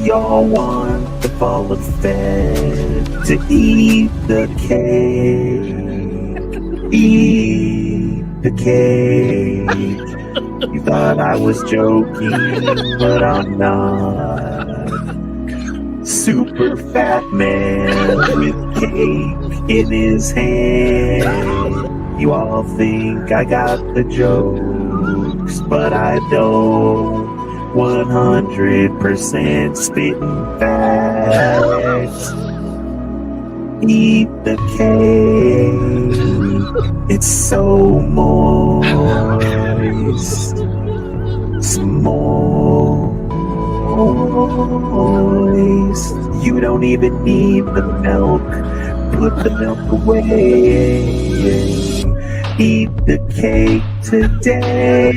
Y'all want the fall of Fett to eat the cake. Eat the cake. You thought I was joking, but I'm not. Super fat man with cake in his hand. You all think I got the jokes, but I don't. 100% spitting facts. Eat the cake. It's so moist. It's moist. You don't even need the milk. Put the milk away. Eat the cake today.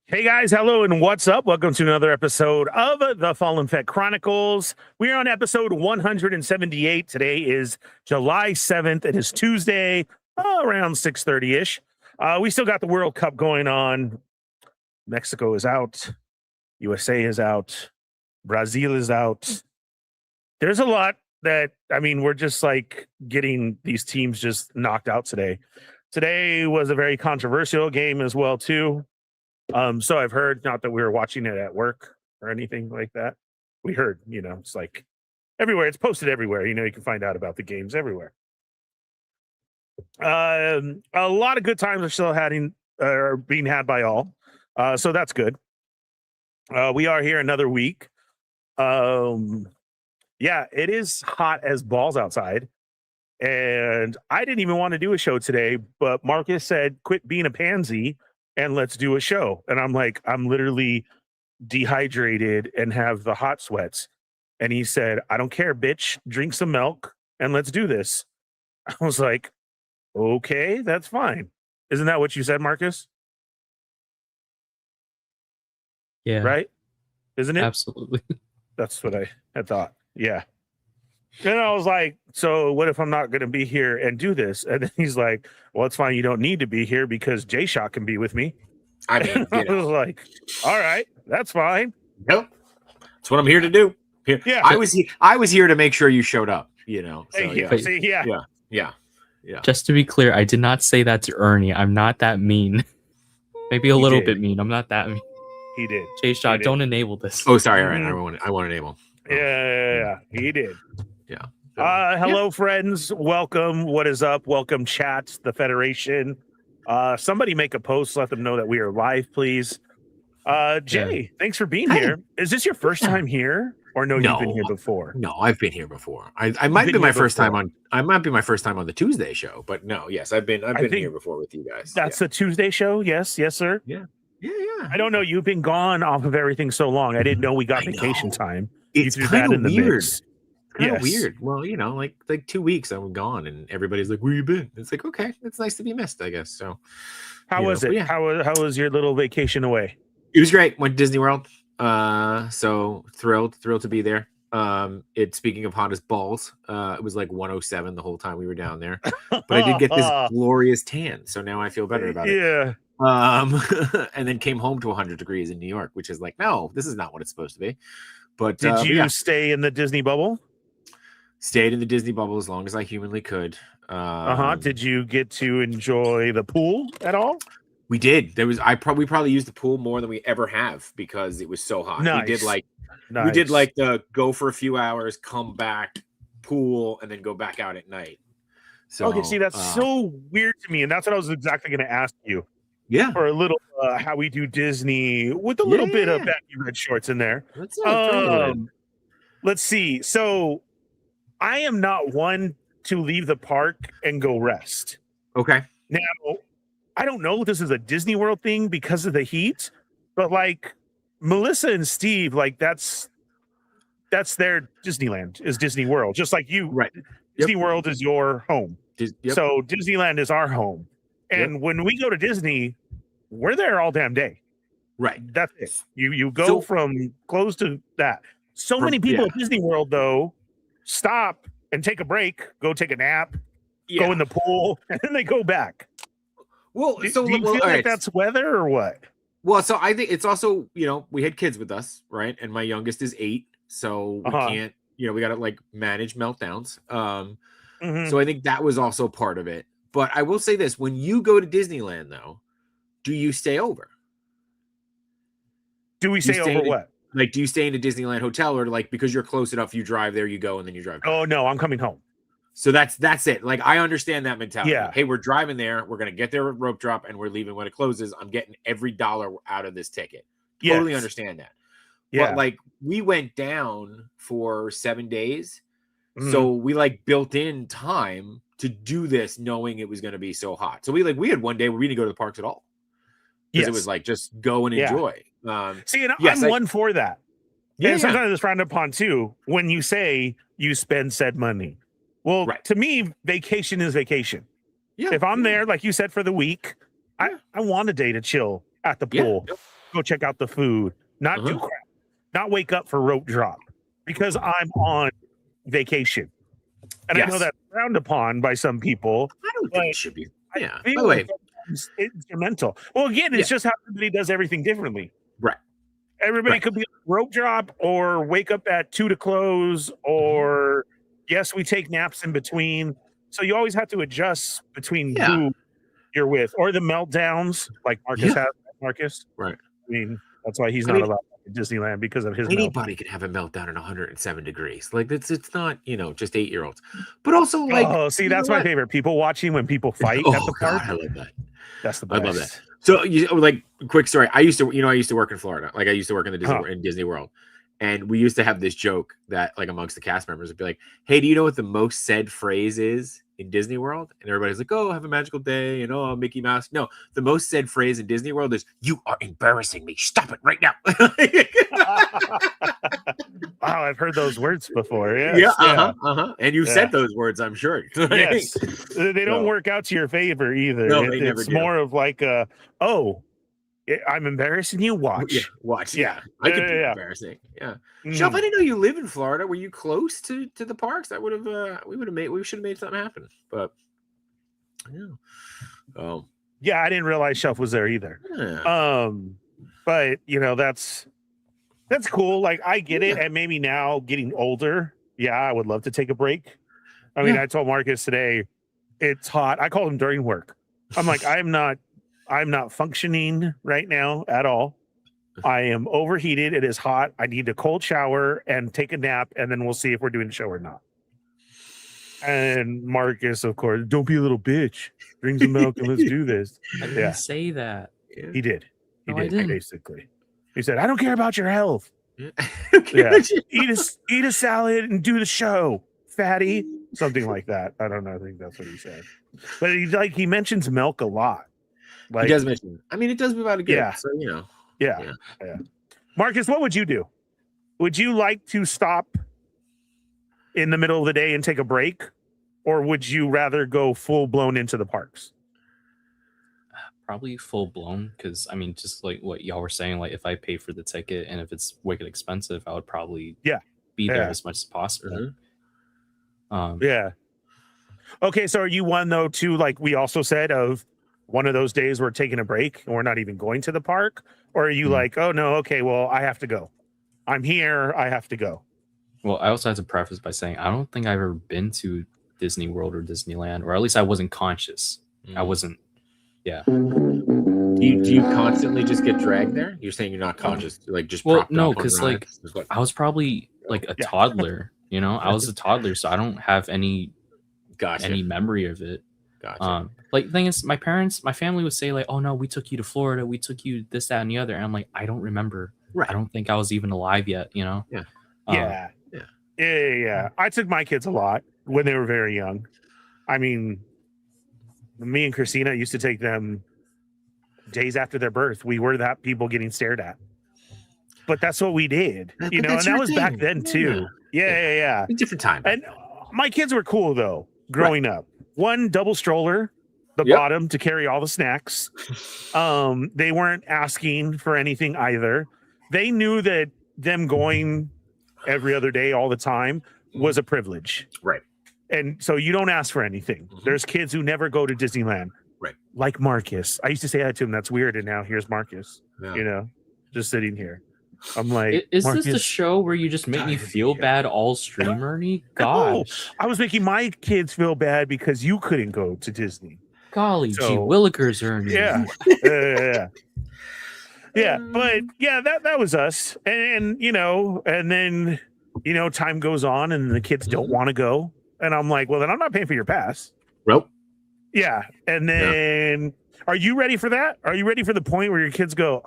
Hey guys, hello and what's up? Welcome to another episode of the Fallen Fett Chronicles. We're on episode 178. Today is July 7th. It is Tuesday, around 6:30-ish. We still got the World Cup going on. Mexico is out. USA is out. Brazil is out. There's a lot that, we're just like getting these teams just knocked out today. Today was a very controversial game as well, too. So I've heard, not that we were watching it at work or anything like that. We heard, it's like everywhere. It's posted everywhere. You can find out about the games everywhere. A lot of good times are still being had by all. So that's good. We are here another week. Yeah, it is hot as balls outside. And I didn't even want to do a show today, but Marcus said, quit being a pansy and let's do a show. And I'm like, I'm literally dehydrated and have the hot sweats. And he said, I don't care, bitch. Drink some milk and let's do this. I was like, okay, that's fine. Isn't that what you said, Marcus? Yeah. Right? Isn't it? Absolutely. That's what I had thought. Yeah. And I was like, so what if I'm not going to be here and do this? And then he's like, well, it's fine. You don't need to be here because J-Shock can be with me. I mean, I was like, all right, that's fine. Yep. That's what I'm here to do. Here. Yeah. I was here to make sure you showed up, So, yeah. See, yeah. Just to be clear, I did not say that to Ernie. I'm not that mean. Maybe a little bit mean. I'm not that mean. He did. J-Shock, don't enable this. Oh, sorry. All right. I want to enable. Yeah. He did. Yeah. Hello, friends. Welcome. What is up? Welcome, chat, the Federation. Somebody make a post. Let them know that we are live, please. Jay, thanks for being here. Is this your first time here? Or no, you've been here before? No, I've been here before. I might be my first time on. I might be my first time on the Tuesday show, but no, yes, I've been here before with you guys. That's the Tuesday show. Yes, sir. Yeah. I don't know. You've been gone off of everything so long. I didn't know we got vacation time. It's kind of weird. Kind of weird. Well, like 2 weeks I'm gone, and everybody's like, "Where you been?" It's like, okay, it's nice to be missed, I guess. So, how was it? Yeah. How was your little vacation away? It was great. Went to Disney World. So thrilled to be there. Speaking of hot as balls, it was like 107 the whole time we were down there. But I did get this glorious tan, so now I feel better about it. Yeah. And then came home to 100 degrees in New York, which is like, no, this is not what it's supposed to be. But did you stay in the Disney bubble? Stayed in the Disney bubble as long as I humanly could. Did you get to enjoy the pool at all? We did. We probably used the pool more than we ever have because it was so hot. Nice. We did like the go for a few hours, come back, pool, and then go back out at night. So okay, see, that's so weird to me, and that's what I was exactly going to ask you. Yeah, for a little how we do Disney with a little bit of baggy red shorts in there. Let's see. So I am not one to leave the park and go rest. Okay. Now, I don't know if this is a Disney World thing because of the heat, but like Melissa and Steve, like that's their Disneyland is Disney World, just like you. Right. Disney World is your home. So Disneyland is our home. And when we go to Disney, we're there all damn day. Right. That's it. You go from close to that. So many people at Disney World, though, stop and take a break, go take a nap, go in the pool, and then they go back. Well, do you feel like that's weather or what? Well, so I think it's also, we had kids with us, right? And my youngest is 8, so we can't, we got to like manage meltdowns. So I think that was also part of it. But I will say this, when you go to Disneyland, though, do you stay over? Do we stay over what? Like, do you stay in a Disneyland hotel or like because you're close enough, you drive there, you go, and then you drive back? Oh, no, I'm coming home. So that's it. Like, I understand that mentality. Yeah. Hey, we're driving there. We're going to get there at rope drop and we're leaving when it closes. I'm getting every dollar out of this ticket. Totally understand that. Yeah. But like, we went down for 7 days. So we like built in time to do this knowing it was going to be so hot. So we had one day where we didn't go to the parks at all. Because it was like, just go and enjoy. See, and I'm one for that. And sometimes it's frowned upon too when you say you spend said money. Well, to me, vacation is vacation. Yeah. If I'm there, like you said, for the week, I want a day to chill at the pool, go check out the food, not do crap, not wake up for rope drop because I'm on vacation. And I know that's frowned upon by some people. I don't think it should be. Yeah. By the way, it's instrumental. Well, again, it's just how everybody does everything differently. Right. Everybody could be rope drop or wake up at 2 to close or yes, we take naps in between. So you always have to adjust between who you're with or the meltdowns like Marcus has. Marcus. Right. I mean, that's why he's not allowed in Disneyland because of his anybody can have a meltdown at 107 degrees. Like it's not, just 8-year-olds. But also like see, that's my favorite. People watching when people fight at the park. I love that. That's the best. I love that. So like quick story. I used to work in Florida. Like I used to work in the Disney World. And we used to have this joke that like amongst the cast members would be like, hey, do you know what the most said phrase is in Disney World? And everybody's like, oh, have a magical day. And oh, Mickey Mouse. No, the most said phrase in Disney World is, you are embarrassing me. Stop it right now. Wow, I've heard those words before. Yes. And you've said those words, I'm sure. Yes. They don't work out to your favor either. No, they never it's do. More of like, I'm embarrassing you. Watch. Watch. Yeah. I could be embarrassing. Yeah. Shelf, I didn't know you live in Florida. Were you close to the parks? That would have we should have made something happen. But I didn't realize Shelf was there either. Yeah. But that's cool. Like I get it. And maybe now getting older, I would love to take a break. I mean, I told Marcus today, it's hot. I called him during work. I'm like, I'm not functioning right now at all. I am overheated. It is hot. I need a cold shower and take a nap, and then we'll see if we're doing a show or not. And Marcus, of course, don't be a little bitch. Drink some milk and let's do this. I didn't say that. He did. He did, basically. He said, I don't care about your health. Eat a salad and do the show, fatty. Something like that. I don't know. I think that's what he said. But he mentions milk a lot. Like, he does mention it. I mean, it does move out of good. Yeah. So, Yeah. Marcus, what would you do? Would you like to stop in the middle of the day and take a break? Or would you rather go full blown into the parks? Probably full blown. Because, I mean, just like what y'all were saying, like if I pay for the ticket and if it's wicked expensive, I would probably be be there as much as possible. Yeah. Okay, so are you one though too? Like we also said, of one of those days we're taking a break and we're not even going to the park, or are you like, oh no, okay, well I have to go. I'm here. I have to go. Well, I also have to preface by saying I don't think I've ever been to Disney World or Disneyland, or at least I wasn't conscious. I wasn't. Yeah. Do you constantly just get dragged there? You're saying you're not conscious, like just no, because like I was probably like a toddler. You know, I was a toddler, so I don't have any memory of it. Gotcha. Like the thing is, my family would say like, "Oh no, we took you to Florida. We took you this, that, and the other." And I'm like, I don't remember. Right. I don't think I was even alive yet. You know. Yeah. Yeah. I took my kids a lot when they were very young. I mean, me and Christina used to take them days after their birth. We were that people getting stared at. But that's what we did, you know, and that was back then too. Yeah. Different time. And my kids were cool though, growing up. One double stroller, the bottom to carry all the snacks. They weren't asking for anything either. They knew that them going every other day all the time was a privilege. Right. And so you don't ask for anything. There's kids who never go to Disneyland. Right. Like Marcus. I used to say that to him. That's weird. And now here's Marcus, you know, just sitting here. I'm like, is this the show where you just make me feel bad all stream, Ernie? Gosh. No, I was making my kids feel bad because you couldn't go to Disney. Golly, gee willikers, Ernie. Yeah. Yeah, but yeah, that was us. And you know, and then, you know, time goes on and the kids don't want to go. And I'm like, well, then I'm not paying for your pass. Nope. Yeah. And then are you ready for that? Are you ready for the point where your kids go,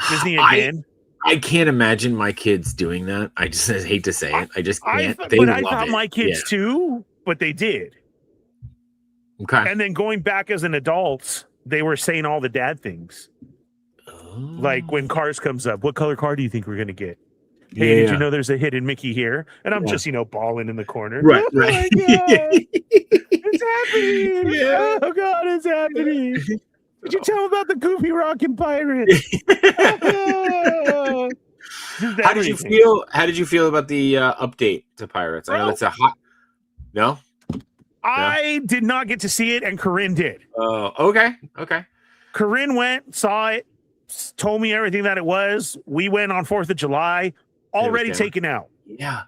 Disney again? I can't imagine my kids doing that. I just hate to say it. I just can't. I thought my kids too, but they did. Okay. And then going back as an adult, they were saying all the dad things. Like when Cars comes up, what color car do you think we're going to get? Hey, did you know there's a hidden Mickey here? And I'm just, you know, bawling in the corner. Right, oh my God. It's happening. Yeah. Oh God, it's happening. Did you tell about the Goofy Rockin' Pirate? How did you feel? How did you feel about the update to Pirates? I know that's a hot. No, I did not get to see it, and Corinne did. Oh, okay. Corinne went, saw it, told me everything that it was. We went on 4th of July, already taken out. Yeah.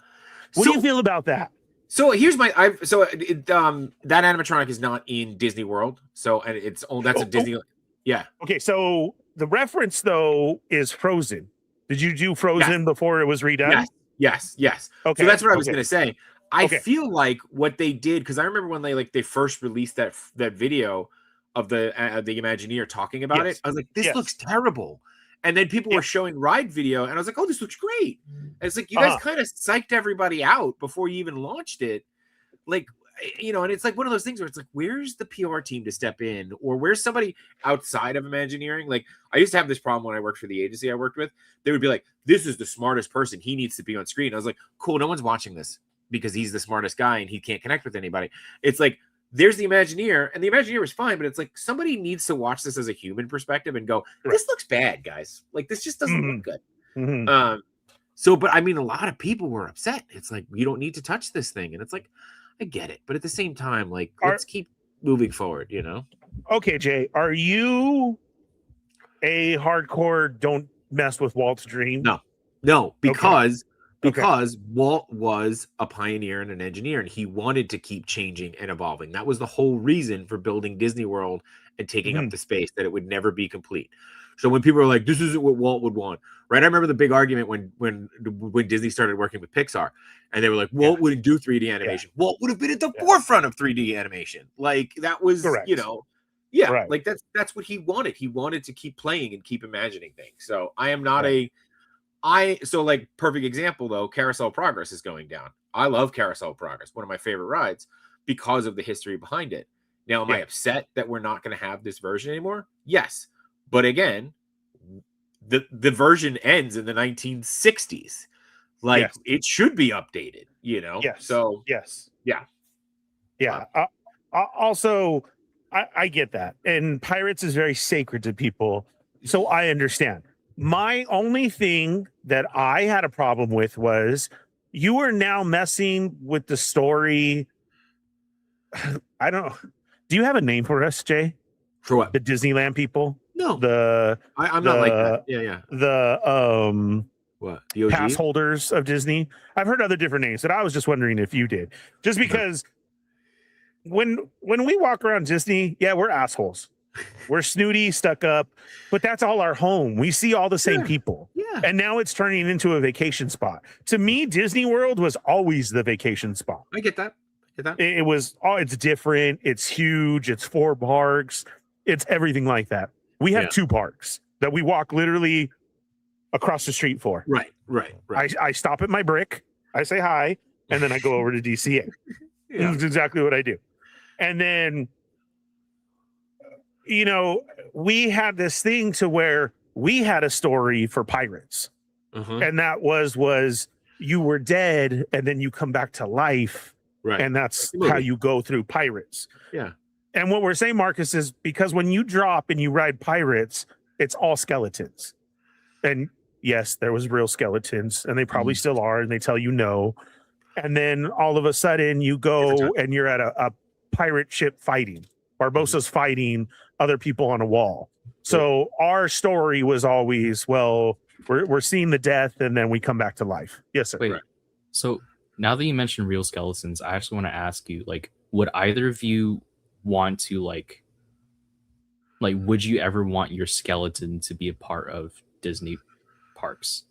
What do you feel about that? So here's my that animatronic is not in Disney World. So and it's that's a Disney. Yeah. Okay, so the reference though is Frozen. Did you do Frozen before it was redone? Yes. Okay. So that's what I was gonna say. I feel like what they did, because I remember when they first released that video of the Imagineer talking about it. I was like, this looks terrible. And then people were showing ride video, and I was like, oh, this looks great. And it's like, you guys kind of psyched everybody out before you even launched it. Like, you know, and it's like one of those things where it's like, where's the PR team to step in? Or where's somebody outside of Imagineering? Like, I used to have this problem when I worked for the agency I worked with. They would be like, this is the smartest person. He needs to be on screen. I was like, cool, no one's watching this because he's the smartest guy and he can't connect with anybody. It's like, there's the Imagineer, and the Imagineer is fine, but it's like somebody needs to watch this as a human perspective and go, this looks bad, guys. Like, this just doesn't look good. So, but I mean, a lot of people were upset. It's like, you don't need to touch this thing. And it's like, I get it. But at the same time, like, let's keep moving forward, you know? Okay, Jay, are you a hardcore don't mess with Walt's dream? No, because Walt was a pioneer and an engineer, and he wanted to keep changing and evolving. That was the whole reason for building Disney World and taking up the space, that it would never be complete. So when people are like, this isn't what Walt would want, right? I remember the big argument when Disney started working with Pixar, and they were like, Walt wouldn't do 3D animation. Walt would have been at the forefront of 3D animation. Like, that was, you know, like that's what he wanted. He wanted to keep playing and keep imagining things. So I am not so like, perfect example though, Carousel of Progress is going down. I love Carousel of Progress, one of my favorite rides, because of the history behind it. Now, am I upset that we're not going to have this version anymore? Yes. But again, the version ends in the 1960s. Like, it should be updated, you know? Yes. So, Also, I get that. And Pirates is very sacred to people. So I understand. My only thing that I had a problem with was you are now messing with the story. I don't. Do you have a name for us, Jay? For what? The Disneyland people? No. I'm not like that. Yeah. The what? The OG? pass holders of Disney. I've heard other different names, but I was just wondering if you did. Just because when we walk around Disney, yeah, we're assholes. We're snooty, stuck up, but that's all our home. We see all the same people. Yeah. And now it's turning into a vacation spot. To me, Disney World was always the vacation spot. I get that. It was it's different, it's huge, it's 4 parks, it's everything like that. We have 2 parks that we walk literally across the street for. Right. I stop at my brick, I say hi, and then I go over to DCA. That's exactly what I do. And then, you know, we had this thing to where we had a story for pirates. And that was you were dead and then you come back to life. Right. And that's how you go through pirates. Yeah. And what we're saying, Marcus, is because when you drop and you ride pirates, it's all skeletons. And yes, there was real skeletons, and they probably still are, and they tell you no. And then all of a sudden you go and you're at a pirate ship fighting. Barbossa's fighting other people on a wall. So our story was always, well, we're seeing the death and then we come back to life. Yes, sir. Wait, so now that you mentioned real skeletons, I actually want to ask you, like, would either of you want to like would you ever want your skeleton to be a part of Disney parks?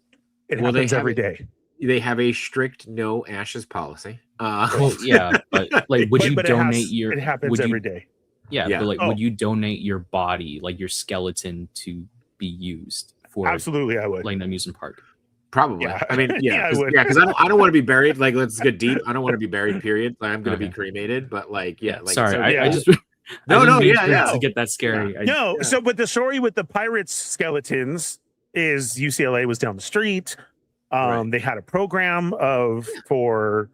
It happens every day. They have a strict no ashes policy. Well, yeah, but like, would you donate your? It happens every day. Yeah, but like, would you donate your body, like your skeleton, to be used for? Absolutely, I would. Like an amusement park. Probably. Yeah. I mean, because I don't want to be buried. Like, let's get deep. I don't want to be buried. Period. Like, I'm going to be cremated. But like, like, sorry, so, I just to get that scary. So, but the story with the pirates skeletons is UCLA was down the street. They had a program for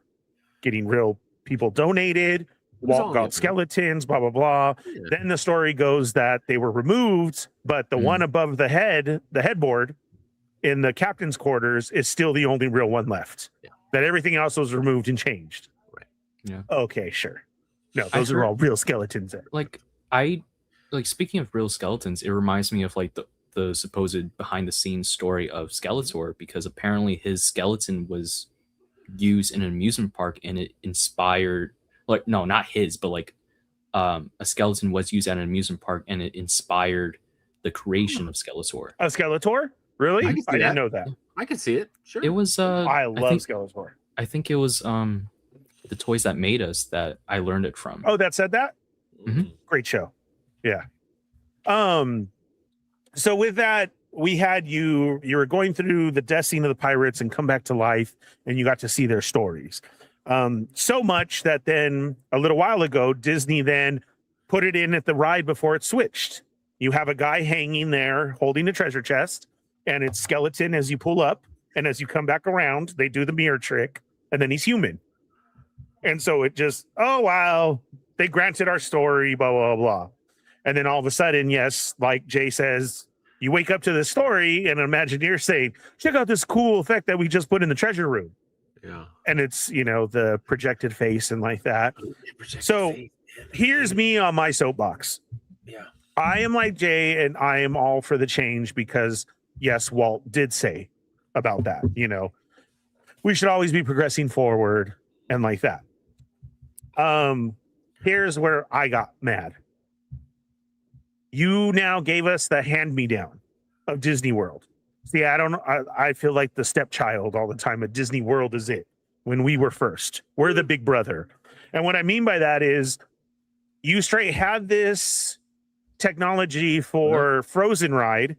getting real people donated. Walt got skeletons, blah blah blah. Yeah. Then the story goes that they were removed, but the one above the headboard in the captain's quarters is still the only real one left. Yeah. That everything else was removed and changed. Right. Yeah. Okay, sure. No, those are all real skeletons there. Speaking of real skeletons, it reminds me of like the supposed behind the scenes story of Skeletor, because apparently his skeleton was used in an amusement park and it inspired, like, no, not his, but like a skeleton was used at an amusement park and it inspired the creation of Skeletor. A Skeletor? Really? I didn't know that. I can see it. Sure. It was I love Skeletor. I think it was the Toys That Made Us that I learned it from. Oh, that said that? Mm-hmm. Great show. Yeah. So with that, we had you were going through the death scene of the pirates and come back to life, and you got to see their stories. So much that then a little while ago, Disney then put it in at the ride before it switched. You have a guy hanging there holding a treasure chest, and it's skeleton as you pull up, and as you come back around, they do the mirror trick, and then he's human. And so it just, oh, wow, they granted our story, blah, blah, blah. And then all of a sudden, yes, like Jay says, you wake up to the story and an Imagineer saying, check out this cool effect that we just put in the treasure room. Yeah. And it's, the projected face and like that. So here's me on my soapbox. Yeah. I am like Jay, and I am all for the change because, yes, Walt did say about that. We should always be progressing forward and like that. Here's where I got mad. You now gave us the hand-me-down of Disney World. See, I feel like the stepchild all the time at Disney World is it. When we were first, we're the big brother. And what I mean by that is you straight had this technology for Frozen ride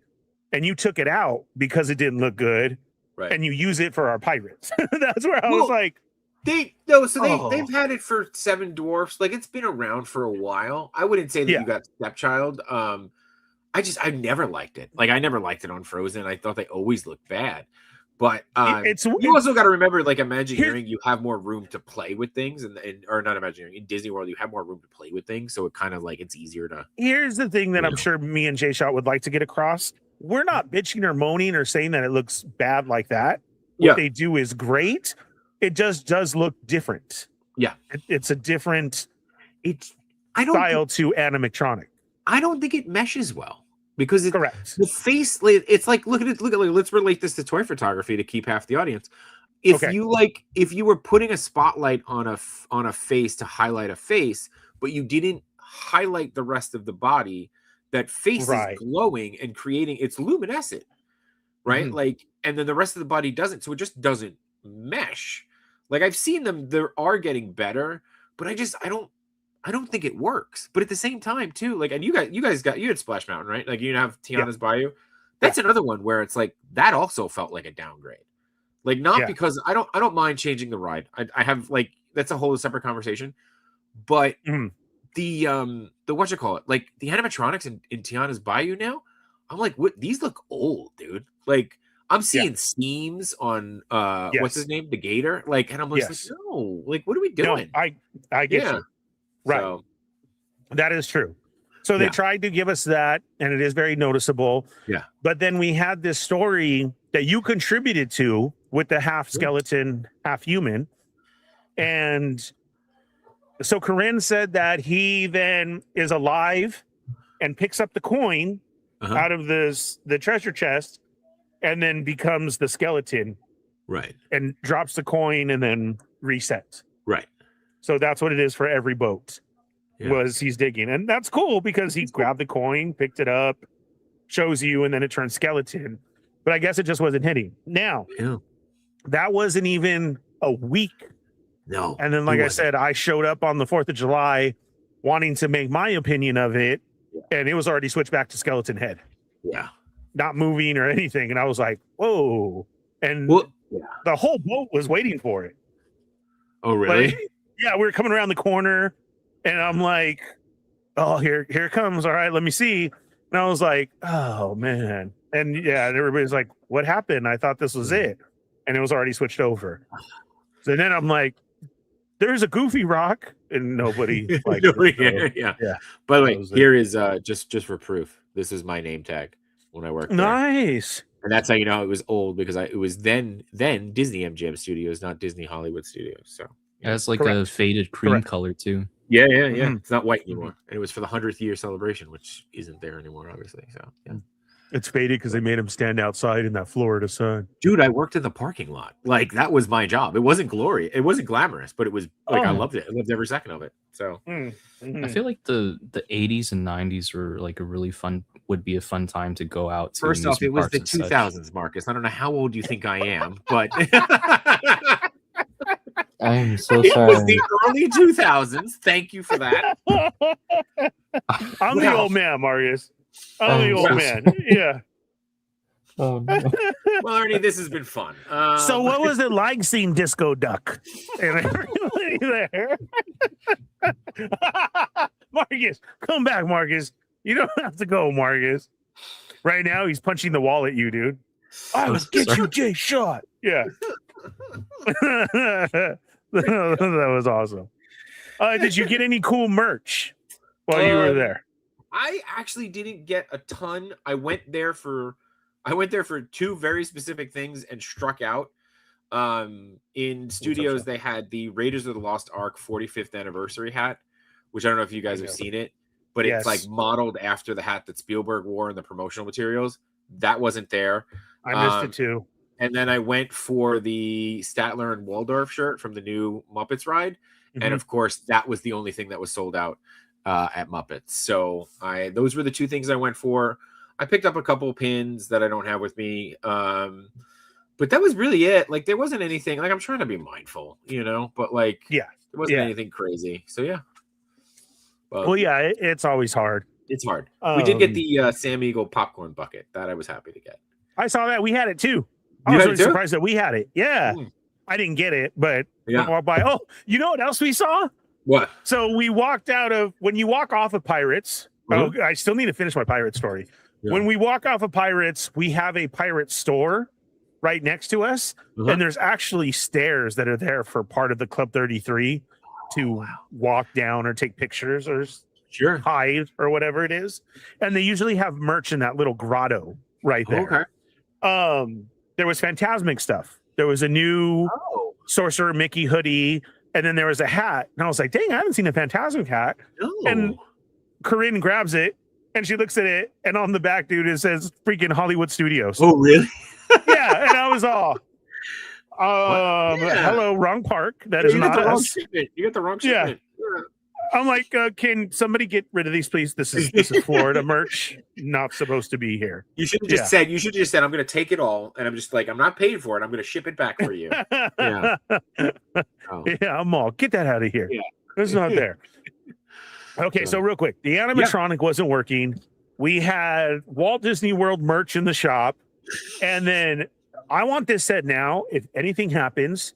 and you took it out because it didn't look good. Right. And you use it for our pirates. That's where I was like, they've had it for Seven Dwarfs. Like, it's been around for a while. I wouldn't say that you got stepchild. I never liked it. Like, I never liked it on Frozen. I thought they always looked bad. But you also got to remember, like, Imagineering, you have more room to play with things, or not Imagineering. In Disney World, you have more room to play with things, so it kind of like it's easier to. Here's the thing that I'm sure me and Jay Shot would like to get across. We're not bitching or moaning or saying that it looks bad like that. What they do is great. it just does look different. Yeah, it's a different style to animatronic. I don't think it meshes well because correct. The face, it's like look at let's relate this to toy photography to keep half the audience. If you were putting a spotlight on a face to highlight a face, but you didn't highlight the rest of the body, that face is glowing and creating, it's luminescent, right? Like, and then the rest of the body doesn't, so it just doesn't mesh. Like, I've seen them, they are getting better, but I don't think it works. But at the same time too, like, and you had Splash Mountain, right? Like, you have Tiana's Bayou. That's another one where it's like that also felt like a downgrade. Like, not because I don't mind changing the ride. I have, like, that's a whole separate conversation. But the whatchamacallit, like the animatronics in Tiana's Bayou now, I'm like, what? These look old, dude. Like, I'm seeing seams on what's his name, the Gator. Like, and I'm like, no, like, what are we doing? No, I get you. Right. So, that is true. So they tried to give us that, and it is very noticeable. Yeah. But then we had this story that you contributed to with the half skeleton, half human. And so Corinne said that he then is alive and picks up the coin out of the treasure chest and then becomes the skeleton. Right. And drops the coin and then resets. Right. So that's what it is for every boat. Was he's digging, and that's cool because he grabbed the coin, picked it up, shows you, and then it turns skeleton. But I guess it just wasn't hitting. Now, that wasn't even a week. No. And then, like I said, I showed up on the 4th of July wanting to make my opinion of it, and it was already switched back to skeleton head. Yeah. Not moving or anything. And I was like, whoa. And the whole boat was waiting for it. Oh, really? Like, yeah, we were coming around the corner. And I'm like, oh, here it comes. All right, let me see. And I was like, oh, man. And yeah, and everybody's like, what happened? I thought this was it. And it was already switched over. So then I'm like, there's a Goofy Rock. And nobody liked it. Yeah. By the way, here is just for proof. This is my name tag when I worked there. Nice. And that's how you know it was old, because it was then Disney MGM Studios, not Disney Hollywood Studios. So yeah, it's like a faded cream color too. Yeah. It's not white anymore. And it was for the 100th year celebration, which isn't there anymore, obviously. So yeah. It's faded because they made him stand outside in that Florida sun. Dude, I worked in the parking lot. Like, that was my job. It wasn't it wasn't glamorous, but it was like I loved it. I loved every second of it. So I feel like the 80s and 90s were like would be a fun time to go out to. First off, it was the 2000s, Marcus. I don't know how old you think I am, but I'm so sorry. It was the early 2000s. Thank you for that. I'm the old man, Marius. I'm the old man. Yeah. Oh, no. Well, Ernie, this has been fun. So what was it like seeing Disco Duck? And everybody there. Marcus, come back, Marcus. You don't have to go, Marcus. Right now, he's punching the wall at you, dude. I was get you, Jay shot. Yeah. That was awesome. Did you get any cool merch while you were there? I actually didn't get a ton. I went there for 2 very specific things and struck out. In studios, they had the Raiders of the Lost Ark 45th anniversary hat, which I don't know if you guys have seen it, but it's like modeled after the hat that Spielberg wore in the promotional materials. That wasn't there. I missed it too. And then I went for the Statler and Waldorf shirt from the new Muppets ride. And of course, that was the only thing that was sold out at Muppets. So those were the 2 things I went for. I picked up a couple pins that I don't have with me. But that was really it. Like, there wasn't anything, like, I'm trying to be mindful, but like, there wasn't anything crazy. So yeah. Well, yeah, it's always hard. It's hard. We did get the Sam Eagle popcorn bucket that I was happy to get. I saw that. We had it too. I was really surprised that we had it. Yeah. I didn't get it, but oh, you know what else we saw? What? So we walked when you walk off of Pirates. Oh, I still need to finish my pirate story. Yeah. When we walk off of Pirates, we have a pirate store right next to us. And there's actually stairs that are there for part of the Club 33 to walk down or take pictures or hide or whatever it is. And they usually have merch in that little grotto right there. Okay. There was Phantasmic stuff. There was a new Sorcerer Mickey hoodie, and then there was a hat. And I was like, dang, I haven't seen a Phantasmic hat. No. And Corinne grabs it, and she looks at it, and on the back, dude, it says freaking Hollywood Studios. Oh, really? Yeah, and I was all, hello, wrong park. That is not us. You got the wrong shipment. Yeah. I'm like, can somebody get rid of these, please? This is Florida merch, not supposed to be here. You should have just said, I'm going to take it all, and I'm just like, I'm not paid for it. I'm going to ship it back for you. Yeah. Oh. Yeah, I'm all, get that out of here. Yeah. It's not there. Okay, so real quick, the animatronic wasn't working. We had Walt Disney World merch in the shop, and then I want this said now. If anything happens,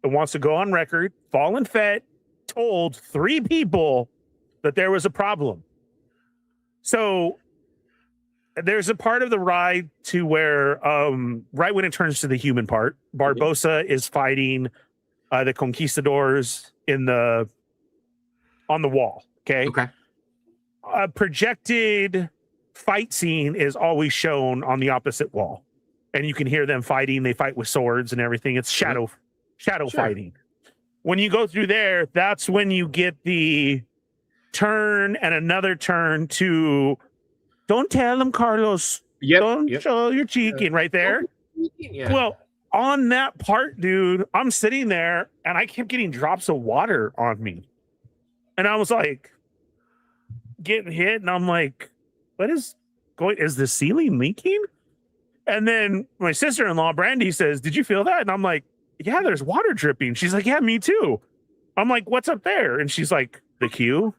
it wants to go on record. Fallen Fett told 3 people that there was a problem. So there's a part of the ride to where, right when it turns to the human part, Barbossa is fighting the conquistadors on the wall. Okay. A projected fight scene is always shown on the opposite wall, and you can hear them fighting. They fight with swords and everything. It's shadow fighting. When you go through there, that's when you get the turn and another turn to don't tell them, Carlos. Don't show your cheeking right there. Yeah. Well, on that part, dude, I'm sitting there and I kept getting drops of water on me. And I was like getting hit, and I'm like, what is going? Is the ceiling leaking? And then my sister-in-law, Brandy, says, did you feel that? And I'm like, yeah, there's water dripping. She's like, yeah, me too. I'm like, what's up there? And she's like, the queue,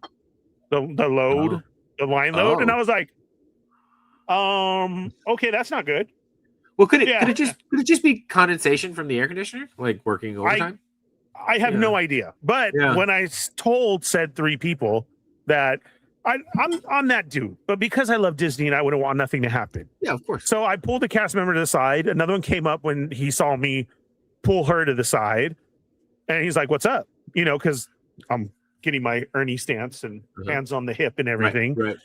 the load, the line load. And I was like, okay, that's not good. Well, could it just be condensation from the air conditioner, like working overtime? I have no idea. But when I told said 3 people that I'm that dude, but because I love Disney and I wouldn't want nothing to happen. Yeah, of course. So I pulled a cast member to the side. Another one came up when he saw me pull her to the side, and he's like, what's up? You know, because I'm getting my Ernie stance and hands on the hip and everything. Right.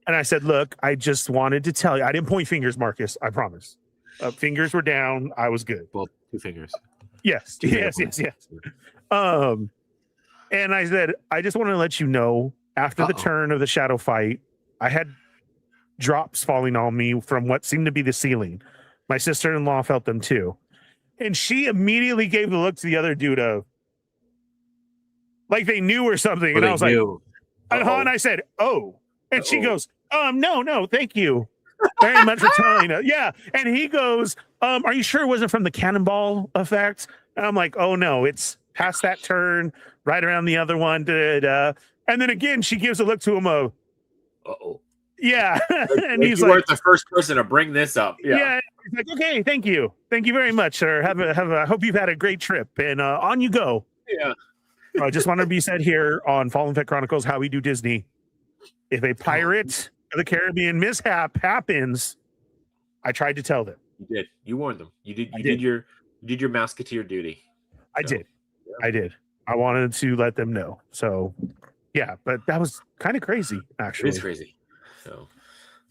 And I said, look, I just wanted to tell you, I didn't point fingers, Marcus. I promise. Fingers were down. I was good. Well, 2 fingers. Yes. Yes. And I said, I just want to let you know, after the turn of the shadow fight, I had drops falling on me from what seemed to be the ceiling. My sister-in-law felt them too. And she immediately gave the look to the other dude of like they knew or something. And I was like, and I said, oh. And she goes, no, thank you very much for telling us. Yeah. And he goes, are you sure it wasn't from the cannonball effect? And I'm like, oh no, it's past that turn, right around the other one. And then again, she gives a look to him of, yeah. And he's you like, weren't the first person to bring this up. Yeah. He's like, okay, thank you very much, sir. I hope you've had a great trip, and on you go. Yeah. I just want to be said here on Fallen Fett Chronicles how we do Disney. If a Pirate of the Caribbean mishap happens, I tried to tell them. You did. You warned them. You did your Mouseketeer duty. I did. I wanted to let them know. So yeah, but that was kind of crazy, actually. It is crazy. So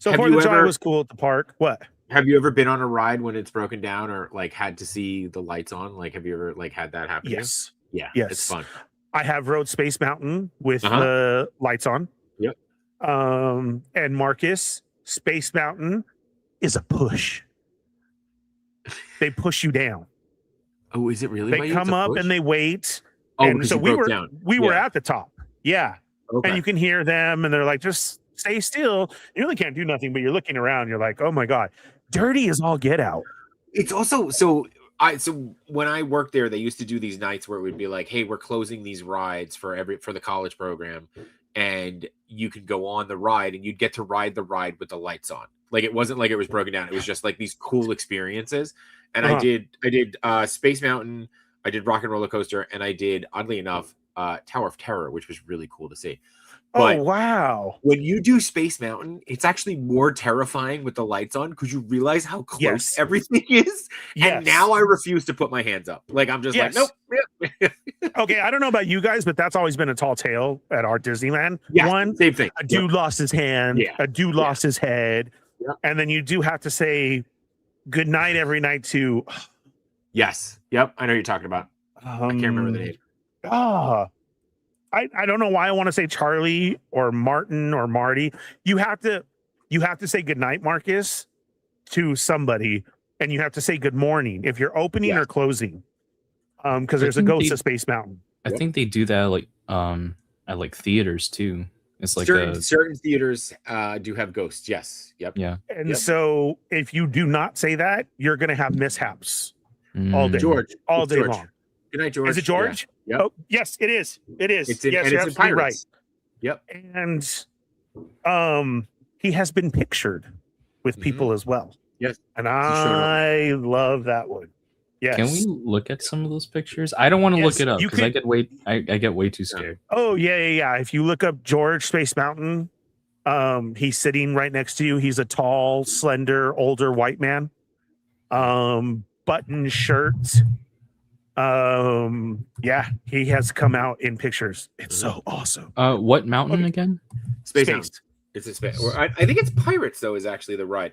4th of July was cool at the park. What? Have you ever been on a ride when it's broken down or like had to see the lights on? Like, have you ever like had that happen? Yes. Yeah. Yes. It's fun. I have rode Space Mountain with the lights on. Yep. And Marcus, Space Mountain is a push. They push you down. Oh, is it really? They come up and they wait. Oh, and so we were at the top. Yeah. Okay. And you can hear them and they're like, just stay still. You really can't do nothing, but you're looking around. You're like, oh my God, dirty as all get out. It's also so when I worked there, they used to do these nights where it would be like, hey, we're closing these rides for the college program, and you could go on the ride and you'd get to ride the ride with the lights on. Like it wasn't like it was broken down. It was just like these cool experiences. And I did Space Mountain, I did Rock and Roller Coaster, and I did, oddly enough, Tower of Terror, which was really cool to see. But oh, wow. When you do Space Mountain, it's actually more terrifying with the lights on because you realize how close everything is. Yes. And now I refuse to put my hands up. Like, I'm just like, nope. Okay, I don't know about you guys, but that's always been a tall tale at our Disneyland. Yeah, same thing. A dude lost his hand. A dude lost his head. And then you do have to say good night every night to... Yes. Yep. I know what you're talking about. I can't remember the name. I don't know why I want to say Charlie or Martin or Marty. You have to say goodnight, Marcus, to somebody, and you have to say good morning if you're opening or closing. Because there's a ghost of Space Mountain. I think they do that at like theaters too. It's like certain theaters do have ghosts. Yes. Yep. Yeah. And so if you do not say that, you're gonna have mishaps all day. George. All day long. Good night, George. Is it George? Yeah. Yep. Oh, yes, it is. It is. It's in, yes, and you're it's in absolutely Pirates. right. Yep. And he has been pictured with people as well. Yes. And I love that one. Yes. Can we look at some of those pictures? I don't want to look it up because I get way too scared. Oh yeah. If you look up George Space Mountain, he's sitting right next to you. He's a tall, slender, older white man. Button shirt. He has come out in pictures. It's so awesome. What mountain again? Space Mountain. It's a space. I think it's Pirates though. Is actually the ride.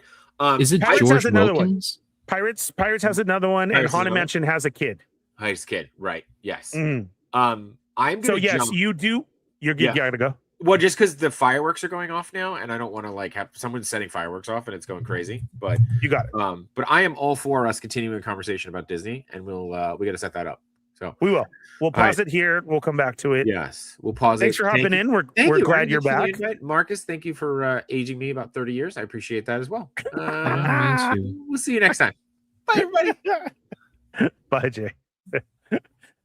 Is it Pirates George Wilkins? Pirates has another one, and Haunted Mansion has a kid. His kid, right? Yes. Mm. I'm gonna. So yes, jump. you do. You're good. You gotta go. Well, just because the fireworks are going off now, and I don't want to like have someone setting fireworks off and it's going crazy. But you got it. But I am all for us continuing a conversation about Disney, and we got to set that up. So we will. We'll pause it here. We'll come back to it. Yes, we'll pause. Thanks for hopping in. We're glad you're back, Marcus. Thank you for aging me about 30 years. I appreciate that as well. We'll see you next time. Bye, everybody. Bye, Jay.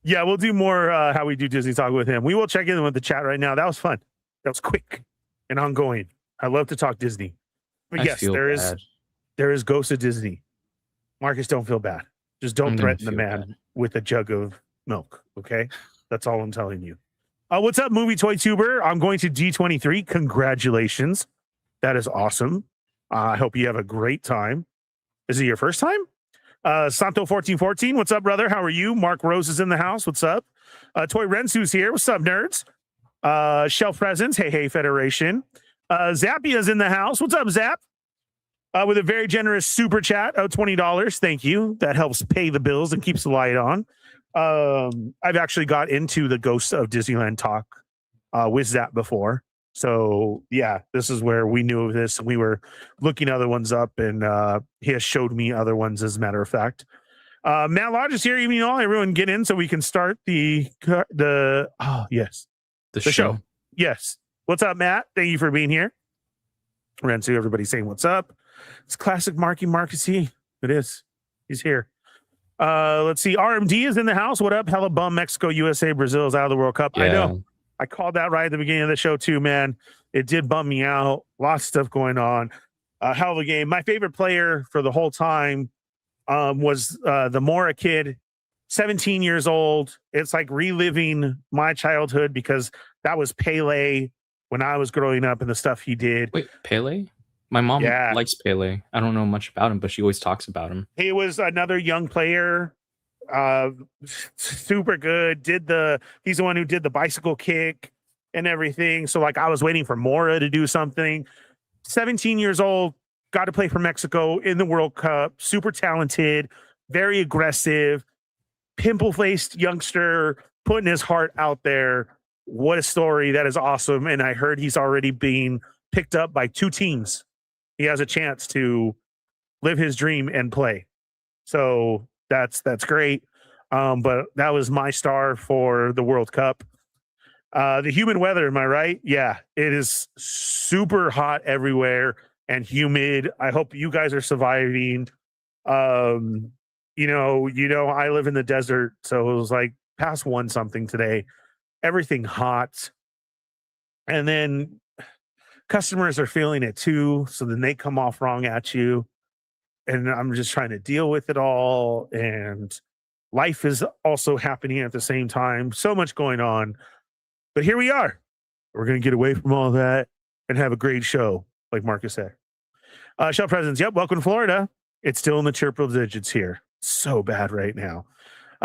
Yeah, we'll do more how we do Disney Talk with him. We will check in with the chat right now. That was fun. That was quick and ongoing. I love to talk Disney. But yes, there is Ghost of Disney. Marcus, don't feel bad. Just don't threaten the man with a jug of milk. Okay, that's all I'm telling you. What's up, Movie Toy Tuber? I'm going to D23. Congratulations, that is awesome. I hope you have a great time. Is it your first time? Santo1414, what's up, brother? How are you? Mark Rose is in the house. What's up? Toy Rensu's here. What's up, nerds? Shelf Presence. Hey, Federation. Zappia's in the house. What's up, Zap? With a very generous super chat of $20. Thank you. That helps pay the bills and keeps the light on. I've actually got into the Ghosts of Disneyland talk with Zap before. So yeah, this is where we knew of this. We were looking other ones up, and he has showed me other ones, as a matter of fact. Matt Lodge is here. Evening all. Everyone get in so we can start the show. Yes. What's up, Matt? Thank you for being here. Rensu, everybody saying what's up. It's classic Marcus. It is. He's here. Let's see. RMD is in the house. What up? Hella bum. Mexico, USA, Brazil is out of the World Cup. Yeah. I know. I called that right at the beginning of the show too, man. It did bum me out. Lots of stuff going on. Hell of a game. My favorite player for the whole time was the Mora kid, 17 years old. It's like reliving my childhood because that was Pele when I was growing up and the stuff he did. Wait, Pele? My mom likes Pele. I don't know much about him, but she always talks about him. He was another young player. Super good. He's the one who did the bicycle kick and everything. So like I was waiting for Mora to do something. 17 years old, got to play for Mexico in the World Cup. Super talented, very aggressive, pimple-faced youngster, putting his heart out there. What a story. That is awesome. And I heard he's already being picked up by 2 teams. He has a chance to live his dream and play. So that's great. But that was my star for the World Cup. The humid weather, am I right? Yeah, it is super hot everywhere and humid. I hope you guys are surviving. I live in the desert, so it was like past 1 something today. Everything hot. And then customers are feeling it too, so then they come off wrong at you. And I'm just trying to deal with it all. And life is also happening at the same time. So much going on. But here we are. We're going to get away from all that and have a great show, like Marcus said. Shell Presence. Yep. Welcome to Florida. It's still in the triple digits here. So bad right now.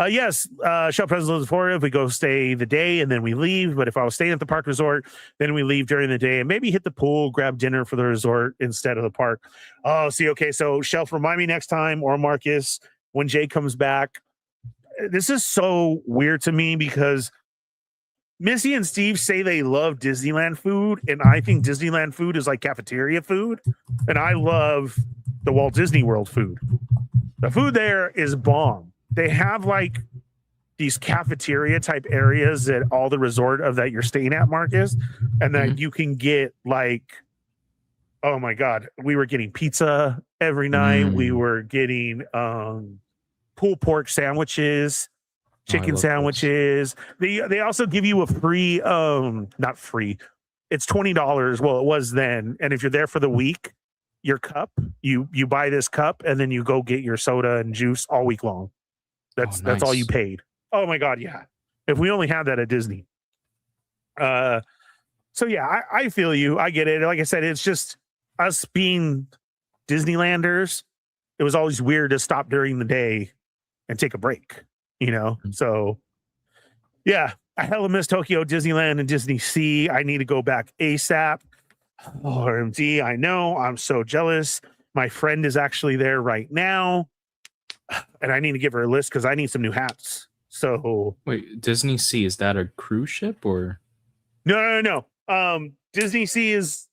Yes. Shell Presence lives in Florida. If we go stay the day and then we leave. But if I was staying at the park resort, then we leave during the day and maybe hit the pool, grab dinner for the resort instead of the park. Oh, see. Okay. So Shelf, remind me next time, or Marcus, when Jay comes back, this is so weird to me because Missy and Steve say they love Disneyland food, and I think Disneyland food is like cafeteria food, and I love the Walt Disney World food. The food there is bomb. They have like these cafeteria type areas at all the resort of that you're staying at, Marcus, and then you can get like, oh my God, we were getting pizza every night. We were getting pulled pork sandwiches, chicken sandwiches. They also give you a free, not free, it's $20. Well, it was then. And if you're there for the week, your cup, you buy this cup and then you go get your soda and juice all week long. That's all you paid. Oh my God, yeah. If we only had that at Disney. So yeah, I feel you. I get it. Like I said, it's just us being Disneylanders. It was always weird to stop during the day and take a break, you know? So yeah, I hella miss Tokyo Disneyland and Disney Sea. I need to go back ASAP. OMG, I know. I'm so jealous. My friend is actually there right now, and I need to give her a list because I need some new hats. So wait, Disney Sea, is that a cruise ship or? No. Disney Sea is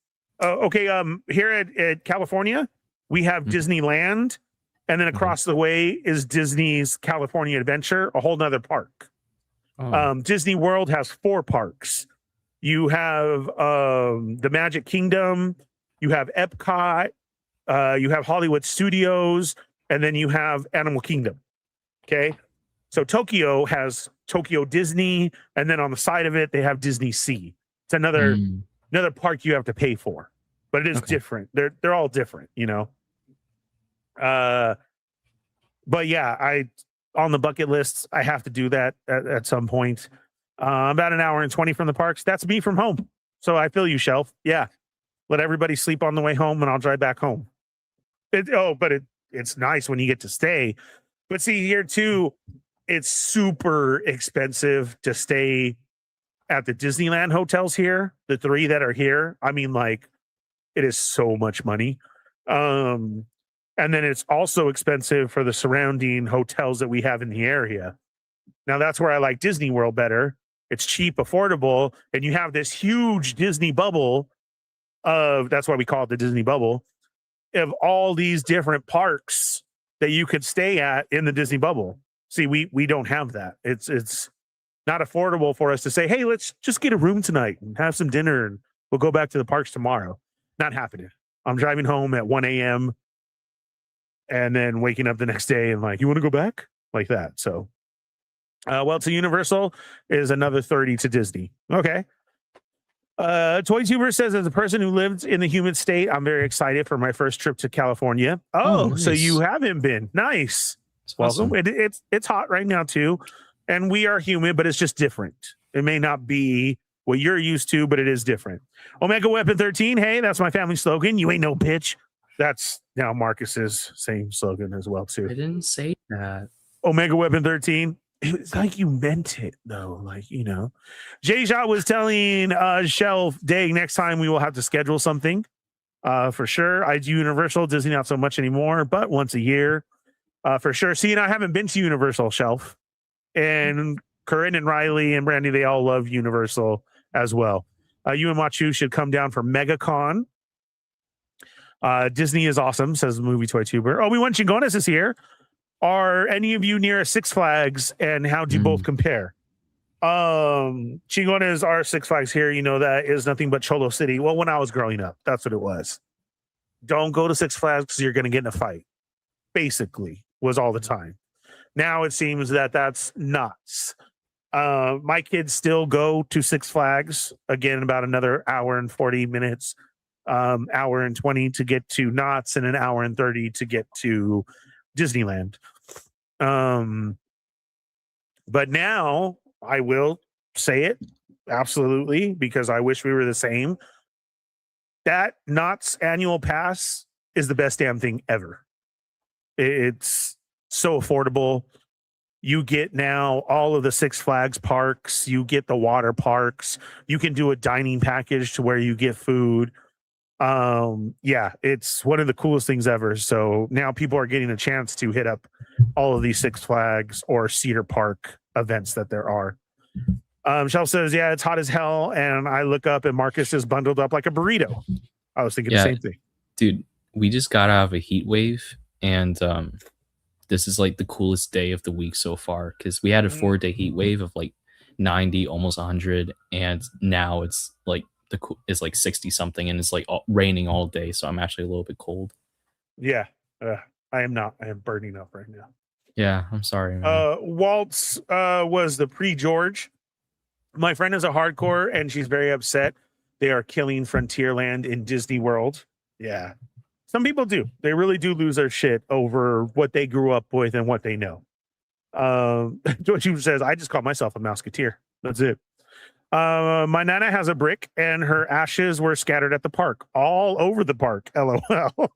okay. Here at California, we have Disneyland, and then across the way is Disney's California Adventure, a whole nother park. Disney World has 4 parks. You have the Magic Kingdom, you have Epcot, you have Hollywood Studios, and then you have Animal Kingdom. Okay. So Tokyo has Tokyo Disney, and then on the side of it, they have Disney Sea. It's another park you have to pay for, but it is different. They're all different, you know. But yeah, on the bucket list, I have to do that at some point. About an hour and 20 from the parks. That's me from home. So I feel you, Shelf. Yeah. Let everybody sleep on the way home and I'll drive back home. But it's nice when you get to stay. But see, here too, it's super expensive to stay at the Disneyland hotels here. The 3 that are here. I mean, like, it is so much money. And then it's also expensive for the surrounding hotels that we have in the area. Now, that's where I like Disney World better. It's cheap, affordable, and you have this huge Disney bubble that's why we call it the Disney bubble, of all these different parks that you could stay at in the Disney bubble. See, we don't have that. It's not affordable for us to say, hey, let's just get a room tonight and have some dinner and we'll go back to the parks tomorrow. Not happening. I'm driving home at 1 a.m. and then waking up the next day and like, you want to go back? Like that. So, well, to Universal is another 30 to Disney. Okay. ToyTuber says, as a person who lives in the humid state, I'm very excited for my first trip to California. Oh, nice. So you haven't been. Nice. Welcome. Awesome. It's hot right now too. And we are humid, but it's just different. It may not be what you're used to, but it is different. Omega Weapon 13. Hey, that's my family slogan. You ain't no bitch. That's now Marcus's same slogan as well too. I didn't say that. Omega Weapon 13. It's like you meant it though. Like, you know, Jay-Shot was telling Shelf, Dang, next time we will have to schedule something for sure. I do Universal, Disney not so much anymore, but once a year for sure. See, and I haven't been to Universal, Shelf, and Corinne and Riley and Brandy, they all love Universal as well. You and Machu should come down for MegaCon. Disney is awesome, says Movie Toy Tuber. Oh, we want Chingones is here. Are any of you near a Six Flags, and how do you both compare? Chingones are Six Flags here. You know, that is nothing but Cholo City. Well, when I was growing up, that's what it was. Don't go to Six Flags because you're going to get in a fight. Basically, was all the time. Now it seems that that's nuts. My kids still go to Six Flags again, about another hour and 40 minutes, hour and 20 to get to Knott's, and an hour and 30 to get to Disneyland. But now I will say it absolutely, because I wish we were the same. That Knott's annual pass is the best damn thing ever. It's so affordable. You get now all of the Six Flags parks. You get the water parks. You can do a dining package to where you get food. Yeah, it's one of the coolest things ever. So now people are getting a chance to hit up all of these Six Flags or Cedar Park events that there are. Shell says, yeah, it's hot as hell. And I look up and Marcus is bundled up like a burrito. I was thinking the same thing. Dude, we just got out of a heat wave, and this is like the coolest day of the week so far, because we had a 4-day heat wave of like 90, almost 100, and now it's like like 60 something, and it's like raining all day, so I'm actually a little bit cold. Yeah, I am not. I am burning up right now. Yeah, I'm sorry, man. Waltz was the pre-George. My friend is a hardcore, and she's very upset. They are killing Frontierland in Disney World. Yeah. Some people do. They really do lose their shit over what they grew up with and what they know. George says, I just call myself a Mouseketeer. That's it. My Nana has a brick, and her ashes were scattered at the park, all over the park. LOL.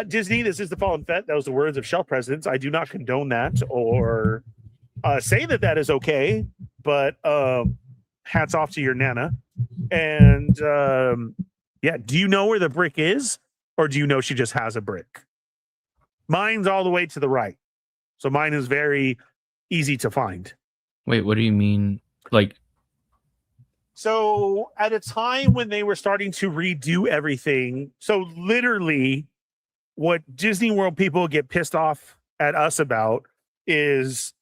Disney, this is the Fallen Fett. That was the words of Shell Presidents. I do not condone that or say that that is okay, but hats off to your Nana. And yeah, do you know where the brick is, or do you know she just has a brick? Mine's all the way to the right, so mine is very easy to find. Wait, what do you mean? Like, so at a time when they were starting to redo everything, so literally what Disney World people get pissed off at us about is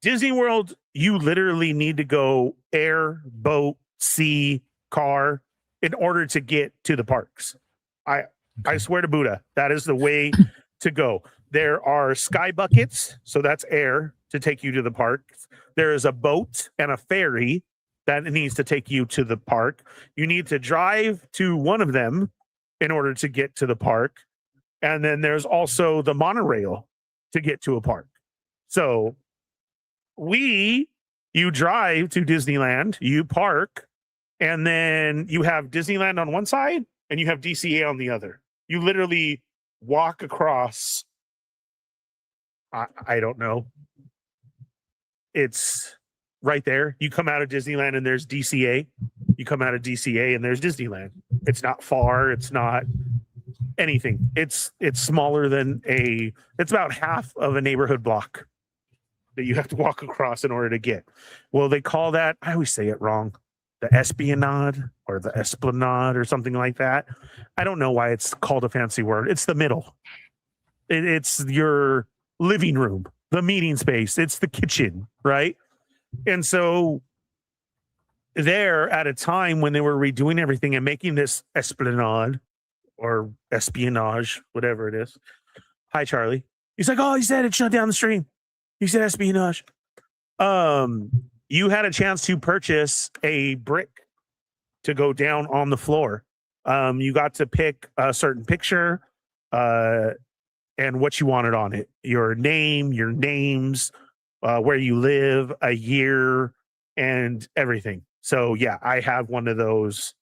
Disney World, you literally need to go air, boat, sea, car in order to get to the parks. I swear to Buddha, that is the way to go. There are sky buckets, so that's air to take you to the parks. There is a boat and a ferry that needs to take you to the park. You need to drive to one of them in order to get to the park. And then there's also the monorail to get to a park. So you drive to Disneyland, you park, and then you have Disneyland on one side and you have DCA on the other. You literally walk across, I don't know. It's right there. You come out of Disneyland and there's DCA. You come out of DCA and there's Disneyland. It's not far. It's not anything. It's smaller than it's about half of a neighborhood block that you have to walk across in order to get. Well, they call that, I always say it wrong, the Esplanade or the Esplanade or something like that. I don't know why it's called a fancy word. It's the middle. It's your living room, the meeting space. It's the kitchen, right? And so there, at a time when they were redoing everything and making this Esplanade or espionage, whatever it is. Hi, Charlie. He's like, oh, he said it shut down the stream. He said espionage. You had a chance to purchase a brick to go down on the floor. You got to pick a certain picture and what you wanted on it. Your name, your names, where you live, a year, and everything. So, yeah, I have one of those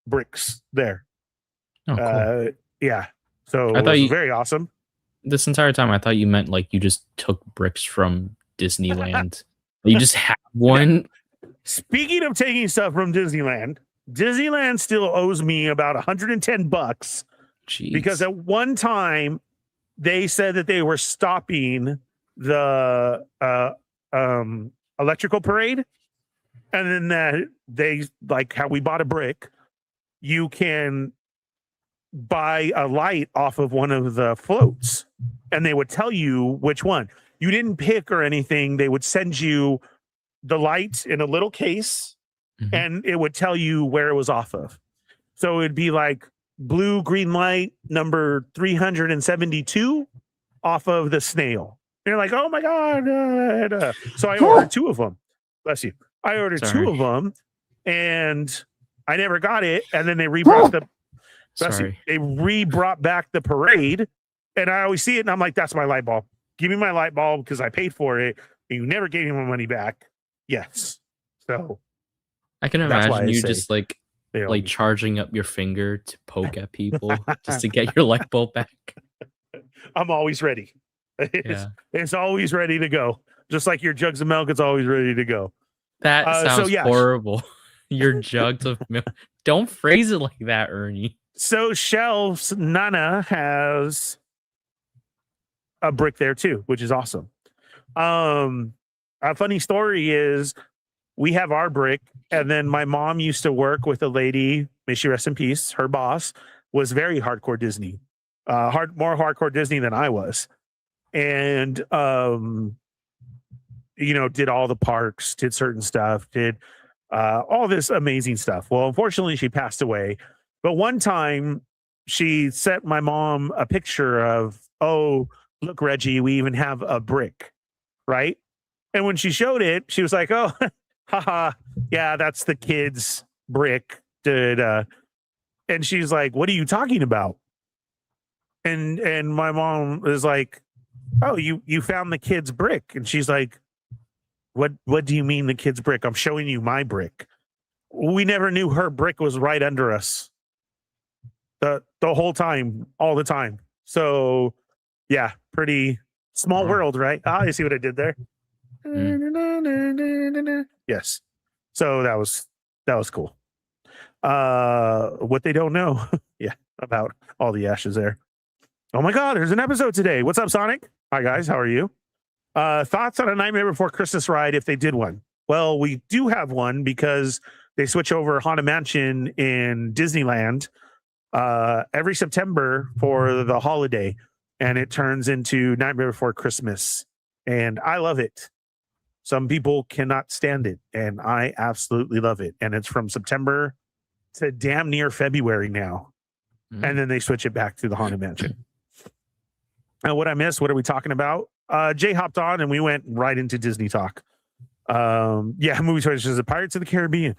bricks there. Oh, cool. Yeah. So I thought it was very awesome. This entire time, I thought you meant like you just took bricks from Disneyland. You just have one. Speaking of taking stuff from Disneyland, Disneyland still owes me about $110 Jeez. Because at one time they said that they were stopping the electrical parade, and then that they, like how we bought a brick, you can buy a light off of one of the floats, and they would tell you which one. You didn't pick or anything. They would send you the light in a little case, and it would tell you where it was off of. So it'd be like blue green light number 372 off of the snail. And you're like, oh my God. So I ordered two of them. Bless you. I ordered two of them, and I never got it. And then they rebrought brought back the parade, and I always see it, and I'm like, that's my light bulb. Give me my light bulb because I paid for it, and you never gave me my money back. Yes. So I can imagine you just like charging up your finger to poke at people just to get your light bulb back. I'm always ready. It's always ready to go. Just like your jugs of milk, it's always ready to go. That sounds horrible. Your jugs of milk. Don't phrase it like that, Ernie. So Shelf's Nana has a brick there too, which is awesome. A funny story is we have our brick, and then my mom used to work with a lady, may she rest in peace. Her boss was very hardcore Disney, more hardcore Disney than I was, and did all the parks, did certain stuff, did all this amazing stuff. Well, unfortunately, she passed away. But one time, she sent my mom a picture of, oh, look, Reggie, we even have a brick, right? And when she showed it, she was like, oh, haha, yeah, that's the kid's brick. And she's like, what are you talking about? And my mom was like, oh, you found the kid's brick. And she's like, what do you mean the kid's brick? I'm showing you my brick. We never knew her brick was right under us the whole time, all the time. So yeah, pretty small world, right? Ah, you see what I did there? Yes. So that was cool. What they don't know, yeah, about all the ashes there. Oh my God, there's an episode today. What's up, Sonic? Hi guys, how are you? Thoughts on a Nightmare Before Christmas ride if they did one? Well, we do have one because they switch over Haunted Mansion in Disneyland every September for the holiday, and it turns into Nightmare Before Christmas, and I love it. Some people cannot stand it, and I absolutely love it. And it's from September to damn near February now, and then they switch it back to the Haunted Mansion. And what I missed? What are we talking about? Jay hopped on, and we went right into Disney talk. Yeah, movie choices is Pirates of the Caribbean.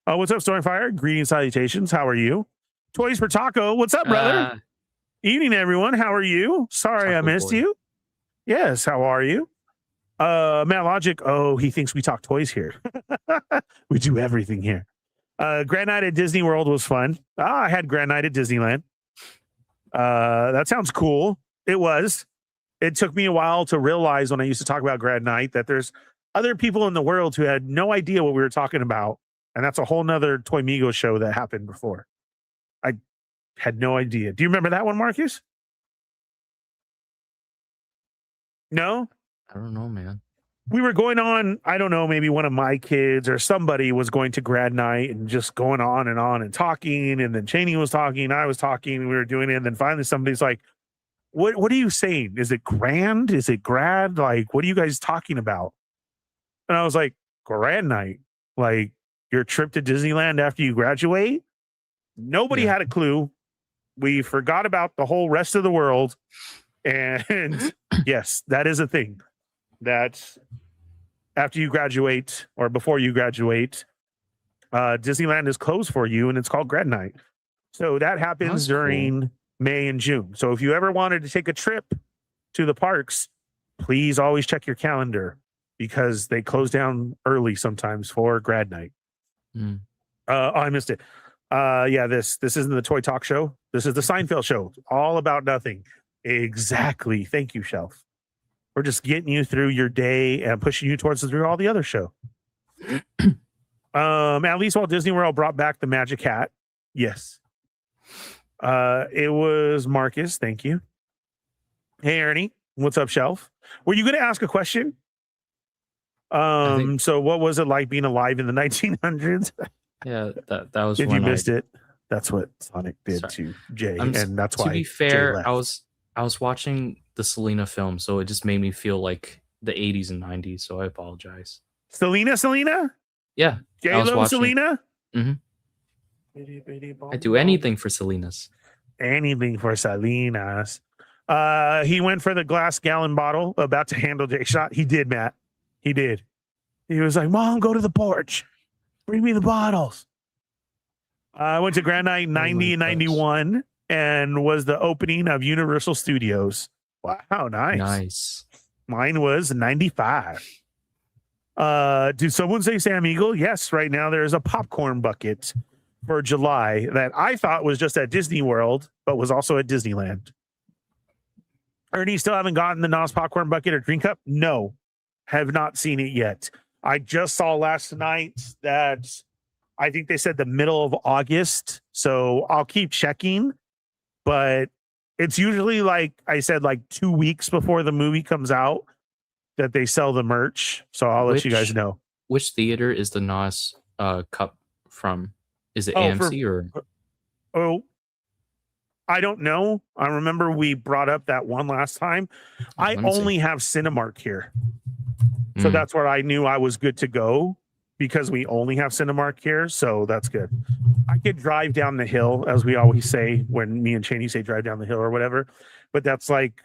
What's up, Stormfire? Greetings, salutations. How are you? Toys for Taco. What's up, brother? Evening, everyone. How are you? Sorry, Taco I missed boy. you. Yes, how are you? Matt Logic. Oh, he thinks we talk toys here. We do everything here. Grand Night at Disney World was fun. I had Grand Night at Disneyland. That sounds cool. It was. It took me a while to realize when I used to talk about Grand Night that there's other people in the world who had no idea what we were talking about. And that's a whole nother Toy Migos show that happened before. I had no idea. Do you remember that one, Marcus? No? I don't know, man. We were going on, I don't know, maybe one of my kids or somebody was going to Grand Night and just going on and talking. And then Cheney was talking, I was talking, and we were doing it. And then finally somebody's like, what are you saying? Is it grand? Is it grad? Like, what are you guys talking about? And I was like, Grand Night. Like, your trip to Disneyland after you graduate? Nobody had a clue. We forgot about the whole rest of the world. And yes, that is a thing. That after you graduate or before you graduate, Disneyland is closed for you, and it's called Grand Night. So that happens during May and June. So if you ever wanted to take a trip to the parks, please always check your calendar because they close down early sometimes for Grad Night. Oh, I missed it. Yeah, this isn't the Toy Talk show. This is the Seinfeld show. All about nothing. Exactly. Thank you, Shelf. We're just getting you through your day and pushing you towards through all the other show. At least Walt Disney World brought back the Magic Hat. Yes. It was Marcus. Thank you. Hey, Ernie. What's up, Shelf? Were you going to ask a question? So what was it like being alive in the 1900s? Yeah, that was. Did you missed it? That's what Sonic did to Jay, and that's why. To be fair, I was watching the Selena film, so it just made me feel like the 80s and 90s. So I apologize. Selena? Yeah, J-Lo, Selena. I do anything for Selena's. Anything for Selena's. He went for the glass gallon bottle, about to handle Jay shot. He did, Matt. He did. He was like, Mom, go to the porch. Bring me the bottles. I went to Grand Night 90 and 91 and was the opening of Universal Studios. Wow, nice. Nice. Mine was 95. Did someone say Sam Eagle? Yes, right now there's a popcorn bucket for July that I thought was just at Disney World, but was also at Disneyland. Ernie, still haven't gotten the NOS popcorn bucket or drink cup? No, have not seen it yet. I just saw last night that I think they said the middle of August. So I'll keep checking, but it's usually like I said, like 2 weeks before the movie comes out that they sell the merch. So I'll let you guys know. Which theater is the NOS cup from? Is it AMC or? Oh, I don't know. I remember we brought up that one last time. I only have Cinemark here. So that's where I knew I was good to go because we only have Cinemark here. So that's good. I could drive down the hill, as we always say when me and Cheney say drive down the hill or whatever. But that's like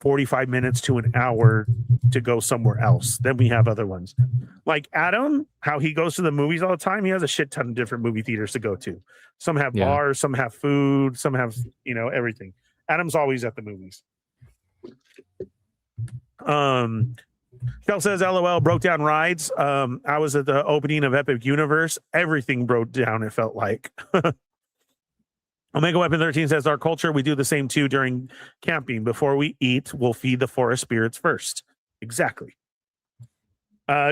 45 minutes to an hour to go somewhere else. Then we have other ones. Like Adam, how he goes to the movies all the time. He has a shit ton of different movie theaters to go to. Some have bars, some have food, some have, everything. Adam's always at the movies. Kel says, LOL, broke down rides. I was at the opening of Epic Universe. Everything broke down, it felt like. Omega Weapon 13 says, our culture, we do the same too during camping. Before we eat, we'll feed the forest spirits first. Exactly.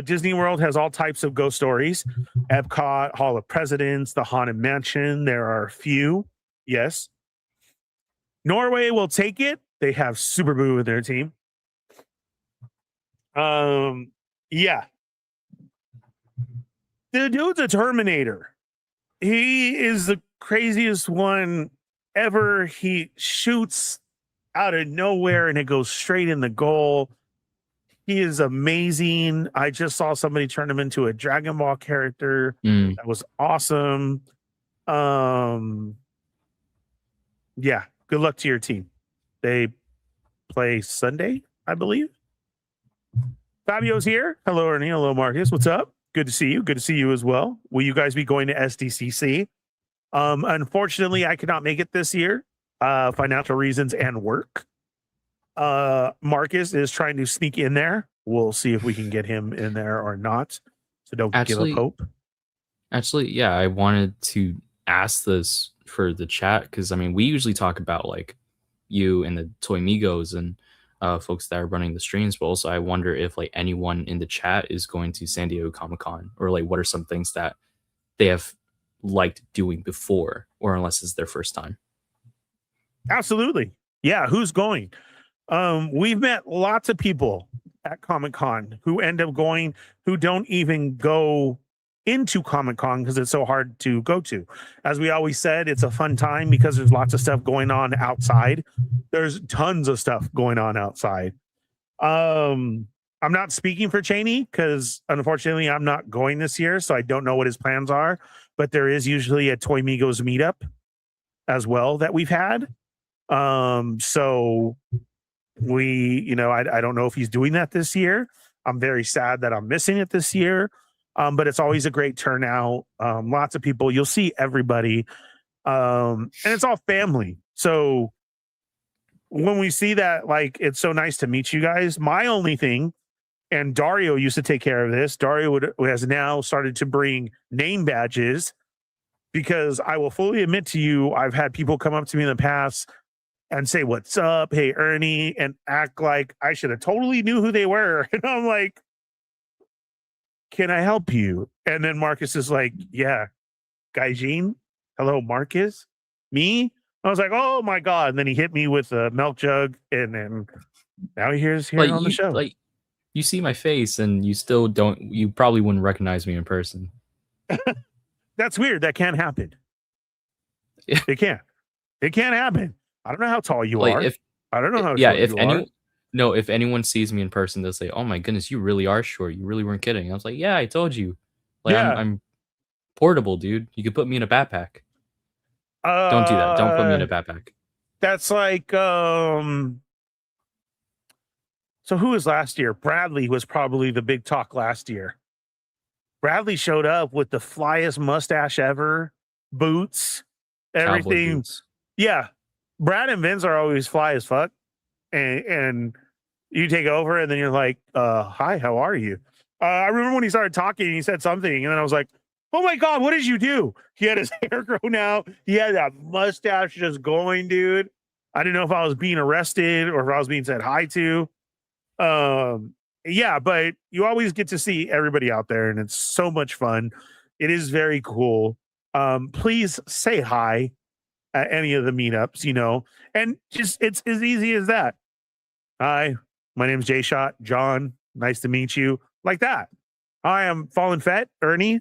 Disney World has all types of ghost stories. Epcot, Hall of Presidents, the Haunted Mansion. There are a few. Yes. Norway will take it. They have Super Boo with their team. Yeah. The dude's a Terminator. He is the craziest one ever. He shoots out of nowhere and it goes straight in the goal. He is amazing. I just saw somebody turn him into a Dragon Ball character. That was awesome. Yeah, good luck to your team. They play Sunday, I believe. Fabio's here. Hello, Ernie. Hello, Marcus. What's up? Good to see you. Good to see you as well. Will you guys be going to SDCC? Unfortunately, I could not make it this year. Financial reasons and work. Marcus is trying to sneak in there. We'll see if we can get him in there or not. So don't give up hope. Actually, yeah, I wanted to ask this for the chat because, I mean, we usually talk about like you and the Toy Migos and folks that are running the streams, but also I wonder if like anyone in the chat is going to San Diego Comic-Con, or like what are some things that they have liked doing before, or unless it's their first time. Absolutely. Yeah, who's going? We've met lots of people at Comic-Con who end up going, who don't even go into Comic-Con because it's so hard to go to. As we always said, it's a fun time because there's lots of stuff going on outside. There's tons of stuff going on outside. I'm not speaking for Cheney because unfortunately I'm not going this year, so I don't know what his plans are, but there is usually a Toy Migos meetup as well that we've had. So we, I don't know if he's doing that this year. I'm very sad that I'm missing it this year. But it's always a great turnout. Lots of people. You'll see everybody. And it's all family. So when we see that, like, it's so nice to meet you guys. My only thing, and Dario used to take care of this. Dario has now started to bring name badges because I will fully admit to you, I've had people come up to me in the past and say, "What's up? Hey, Ernie," and act like I should have totally knew who they were. And I'm like, can I help you? And then Marcus is like, yeah, Gaijin. Hello, Marcus. Me? I was like, oh my God. And then he hit me with a milk jug. And then now he's here on the show. Like, you see my face and you still don't, you probably wouldn't recognize me in person. That's weird. That can't happen. It can't. It can't happen. I don't know how tall you are. I don't know how short you are. No, if anyone sees me in person, they'll say, "Oh my goodness, you really are short. You really weren't kidding." I was like, "Yeah, I told you. Like, yeah. I'm portable, dude. You could put me in a backpack." Don't do that. Don't put me in a backpack. That's like, so who was last year? Bradley was probably the big talk last year. Bradley showed up with the flyest mustache ever, boots, everything. Boots. Yeah, Brad and Vince are always fly as fuck. And you take over and then you're like, hi, how are you? I remember when he started talking, he said something, and then I was like, oh my God, what did you do? He had his hair grown out. He had that mustache just going, dude. I didn't know if I was being arrested or if I was being said hi to. Yeah, but you always get to see everybody out there, and it's so much fun. It is very cool. Please say hi at any of the meetups, and just it's as easy as that. Hi, my name's Jay Shot. John, nice to meet you. Like that. Hi, I'm Fallen Fett, Ernie.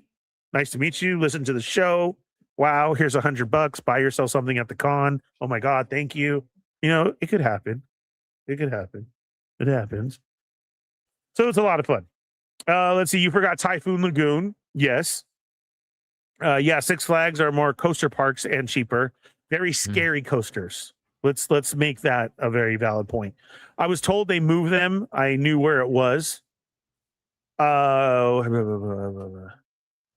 Nice to meet you. Listen to the show. Wow, here's $100. Buy yourself something at the con. Oh my God, thank you. It could happen. It could happen. It happens. So it's a lot of fun. Let's see. You forgot Typhoon Lagoon. Yes. Yeah, Six Flags are more coaster parks and cheaper. Very scary coasters. Let's make that a very valid point. I was told they moved them. I knew where it was. I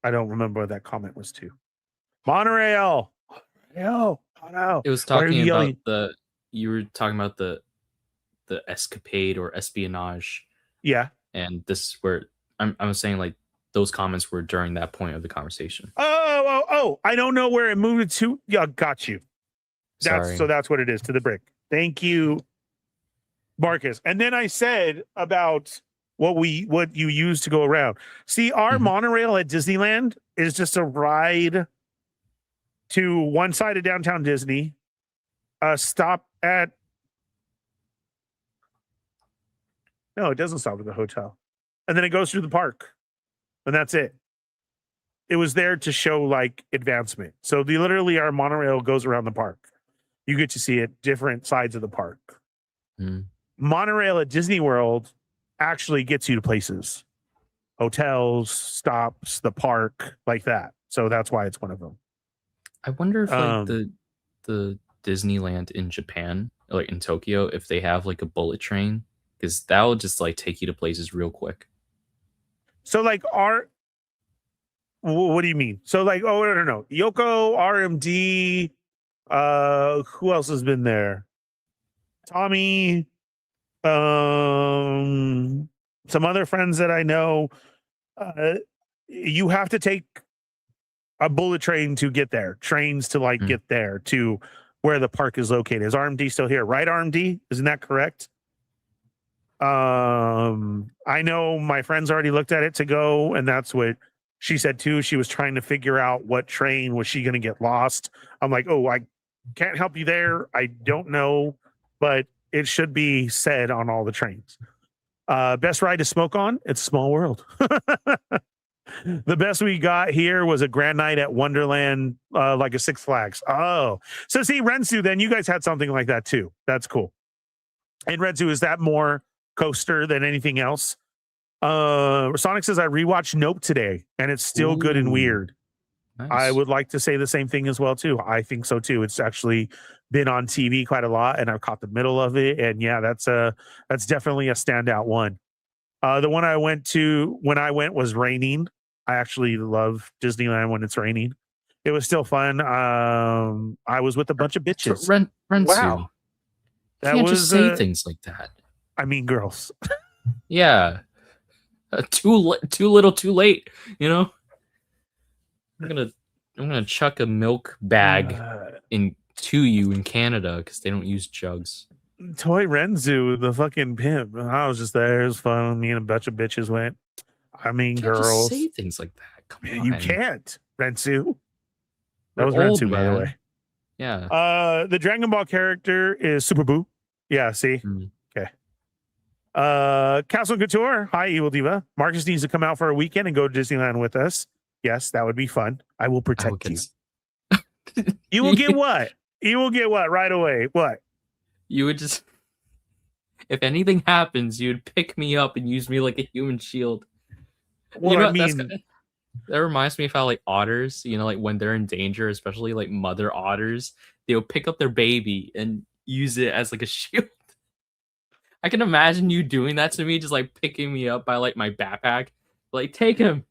don't remember what that comment was to. Monorail. Oh no. It was talking about you were talking about the escapade or espionage. Yeah. And this is where I'm saying like those comments were during that point of the conversation. Oh, I don't know where it moved to. Yeah, got you. Sorry. So that's what it is, to the brick. Thank you, Marcus. And then I said about what you use to go around. See, our monorail at Disneyland is just a ride to one side of downtown Disney, stop at. No, it doesn't stop at the hotel. And then it goes through the park. And that's it. It was there to show like advancement. So literally our monorail goes around the park. You get to see it different sides of the park. Monorail at Disney World actually gets you to places. Hotels, stops, the park, like that. So that's why it's one of them. I wonder if like the Disneyland in Japan, like in Tokyo, if they have like a bullet train, because that will just like take you to places real quick. So like what do you mean? So like, oh, I don't know. Yoko, RMD, who else has been there? Tommy, some other friends that I know. You have to take a bullet train to get there. Trains to like get there to where the park is located. Is RMD still here? Right, RMD? Isn't that correct? I know my friends already looked at it to go, and that's what she said too. She was trying to figure out what train was she going to get lost. I'm like, oh, I can't help you there. I don't know, but it should be said on all the trains. Best ride to smoke on? It's a Small World. The best we got here was a Grand Night at Wonderland, like a Six Flags. Oh, so see, Rensu, then you guys had something like that too. That's cool. And Rensu, is that more coaster than anything else? Sonic says I rewatched Nope today, and it's still good and weird. Nice. I would like to say the same thing as well too. I think so too. It's actually been on TV quite a lot, and I've caught the middle of it. And yeah, that's definitely a standout one. The one I went to when I went was raining. I actually love Disneyland when it's raining. It was still fun. I was with a bunch of bitches. Wow. You can't just say things like that. I mean, girls. Yeah. Too little, too late. I'm gonna chuck a milk bag to you in Canada because they don't use jugs. Toy Renzu, the fucking pimp. I was just there. It was fun. Me and a bunch of bitches went. I mean, you girls. Just say things like that. Come on. You can't, Renzu. That was old, Renzu, by the way. Yeah. The Dragon Ball character is Super Boo. Yeah, see? Okay. Castle Couture. Hi, Evil Diva. Marcus needs to come out for a weekend and go to Disneyland with us. Yes, that would be fun. I will protect you. You will get what? You will get what right away? What? You would just, if anything happens, you'd pick me up and use me like a human shield. Well, I mean, that reminds me of how like otters, like when they're in danger, especially like mother otters, they'll pick up their baby and use it as like a shield. I can imagine you doing that to me, just like picking me up by like my backpack, like take him.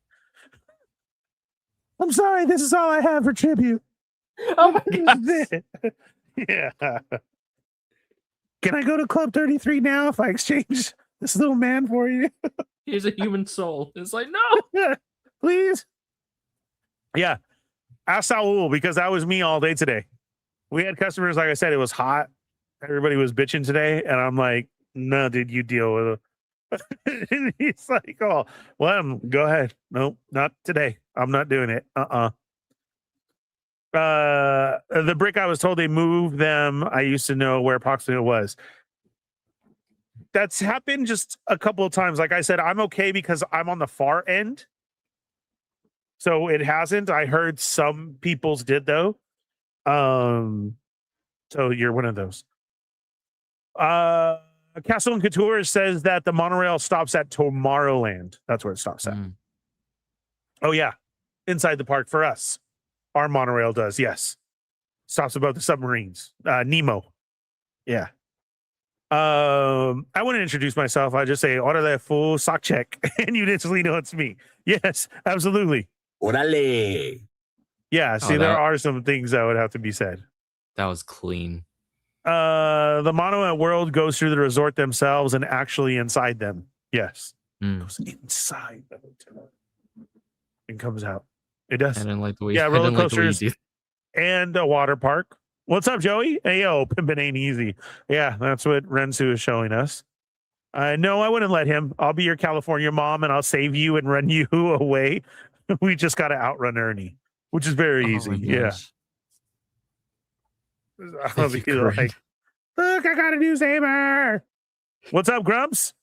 I'm sorry, this is all I have for tribute. Oh my God. Yeah. Can I go to Club 33 now if I exchange this little man for you? Here's a human soul. It's like, no. Please. Yeah. Ask Saul, because that was me all day today. We had customers, like I said, it was hot. Everybody was bitching today. And I'm like, no, dude, you deal with it. He's like, oh, well, go ahead. Nope, not today. I'm not doing it. The brick, I was told they moved them. I used to know where approximately it was. That's happened just a couple of times. Like I said, I'm okay because I'm on the far end. So it hasn't. I heard some people's did though. So you're one of those. Castle and Couture says that the monorail stops at Tomorrowland. That's where it stops at. Oh yeah. Inside the park for us. Our monorail does, yes. Stops above the submarines. Nemo. Yeah. I wouldn't introduce myself. I just say, order that full sock check. And you instantly know it's me. Yes, absolutely. Orale. Yeah, see, there are some things that would have to be said. That was clean. The Mono at World goes through the resort themselves and actually inside them. Yes. Goes inside the hotel and comes out. It does. I didn't like the way. Yeah, roller coasters and a water park. What's up, Joey? Hey, yo, pimpin' ain't easy. Yeah, that's what Rensu is showing us. No, I wouldn't let him. I'll be your California mom and I'll save you and run you away. We just got to outrun Ernie, which is very easy. Yeah. I'll be like, look, I got a new saber. What's up, Grumps?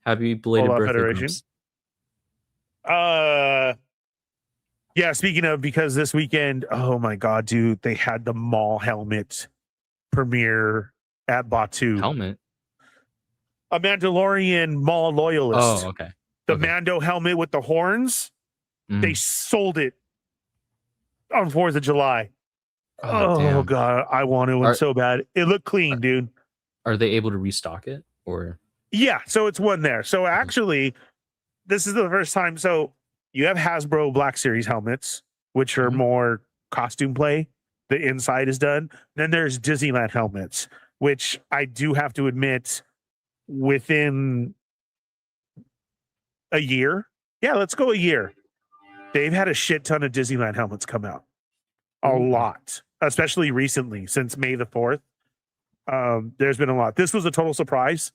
Happy belated birthday, Federation. Grumps. Yeah, speaking of, because this weekend, oh my God, dude, they had the Maul helmet premiere at Batu. Helmet? A Mandalorian Maul loyalist. Oh, okay. The Mando helmet with the horns. They sold it on 4th of July. Oh God, I wanted one so bad. It looked clean, dude. Are they able to restock it? Or yeah, so it's one there. So actually, this is the first time. So you have Hasbro Black Series helmets, which are more costume play. The inside is done. Then there's Disneyland helmets, which I do have to admit, within a year. Yeah, let's go a year. They've had a shit ton of Disneyland helmets come out. A lot, especially recently since May the 4th. There's been a lot. This was a total surprise.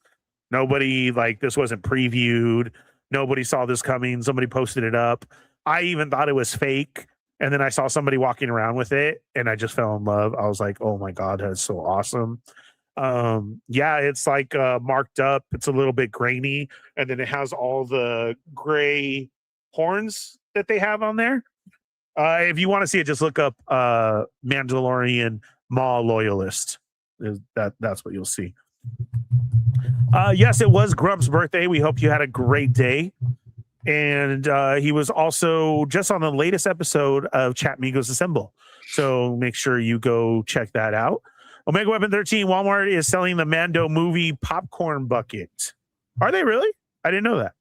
Nobody, like, this wasn't previewed. Nobody saw this coming. Somebody posted it up. I even thought it was fake. And then I saw somebody walking around with it and I just fell in love. I was like, oh my God, that's so awesome. Yeah, it's like marked up. It's a little bit grainy. And then it has all the gray horns that they have on there. If you want to see it, just look up Mandalorian Maul Loyalist. That's what you'll see. Yes, it was Grump's birthday. We hope you had a great day. And he was also just on the latest episode of Chat Migos Assemble. So make sure you go check that out. Omega Weapon 13, Walmart is selling the Mando movie popcorn bucket. Are they really? I didn't know that.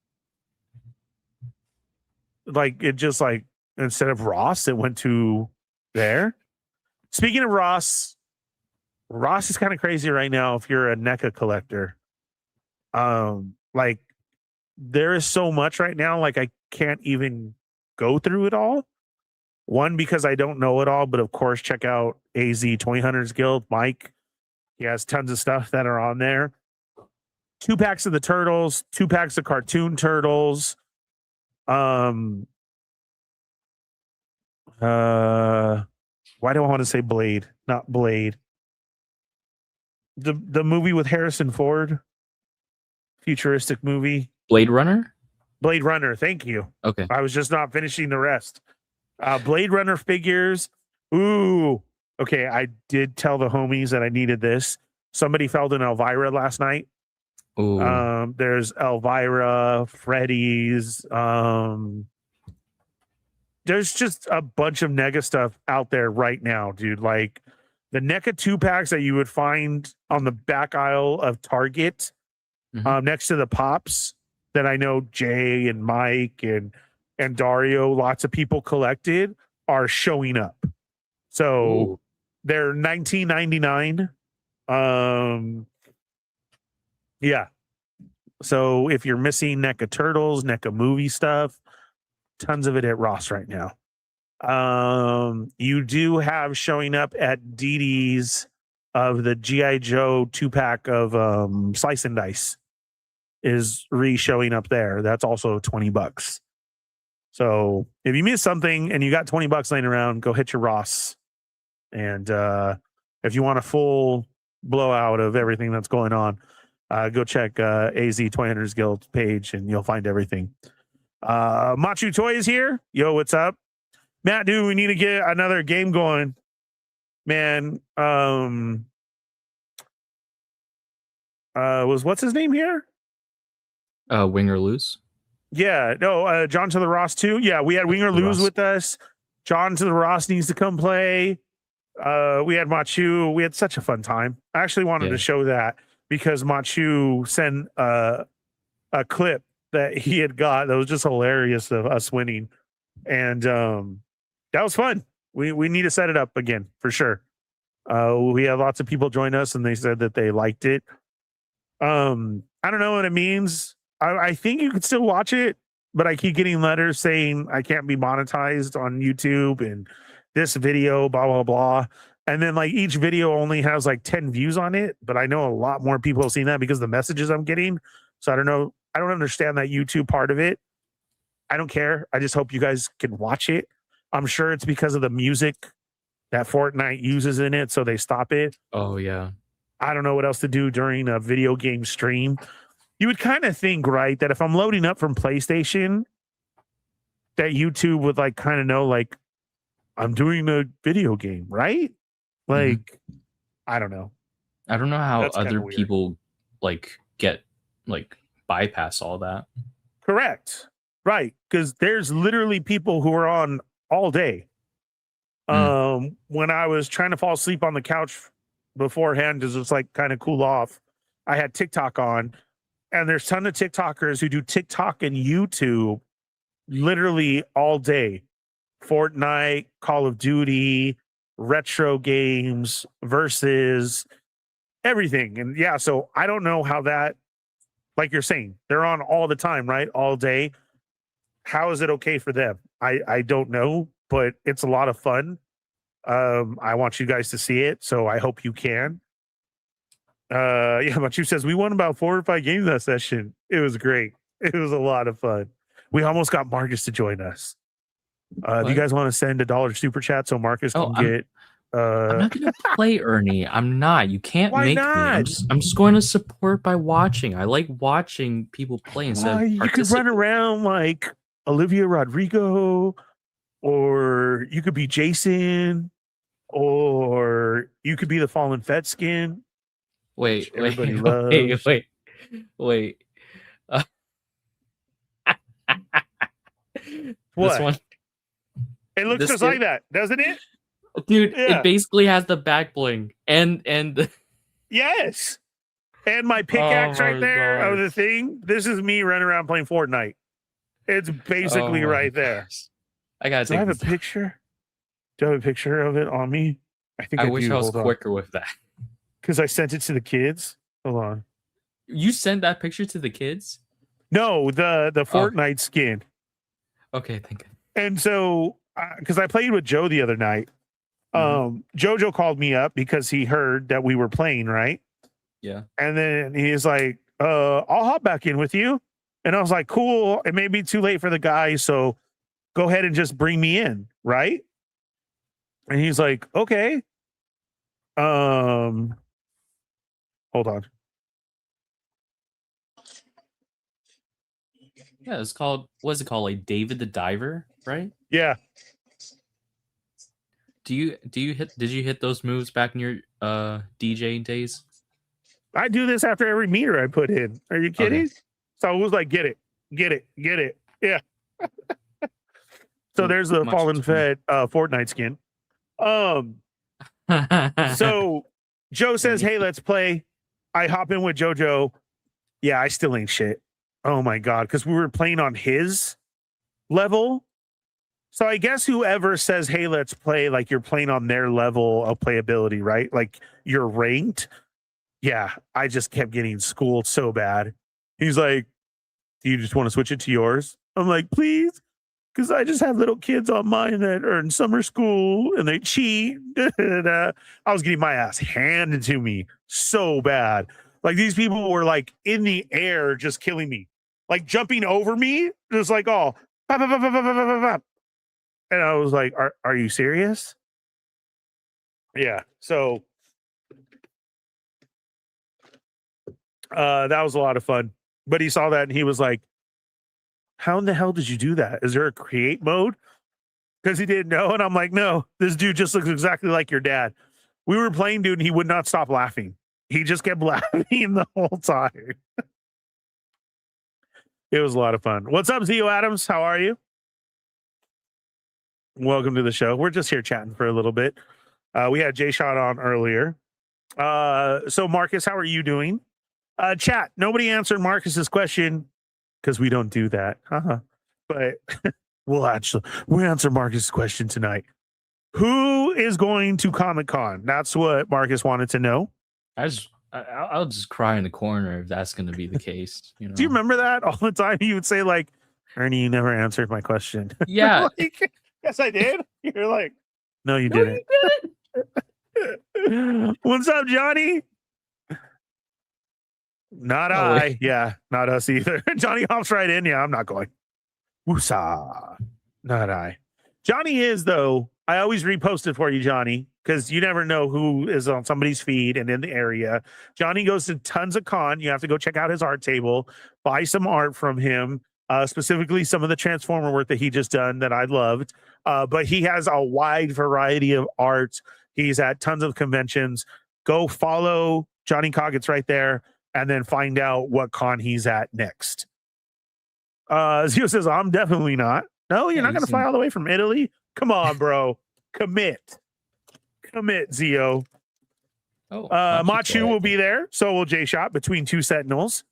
Like, it just like, instead of Ross, it went to there. Speaking of Ross is kind of crazy right now if you're a NECA collector. Like, there is so much right now, like I can't even go through it all. One, because I don't know it all, but of course, check out AZ Toy Hunters Guild. Mike, he has tons of stuff that are on there. 2 packs of the Turtles, 2 packs of Cartoon Turtles. Why do I want to say Blade? Not Blade. The movie with Harrison Ford, futuristic movie. Blade Runner? Blade Runner, thank you. Okay. I was just not finishing the rest. Blade Runner figures. Ooh. Okay, I did tell the homies that I needed this. Somebody felled an Elvira last night. Ooh. There's Elvira, Freddy's. There's just a bunch of NECA stuff out there right now, dude. Like the NECA 2-packs that you would find on the back aisle of Target, next to the Pops, that I know Jay and Mike and Dario, lots of people collected, are showing up. So they're $19.99. Yeah. So if you're missing NECA Turtles, NECA movie stuff, tons of it at Ross right now. You do have showing up at DD's of the G.I. Joe 2-pack of Slice and Dice. is re-showing up there. That's also $20. So if you miss something and you got $20 laying around, go hit your Ross. And if you want a full blowout of everything that's going on, go check AZ Toy Hunters Guild page and you'll find everything. Machu Toy is here. Yo, what's up? Matt, dude, we need to get another game going. Man, was what's his name here? Wing or Lose. Yeah, no, John to the Ross too. Yeah, we had Wing or Lose with us. John to the Ross needs to come play. We had Machu. We had such a fun time. I actually wanted to show that because Machu sent a clip that he had got that was just hilarious of us winning. And that was fun. We need to set it up again for sure. We had lots of people join us and they said that they liked it. I don't know what it means. I think you could still watch it, but I keep getting letters saying I can't be monetized on YouTube and this video, blah, blah, blah. And then like each video only has like 10 views on it, but I know a lot more people have seen that because of the messages I'm getting. So I don't know. I don't understand that YouTube part of it. I don't care. I just hope you guys can watch it. I'm sure it's because of the music that Fortnite uses in it, so they stop it. Oh, yeah. I don't know what else to do during a video game stream. You would kind of think, right, that if I'm loading up from PlayStation, that YouTube would like kind of know, like, I'm doing a video game, right? Like, I don't know. I don't know how That's other weird. people like get like bypass all that. Correct. Right. Because there's literally people who are on all day. When I was trying to fall asleep on the couch beforehand, because it's like kind of cool off, I had TikTok on, and there's a ton of TikTokers who do TikTok and YouTube literally all day. Fortnite, Call of Duty, retro games, versus everything. And yeah, so I don't know how that, like you're saying, they're on all the time, right? All day. How is it okay for them? I don't know, but it's a lot of fun. I want you guys to see it, so I hope you can. Yeah, Machu says we won about 4 or 5 games that session. It was great. It was a lot of fun. We almost got Marcus to join us. Do you guys want to send $1 super chat so Marcus can get? I'm not gonna play Ernie. I'm not. You can't Why make not? me. I'm just going to support by watching. I like watching people play instead of You could run participating. around like Olivia Rodrigo, or you could be Jason, or you could be the Fallen Fett skin. Wait. Everybody loves. What? This one, It looks this just kid- like that, doesn't it? dude. Yeah. It basically has the back bling and Yes. And my pickaxe Oh right my there of gosh. the thing. This is me running around playing Fortnite. It's basically Oh my right there. gosh. I gotta Do I take have a this. picture? Do I have a picture of it on me? I think I I wish do. I was quicker with that. Because I sent it to the kids. Hold on. You sent that picture to the kids? No, the Fortnite skin. Okay, thank you. And so, because I played with Joe the other night, Jojo called me up because he heard that we were playing, right? Yeah. And then he's like, I'll hop back in with you. And I was like, cool. It may be too late for the guys, so go ahead and just bring me in, right? And he's like, okay. Hold on. Yeah, it's called, what's it called? Like David the Diver, right? Yeah. Did you hit those moves back in your DJ days? I do this after every meter I put in. Are you kidding? Okay. So it was like, get it. Yeah. So there's the Much Fallen too. Fett Fortnite skin. So Joe says, hey, let's play. I hop in with Jojo. Yeah, I still ain't shit. Oh my God. Because we were playing on his level. So I guess whoever says, hey, let's play, like you're playing on their level of playability, right? Like you're ranked. Yeah, I just kept getting schooled so bad. He's like, do you just want to switch it to yours? I'm like, please. Because I just have little kids on mine that are in summer school and they cheat. I was getting my ass handed to me so bad. Like these people were like in the air, just killing me, like jumping over me, just like pop, pop, pop, pop, pop, pop, pop, pop. And I was like, "Are you serious?" Yeah. So that was a lot of fun. But he saw that and he was like, "How in the hell did you do that? Is there a create mode?" Because he didn't know, and I'm like, "No, this dude just looks exactly like your dad." We were playing, dude, and he would not stop laughing. He just kept laughing the whole time. It was a lot of fun. What's up, Zio Adams? How are you? Welcome to the show. We're just here chatting for a little bit. We had Jay Shot on earlier. So Marcus, how are you doing? Chat, nobody answered Marcus's question because we don't do that. But we'll answer Marcus's question tonight. Who is going to Comic-Con? That's what Marcus wanted to know. I'll just cry in the corner if that's going to be the case. You know? Do you remember that all the time? You would say like, "Ernie, you never answered my question." Yeah. Like, yes, I did. You're like, no, you didn't. What's up, Johnny? Not I. Wait. Yeah, not us either. Johnny hops right in. Yeah, I'm not going. Woosah. Not I. Johnny is, though. I always repost it for you, Johnny, because you never know who is on somebody's feed and in the area. Johnny goes to tons of con. You have to go check out his art table, buy some art from him, specifically some of the Transformer work that he just done that I loved. But he has a wide variety of art. He's at tons of conventions. Go follow Johnny Coggins right there and then find out what con he's at next. Zio says, "I'm definitely not." No, you're not going to fly all the way from Italy. Come on, bro. Commit, Zio. Machu will be there. So will J Shot between two Sentinels.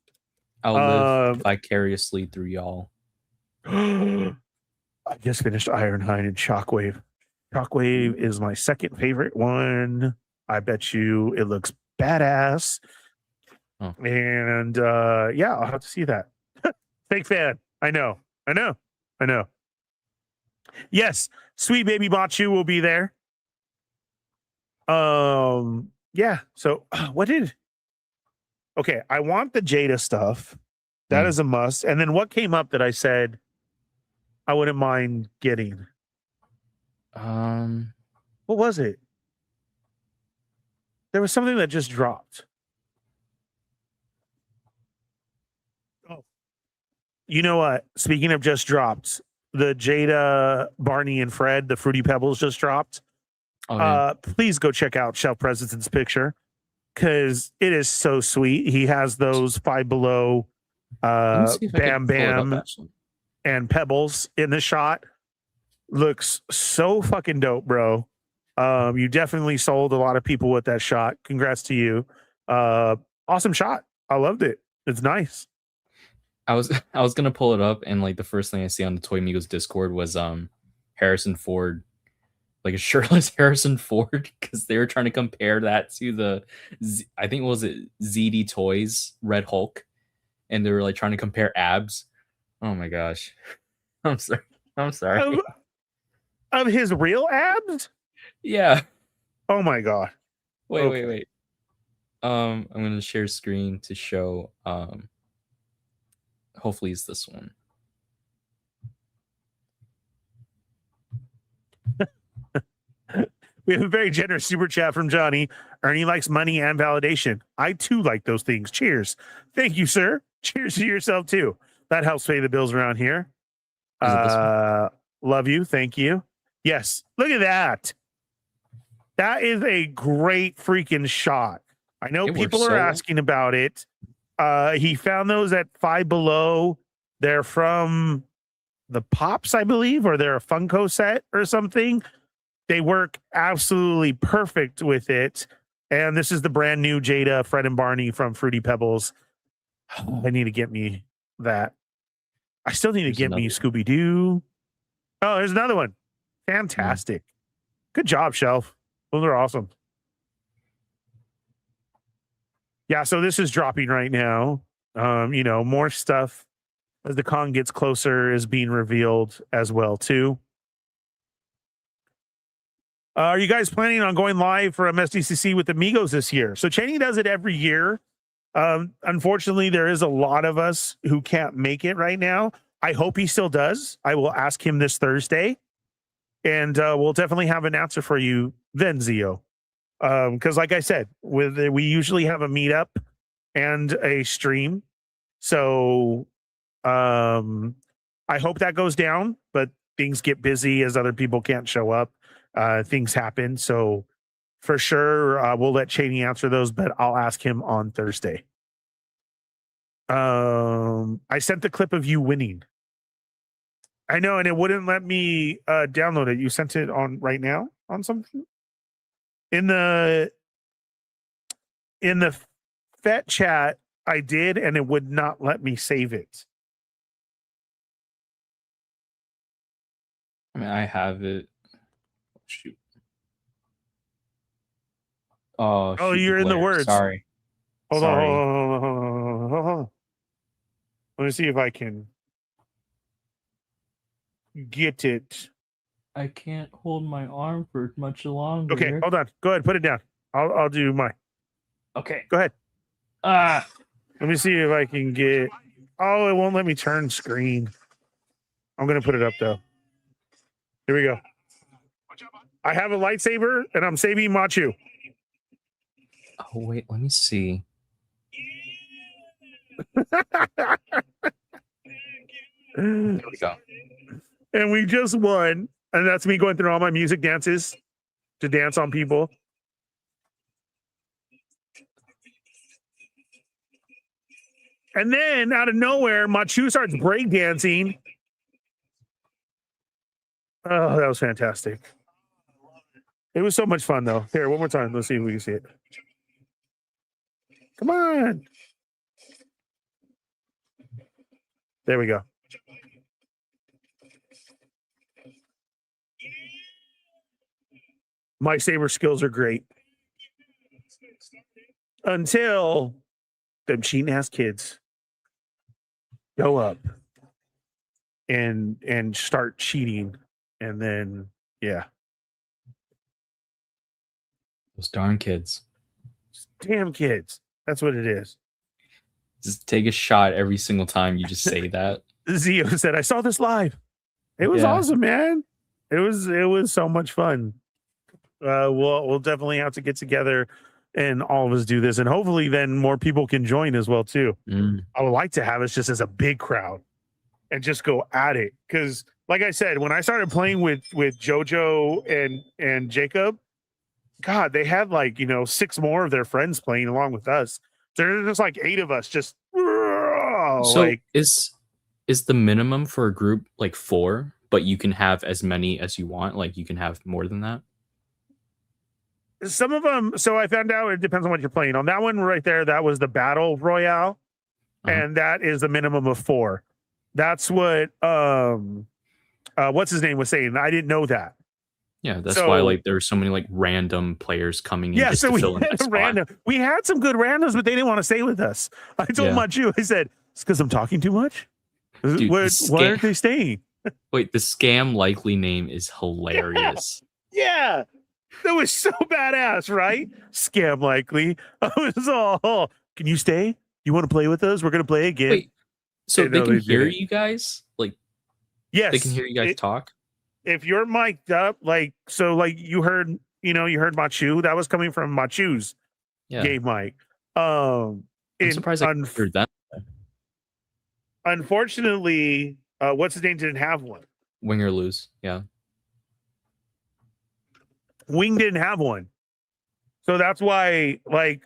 I'll live vicariously through y'all. I just finished Ironhide and Shockwave. Shockwave is my second favorite one. I bet you it looks badass. Oh. And yeah, I'll have to see that. Fake fan. I know. Yes, sweet baby Machu will be there. Yeah. So okay, I want the Jada stuff. That is a must. And then what came up that I said I wouldn't mind getting? What was it? There was something that just dropped. Oh, you know what? Speaking of just dropped, the Jada, Barney, and Fred, the Fruity Pebbles just dropped. Oh, yeah. Please go check out Shelf President's picture because it is so sweet. He has those Five Below, Bam Bam, and Pebbles in the shot. Looks so fucking dope, bro. You definitely sold a lot of people with that shot. Congrats to you. Awesome shot. I loved it. It's nice. I was gonna pull it up, and like the first thing I see on the Toy Migos Discord was Harrison Ford, like a shirtless Harrison Ford, because they were trying to compare that to the I think was it ZD Toys Red Hulk, and they were like trying to compare abs. Oh my gosh, I'm sorry. Of his real abs? Yeah. Oh my god. Wait. I'm gonna share screen to show. Hopefully it's this one. We have a very generous super chat from Johnny. Ernie likes money and validation. I too like those things. Cheers. Thank you, sir. Cheers to yourself too. That helps pay the bills around here. Love you. Thank you. Yes. Look at that. That is a great freaking shot. I know people are asking about it. He found those at Five Below. They're from the Pops, I believe, or they're a Funko set or something. They work absolutely perfect with it. And this is the brand new Jada, Fred and Barney from Fruity Pebbles. I need to get me that. I still need to get me Scooby-Doo. Oh, there's another one. Fantastic. Good job, Shelf. Those are awesome. Yeah, so this is dropping right now. More stuff as the con gets closer is being revealed as well, too. Are you guys planning on going live for MSDCC with the Migos this year? So Cheney does it every year. Unfortunately, there is a lot of us who can't make it right now. I hope he still does. I will ask him this Thursday, and we'll definitely have an answer for you then, Zio. Because like I said, we usually have a meetup and a stream. So I hope that goes down, but things get busy as other people can't show up. Things happen. So for sure, we'll let Cheney answer those, but I'll ask him on Thursday. I sent the clip of you winning. I know, and it wouldn't let me download it. You sent it on right now on something? In the Fett chat, I did, and it would not let me save it. I mean, I have it. Shoot. Oh, Oh, you're in the words. Sorry. Hold on. Let me see if I can get it. I can't hold my arm for much longer. Okay, hold on. Go ahead, put it down. I'll do mine. Okay. Go ahead. Ah. Let me see if I can get. Oh, it won't let me turn screen. I'm gonna put it up though. Here we go. I have a lightsaber and I'm saving Machu. Oh wait, let me see. There we go. And we just won. And that's me going through all my music dances to dance on people. And then out of nowhere, Machu starts breakdancing. Oh, that was fantastic. It was so much fun, though. Here, one more time. Let's see if we can see it. Come on. There we go. My saber skills are great. Until them cheating ass kids go up and start cheating. And then, yeah. Those darn kids. Damn kids. That's what it is. Just take a shot every single time you just say that. Zio said, I saw this live. It was awesome, man. It was so much fun. We'll definitely have to get together and all of us do this, and hopefully then more people can join as well too. I would like to have us just as a big crowd and just go at it, because like I said, when I started playing with JoJo and Jacob, God, they had like 6 more of their friends playing along with us. There's just like 8 of us just so like, is the minimum for a group like 4, but you can have as many as you want, like you can have more than that? some of them. So I found out it depends on what you're playing. On that one right there, that was the Battle Royale, and that is the minimum of 4. That's what what's his name was saying. I didn't know that. Yeah, that's why like there were so many like random players coming in. Yeah, just so to we fill in had that a random. We had some good randoms, but they didn't want to stay with us. I told Machu, I said, it's because I'm talking too much. Dude, why aren't they staying? Wait, the scam likely name is hilarious. Yeah, that was so badass, right? Scam likely. I was all, can you stay? You want to play with us? We're gonna play again. Wait, so And they no, can they hear didn't. you guys? Like, Yes, they can hear you guys talk? If you're mic'd up, like, so like you heard Machu, that was coming from Machu's game mic. I'm surprised I heard that. Unfortunately, what's his name didn't have one. Win or lose, yeah. Wing didn't have one. So that's why, like,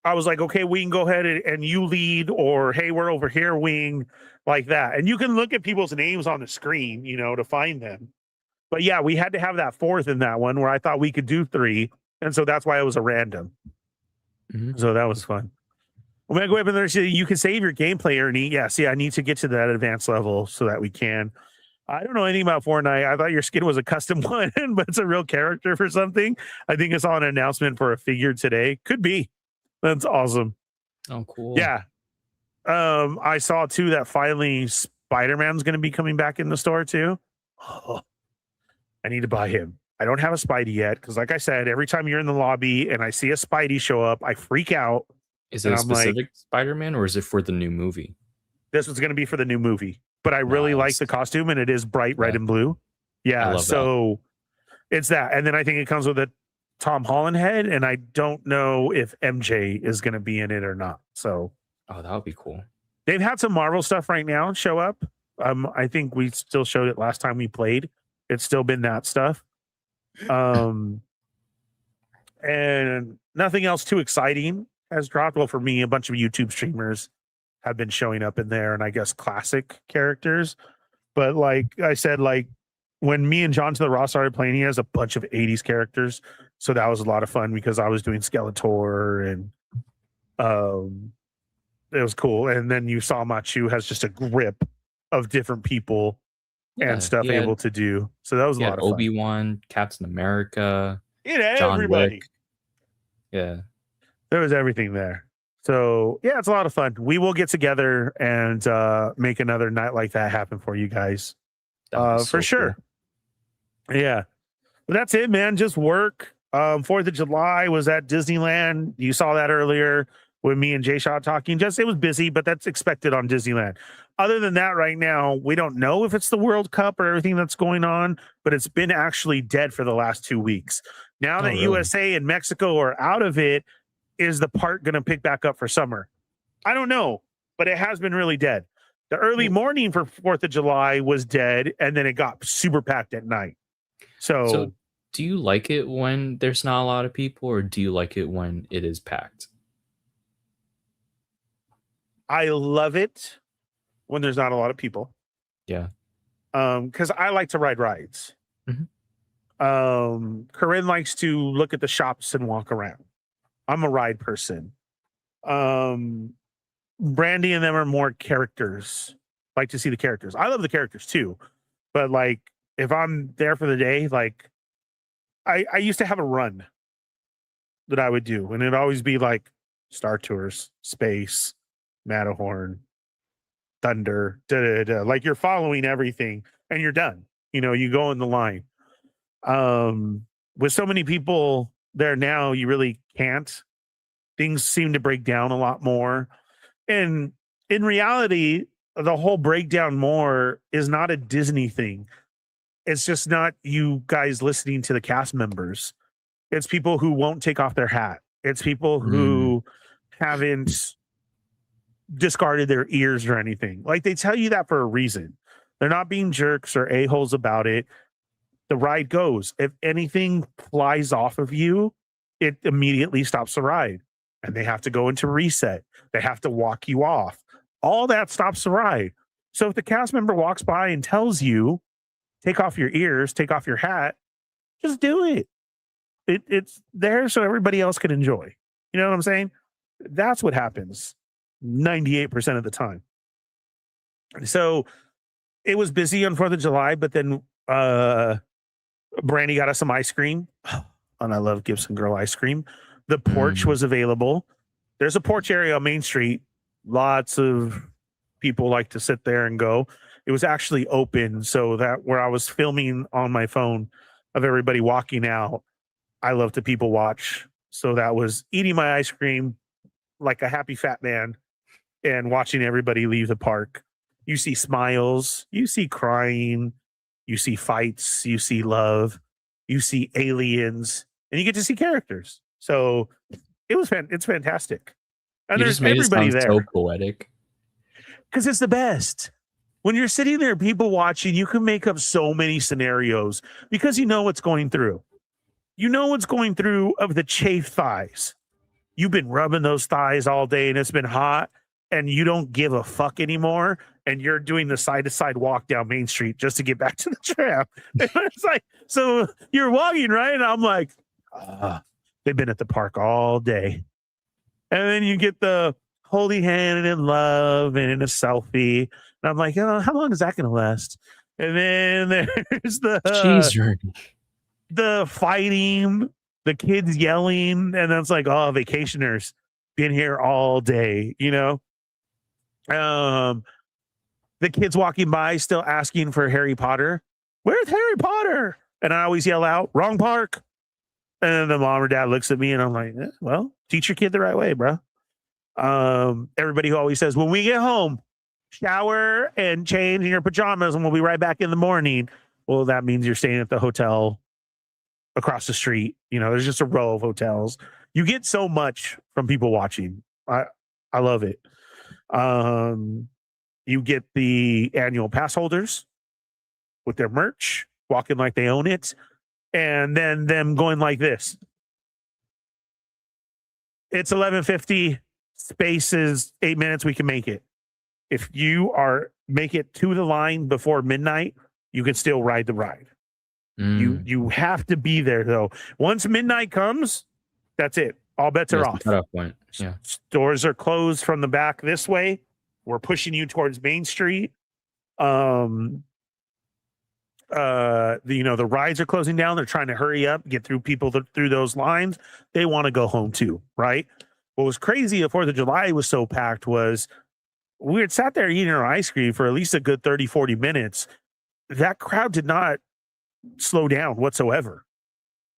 I was like, okay, we can go ahead and you lead, or hey, we're over here, Wing, like that. And you can look at people's names on the screen, to find them. But yeah, we had to have that 4th in that one where I thought we could do 3. And so that's why it was a random. So that was fun. I'm going to go up and there. You can save your gameplay, Ernie. Yeah, see, I need to get to that advanced level so that we can. I don't know anything about Fortnite. I thought your skin was a custom one, but it's a real character for something. I think I saw an announcement for a figure today. Could be. That's awesome. Oh, cool. Yeah. I saw too that finally Spider-Man's going to be coming back in the store too. Oh, I need to buy him. I don't have a Spidey yet because, like I said, every time you're in the lobby and I see a Spidey show up, I freak out. Is it a specific Spider-Man or is it for the new movie? This was going to be for the new movie, but I really like the costume and it is bright red and blue. Yeah, so it's that. And then I think it comes with a Tom Holland head, and I don't know if MJ is going to be in it or not. So, that would be cool. They've had some Marvel stuff right now show up. I think we still showed it last time we played. It's still been that stuff. And nothing else too exciting has dropped. Well, for me, a bunch of YouTube streamers have been showing up in there, and I guess classic characters. But like I said, like when me and John to the Raw started playing, he has a bunch of 80s characters. So that was a lot of fun because I was doing Skeletor and it was cool. And then you saw Machu has just a grip of different people and stuff able to do. So that was a lot of fun. Obi-Wan, Captain America, John everybody. Wick. Yeah. There was everything there. So yeah, it's a lot of fun. We will get together and make another night like that happen for you guys. For sure. Cool. Yeah. But that's it, man. Just work. 4th of July was at Disneyland. You saw that earlier with me and Jay Shaw talking. Just it was busy, but that's expected on Disneyland. Other than that, right now, we don't know if it's the World Cup or everything that's going on, but it's been actually dead for the last 2 weeks. Now that USA and Mexico are out of it, is the park going to pick back up for summer? I don't know, but it has been really dead. The early morning for 4th of July was dead, and then it got super packed at night. So do you like it when there's not a lot of people, or do you like it when it is packed? I love it when there's not a lot of people. Yeah. Because I like to ride rides. Corinne likes to look at the shops and walk around. I'm a ride person. Brandy and them are more characters. Like to see the characters. I love the characters too. But like if I'm there for the day, like I used to have a run that I would do, and it'd always be like Star Tours, Space, Matterhorn, Thunder, like you're following everything and you're done. You know, you go in the line. With so many people there now, you really can't. Things seem to break down a lot more. And in reality, the whole breakdown more is not a Disney thing. It's just not you guys listening to the cast members. It's people who won't take off their hat. It's people who haven't discarded their ears or anything. Like they tell you that for a reason. They're not being jerks or a-holes about it. The ride goes. If anything flies off of you, it immediately stops the ride. And they have to go into reset. They have to walk you off. All that stops the ride. So if the cast member walks by and tells you, take off your ears, take off your hat, just do it. It's there so everybody else can enjoy. You know what I'm saying? That's what happens 98% of the time. So it was busy on 4th of July, but then Brandy got us some ice cream. And I love Gibson Girl ice cream. The porch was available. There's a porch area on Main Street. Lots of people like to sit there and go. It was actually open, so that where I was filming on my phone of everybody walking out, I love to people watch. So that was eating my ice cream like a happy fat man and watching everybody leave the park. You see smiles, you see crying, you see fights, you see love, you see aliens, and you get to see characters. So it's fantastic. And you there's just made everybody it sound there. so poetic. Because it's the best. When you're sitting there, people watching, you can make up so many scenarios because you know what's going through. You know what's going through of the chafed thighs. You've been rubbing those thighs all day and it's been hot and you don't give a fuck anymore. And you're doing the side-to-side walk down Main Street just to get back to the tram. It's like, so you're walking, right? And I'm like, they've been at the park all day. And then you get the holding hand in love and in a selfie. And I'm like, oh, how long is that going to last? And then there's the fighting, the kids yelling. And then it's like, oh, vacationers been here all day, you know? The kids walking by still asking for Harry Potter. Where's Harry Potter? And I always yell out, wrong park. And then the mom or dad looks at me and I'm like, well, teach your kid the right way, bro. Everybody who always says, when we get home, shower and change in your pajamas and we'll be right back in the morning. Well, that means you're staying at the hotel across the street. You know, there's just a row of hotels. You get so much from people watching. I love it. You get the annual pass holders with their merch, walking like they own it, and then them going like this. It's 11:50. Space is 8 minutes. We can make it. If you make it to the line before midnight, you can still ride the ride. You have to be there though. Once midnight comes, that's it. All bets are off. Cutoff point. Yeah. Stores are closed from the back this way. We're pushing you towards Main Street. The rides are closing down. They're trying to hurry up, get through people through those lines. They want to go home too, right? What was crazy at 4th of July was so packed was we had sat there eating our ice cream for at least a good 30, 40 minutes. That crowd did not slow down whatsoever.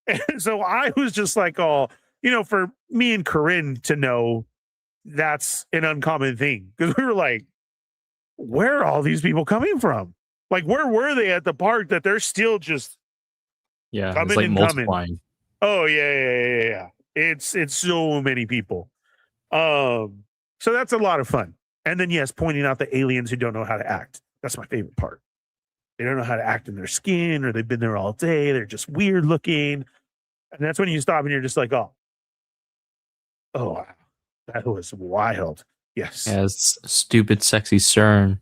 And so I was just like, oh, for me and Corinne to know that's an uncommon thing. Because we were like, where are all these people coming from? Like, where were they at the park that they're still just coming it's like and multiplying. coming? Oh, yeah. It's so many people. So that's a lot of fun. And then, yes, pointing out the aliens who don't know how to act. That's my favorite part. They don't know how to act in their skin, or they've been there all day. They're just weird looking. And that's when you stop and you're just like, oh, wow. That was wild. Yes. Yeah, it's stupid, sexy CERN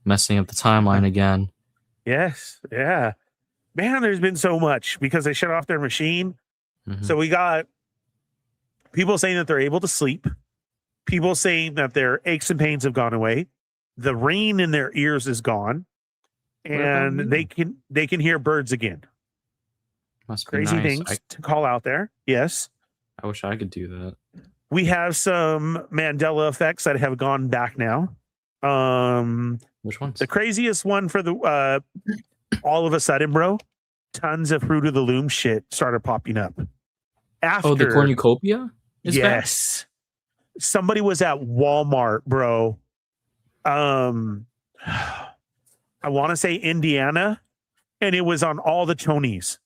messing up the timeline again. Yes. Yeah. Man, there's been so much because they shut off their machine. Mm-hmm. So we got people saying that they're able to sleep. People saying that their aches and pains have gone away. The rain in their ears is gone. And they can hear birds again. Must be crazy nice. things to call out there. Yes. I wish I could do that. We have some Mandela effects that have gone back now. Which ones? The craziest one for the all of a sudden, bro, tons of Fruit of the Loom shit started popping up. After the cornucopia? Yes. Back? Somebody was at Walmart, bro. I want to say Indiana, and it was on all the chonies.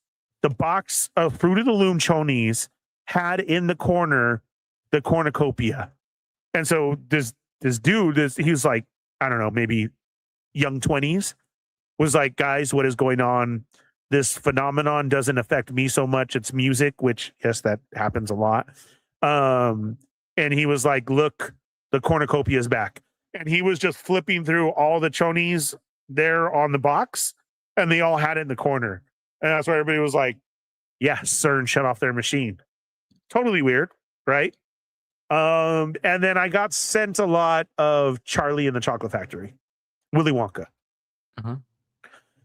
The box of Fruit of the Loom chonies had in the corner the cornucopia. And so this dude, he was like, I don't know, maybe young 20s, was like, guys, what is going on? This phenomenon doesn't affect me so much. It's music, which, yes, that happens a lot. And he was like, look, the cornucopia is back. And he was just flipping through all the chonies there on the box, and they all had it in the corner. And that's why everybody was like, yeah, CERN shut off their machine. Totally weird, right? And then I got sent a lot of Charlie and the Chocolate Factory, Willy Wonka. Uh-huh.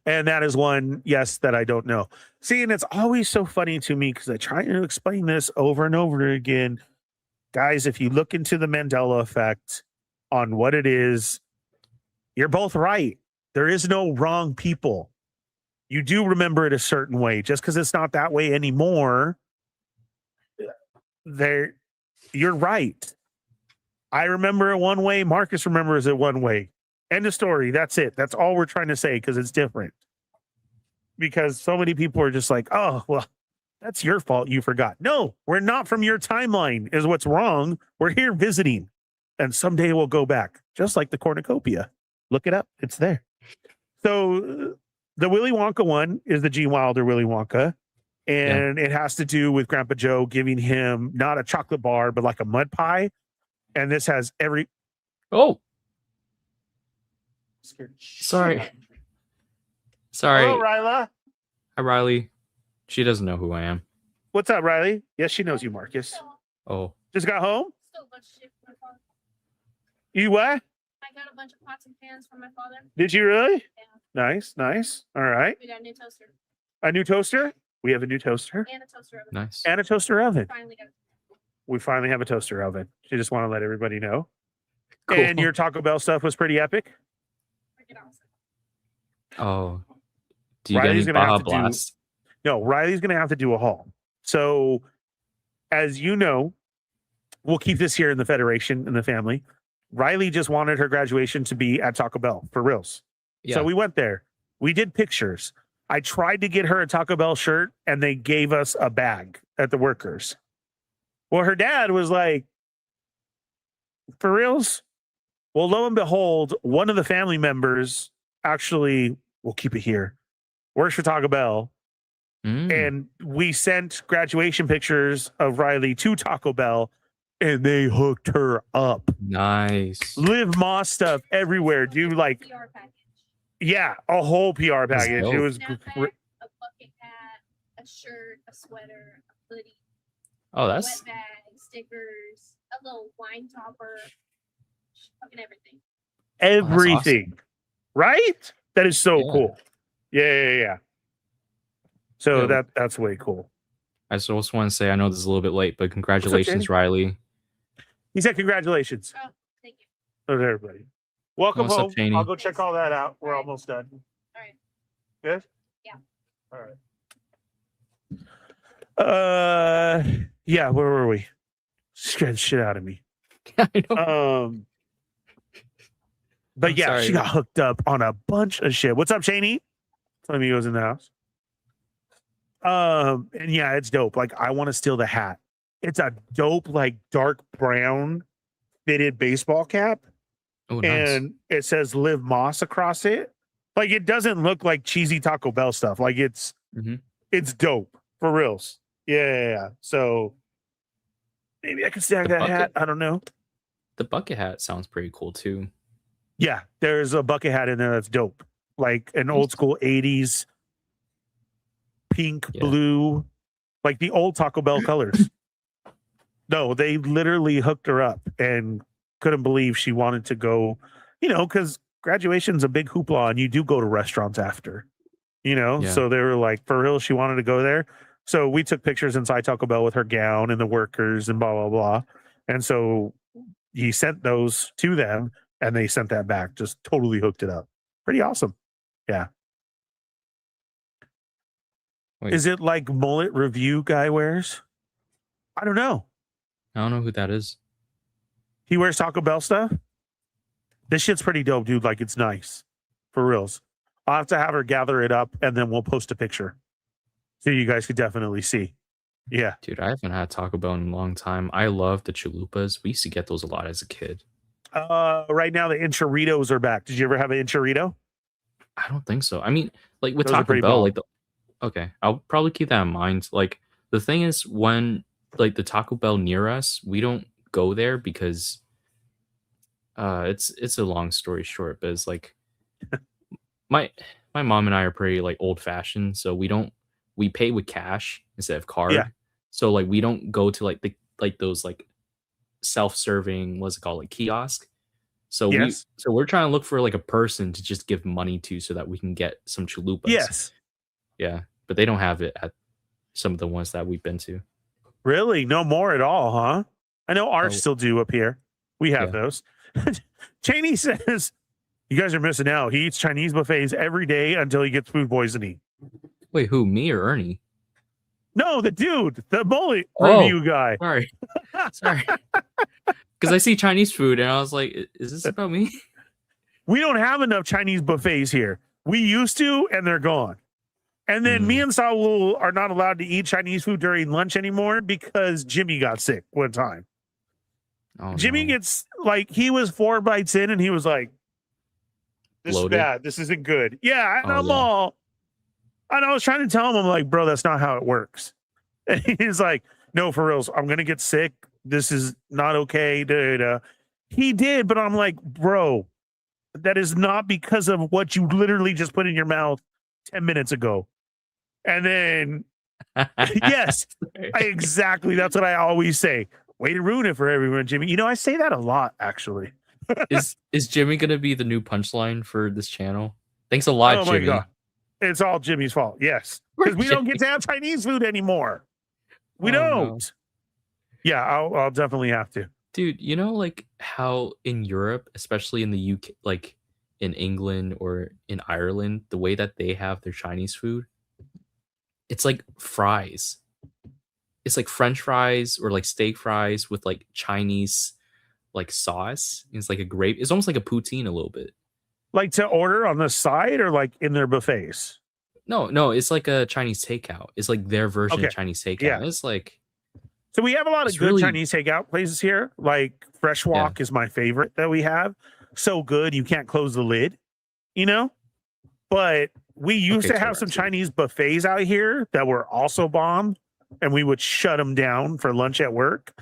And that is one, yes, that I don't know. See, and it's always so funny to me because I try to explain this over and over again. Guys, if you look into the Mandela effect on what it is, you're both right. There is no wrong people. You do remember it a certain way. Just because it's not that way anymore, you're right. I remember it one way. Marcus remembers it one way. End of story. That's it. That's all we're trying to say because it's different. Because so many people are just like, oh, well, that's your fault. You forgot. No, we're not from your timeline is what's wrong. We're here visiting. And someday we'll go back. Just like the cornucopia. Look it up. It's there. So the Willy Wonka one is the Gene Wilder Willy Wonka. And it has to do with Grandpa Joe giving him not a chocolate bar, but like a mud pie. And this has every... Oh. Sorry. Hello, Ryla. Hi, Riley. She doesn't know who I am. What's up, Riley? Yes, she knows you, Marcus. Oh. Just got home? Still a bunch of shit from my father. You what? I got a bunch of pots and pans from my father. Did you really? Yeah. Nice. All right. We got a new toaster. A new toaster? We have a new toaster. And a toaster oven. Nice. And a toaster oven. Finally got it. We finally have a toaster oven. She just want to let everybody know. Cool. And your Taco Bell stuff was pretty epic. Freaking awesome. Oh. Do you Riley's get gonna any have Baja to Blast? No, Riley's going to have to do a haul. So, as you know, we'll keep this here in the Federation, in the family. Riley just wanted her graduation to be at Taco Bell, for reals. Yeah. So we went there. We did pictures. I tried to get her a Taco Bell shirt, and they gave us a bag at the workers. Well, her dad was like, for reals? Well, lo and behold, one of the family members actually, we'll keep it here, works for Taco Bell. And we sent graduation pictures of Riley to Taco Bell, and they hooked her up. Nice. Liv Moss stuff everywhere, dude. Like, PR package. yeah, a whole PR That's package. dope. It was Snapback, great. a bucket hat, a shirt, a sweater, a hoodie, Oh, a that's wet bag, stickers, a little wine topper, fucking everything. Everything. Right? That is so Yeah. cool. Yeah. So Yeah. that's way cool. I just also want to say, I know this is a little bit late, but congratulations, Riley. He said congratulations. Oh, thank you. To everybody. Welcome What's up, home. Cheney? I'll go check all that out. We're almost done. All right. Good? Yeah. All right. Yeah, where were we? Scared the shit out of me. I know. But I'm yeah, sorry. she got hooked up on a bunch of shit. What's up, Cheney? Some amigos in the house. And yeah, it's dope. Like, I want to steal the hat. It's a dope, like, dark brown fitted baseball cap. Oh, nice. And it says Liv Moss across it. Like, it doesn't look like cheesy Taco Bell stuff. Like, it's dope for reals. Yeah. So maybe I can snag that hat. I don't know. The bucket hat sounds pretty cool too. Yeah, there's a bucket hat in there that's dope. Like an old school 80s pink, blue, like the old Taco Bell colors. No, they literally hooked her up and couldn't believe she wanted to go, because graduation's a big hoopla and you do go to restaurants after, So they were like, for real, she wanted to go there. So we took pictures inside Taco Bell with her gown and the workers and blah, blah, blah. And so he sent those to them and they sent that back, just totally hooked it up. Pretty awesome. Yeah. Wait. Is it like mullet review guy wears? I don't know. I don't know who that is. He wears Taco Bell stuff? This shit's pretty dope, dude. Like, it's nice. For reals. I'll have to have her gather it up and then we'll post a picture. So you guys could definitely see. Yeah. Dude, I haven't had Taco Bell in a long time. I love the chalupas. We used to get those a lot as a kid. Right now the enchiritos are back. Did you ever have an enchirito? I don't think so. I mean, like with Those are Taco pretty Bell, bomb. okay, I'll probably keep that in mind. Like the thing is, when like the Taco Bell near us, we don't go there because it's a long story short, but it's like my mom and I are pretty like old fashioned, so we pay with cash instead of card. Yeah. So like we don't go to like those like self-serving, what's it called, like kiosk. So Yes. we're trying to look for like a person to just give money to so that we can get some chalupas. Yes. Yeah, but they don't have it at some of the ones that we've been to. Really? No more at all, huh? I know ours Oh. still do up here. We have those. Cheney says, you guys are missing out. He eats Chinese buffets every day until he gets food poisoning. Wait, who? Me or Ernie? No, the dude, the bully Oh. review guy. Sorry. Because I see Chinese food and I was like, is this about me? We don't have enough Chinese buffets here. We used to, and they're gone. And then me and Saul are not allowed to eat Chinese food during lunch anymore because Jimmy got sick one time. Oh, Jimmy no. gets like, he was 4 bites in and he was like, this Bloated? is bad. This isn't good. Yeah, and Oh, I'm yeah. all, and I was trying to tell him, I'm like, bro, that's not how it works. And he's like, no, for reals, I'm going to get sick. This is not okay. Da, da, da. He did, but I'm like, bro, that is not because of what you literally just put in your mouth 10 minutes ago. And then, yes, exactly. That's what I always say. Way to ruin it for everyone, Jimmy. I say that a lot, actually. Is Jimmy gonna be the new punchline for this channel? Thanks a lot, Oh my Jimmy. God. It's all Jimmy's fault. Yes. Because we don't get to have Chinese food anymore. We don't. No. Yeah, I'll definitely have to. Dude, you know like how in Europe, especially in the UK, like in England or in Ireland, the way that they have their Chinese food, it's like fries. it's like French fries or like steak fries with like Chinese like sauce. It's like a grape. It's almost like a poutine a little bit. Like to order on the side or like in their buffets? No, it's like a Chinese takeout. It's like their version Okay. of Chinese takeout. Yeah. It's like So we have a lot of It's good really- Chinese takeout places here. Like Fresh Walk is my favorite that we have. So good you can't close the lid, you know? But we used to have some Chinese buffets out here that were also bomb, and we would shut them down for lunch at work,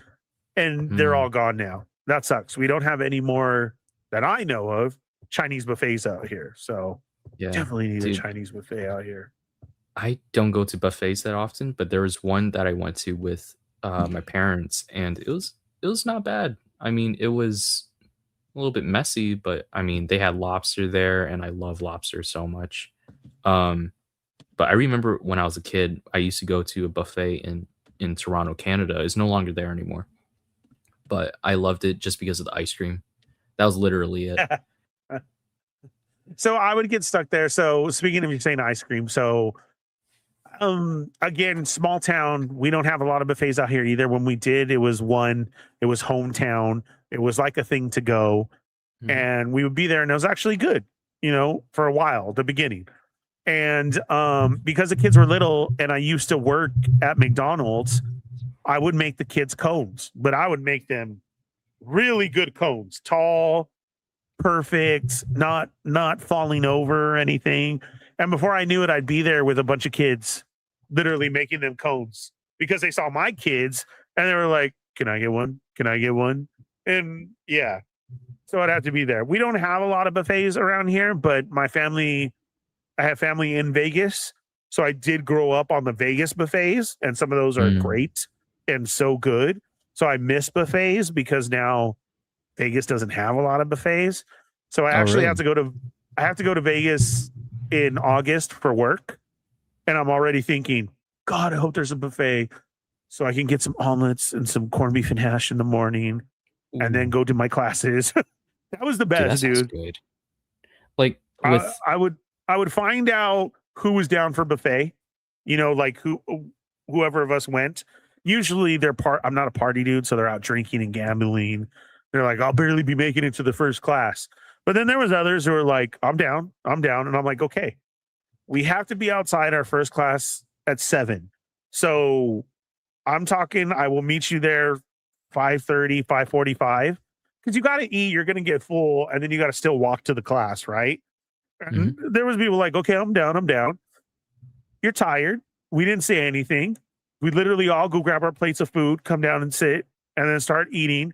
and they're all gone now. That sucks. We don't have any more that I know of Chinese buffets out here. So definitely need a Chinese buffet out here. I don't go to buffets that often, but there was one that I went to with my parents, and it was not bad. I mean, it was a little bit messy, but I mean, they had lobster there, and I love lobster so much. But I remember when I was a kid, I used to go to a buffet in Toronto, Canada. It's no longer there anymore, but I loved it just because of the ice cream. That was literally it. So I would get stuck there. So speaking of you saying ice cream, so again, small town, we don't have a lot of buffets out here either. When we did, it was hometown. It was like a thing to go, and we would be there, and it was actually good, you know, for a while, the beginning. And because the kids were little and I used to work at McDonald's, I would make the kids cones, but I would make them really good cones, tall, perfect, not falling over or anything. And before I knew it, I'd be there with a bunch of kids literally making them cones because they saw my kids and they were like, can I get one? Can I get one? And yeah, so I'd have to be there. We don't have a lot of buffets around here, but I have family in Vegas. So I did grow up on the Vegas buffets, and some of those are great and so good. So I miss buffets because now Vegas doesn't have a lot of buffets. So I actually have to go to Vegas in August for work. And I'm already thinking, God, I hope there's a buffet so I can get some omelets and some corned beef and hash in the morning and then go to my classes. That was the best, dude. Good. Like with I would find out who was down for buffet, you know, like whoever of us went. Usually I'm not a party dude, so they're out drinking and gambling. They're like, I'll barely be making it to the first class. But then there was others who were like, I'm down. And I'm like, okay, we have to be outside our first class at 7. So I'm talking, I will meet you there 5:30, 5:45, because you got to eat. You're going to get full, and then you got to still walk to the class, right? And there was people like, okay, I'm down. You're tired. We didn't say anything. We literally all go grab our plates of food, come down and sit, and then start eating.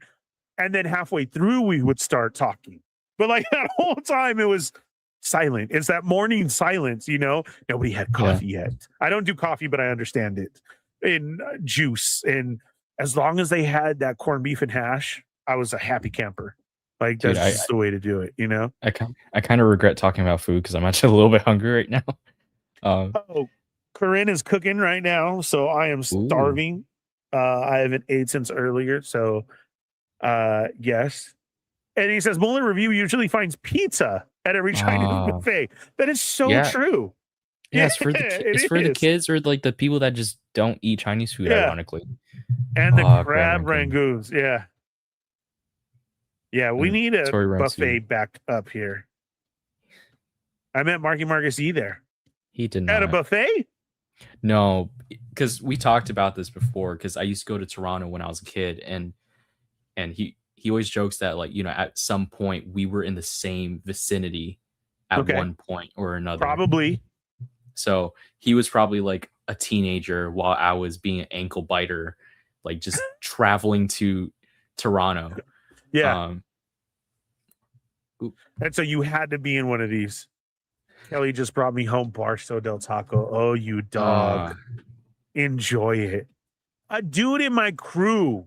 And then halfway through, we would start talking. But like that whole time, it was silent. It's that morning silence, you know? Nobody had coffee yet. I don't do coffee, but I understand it. And juice. And as long as they had that corned beef and hash, I was a happy camper. Like, that's just the way to do it, you know? I kind of regret talking about food because I'm actually a little bit hungry right now. Corinne is cooking right now, so I am starving. I haven't ate since earlier, so yes. And he says, Muller Review usually finds pizza at every Chinese buffet. That is so true. Yeah, it's for the kids or like the people that just don't eat Chinese food, ironically. And the crab rangoons, Yeah, we need a buffet back up here. I met Marky Marcus E there. He did not. At a buffet? No, because we talked about this before, because I used to go to Toronto when I was a kid, and he always jokes that, like, you know, at some point we were in the same vicinity at one point or another. Probably. So he was probably like a teenager while I was being an ankle biter, like just traveling to Toronto. Yeah. And so you had to be in one of these. Kelly just brought me home Barstow Del Taco. Oh, you dog. Enjoy it. A dude in my crew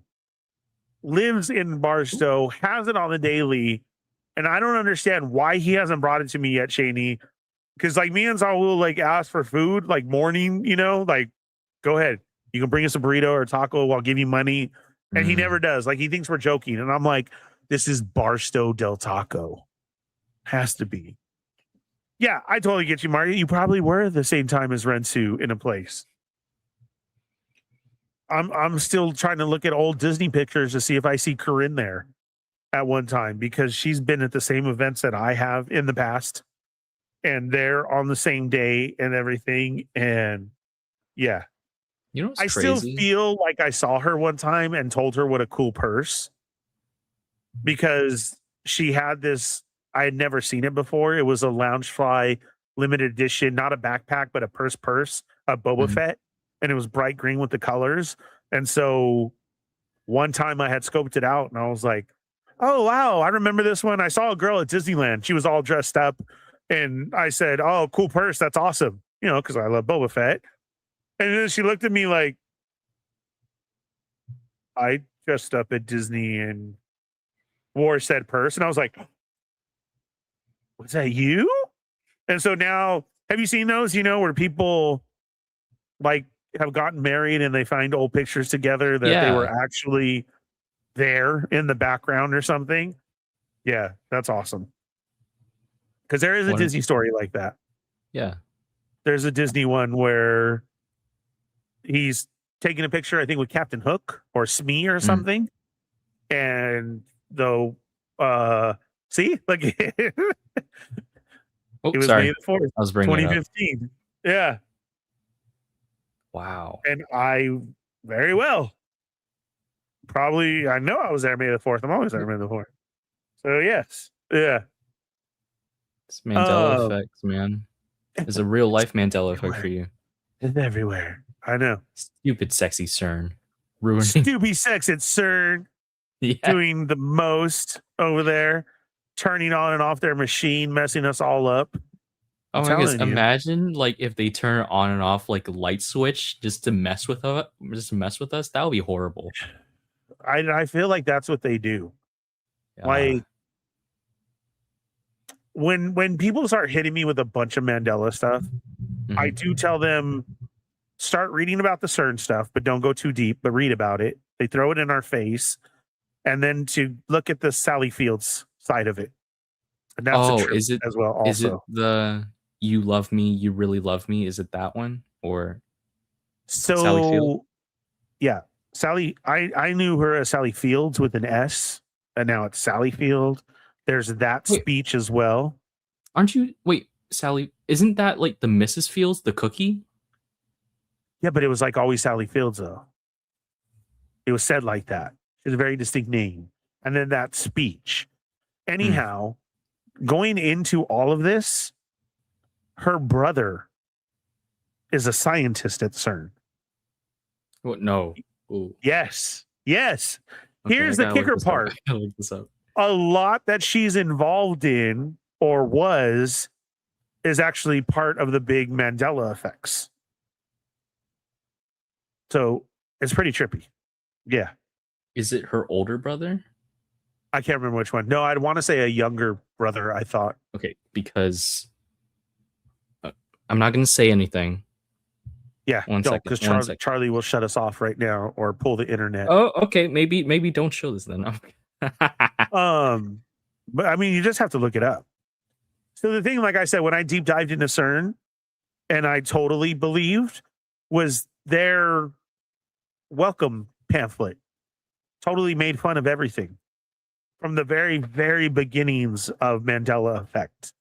lives in Barstow, has it on the daily, and I don't understand why he hasn't brought it to me yet, Shaney. Because like me and Saul will like ask for food, like morning, you know, like go ahead. You can bring us a burrito or a taco, I'll give you money. And he never does. Like he thinks we're joking. And I'm like, this is Barstow Del Taco. Has to be. Yeah, I totally get you, Marty. You probably were at the same time as Rensu in a place. I'm still trying to look at old Disney pictures to see if I see Corinne there at one time, because she's been at the same events that I have in the past, and they're on the same day and everything. And yeah, You know what's I crazy? still feel like I saw her one time and told her what a cool purse, because she had this. I had never seen it before. It was a Loungefly limited edition, not a backpack, but a purse, a Boba Mhm. Fett, and it was bright green with the colors. And so one time I had scoped it out and I was like, oh, wow, I remember this one. I saw a girl at Disneyland. She was all dressed up. And I said, oh, cool purse. That's awesome. You know, because I love Boba Fett. And then she looked at me like, I dressed up at Disney and wore said purse. And I was like, was that you? And so now, have you seen those, you know, where people like have gotten married and they find old pictures together that they were Yeah. actually there in the background or something? Yeah, that's awesome. Because there is a One- Disney story like that. Yeah. There's a Disney one where he's taking a picture, I think, with Captain Hook or Smee or something. And though, see, like it Oh, was sorry. May the 4th, I was bringing it up. 2015. Yeah. Wow. And I very well probably, I know I was there May the 4th. I'm always there May the 4th. So yes. Yeah. It's Mandela effects, man. It's a real life Mandela effect for you. It's everywhere. I know. Stupid sexy CERN. Ruining. Stupid sex at CERN. Yeah. Doing the most over there, turning on and off their machine, messing us all up. Oh I'm my goodness! telling you. Imagine like if they turn on and off like a light switch just to mess with us. That would be horrible. I feel like that's what they do. Like when people start hitting me with a bunch of Mandela stuff, I do tell them, start reading about the CERN stuff, but don't go too deep, but read about it. They throw it in our face. And then to look at the Sally Fields side of it. And that's is it as well also. Is it the "You love me, you really love me"? Is it that one or Sally Field? Yeah, Sally. I knew her as Sally Fields with an S, and now it's Sally Field. There's that speech as well. Aren't you? Wait, Sally, isn't that like the Mrs. Fields, the cookie? Yeah, but it was like always Sally Fields though. It was said like that. It's a very distinct name. And then that speech. Anyhow, going into all of this, her brother is a scientist at CERN. What? No. Ooh. Yes. Yes. Okay, Here's the kicker part. Look this up. A lot that she's involved in or is actually part of the big Mandela effects. So it's pretty trippy. Yeah. Is it her older brother? I can't remember which one. No, I'd want to say a younger brother, I thought. Okay, because I'm not going to say anything. Yeah, One second. because Charlie will shut us off right now or pull the internet. Oh, okay. Maybe don't show this then. But I mean, you just have to look it up. So the thing, like I said, when I deep dived into CERN, and I totally believed, was their welcome pamphlet. Totally made fun of everything from the very, very beginnings of Mandela Effect.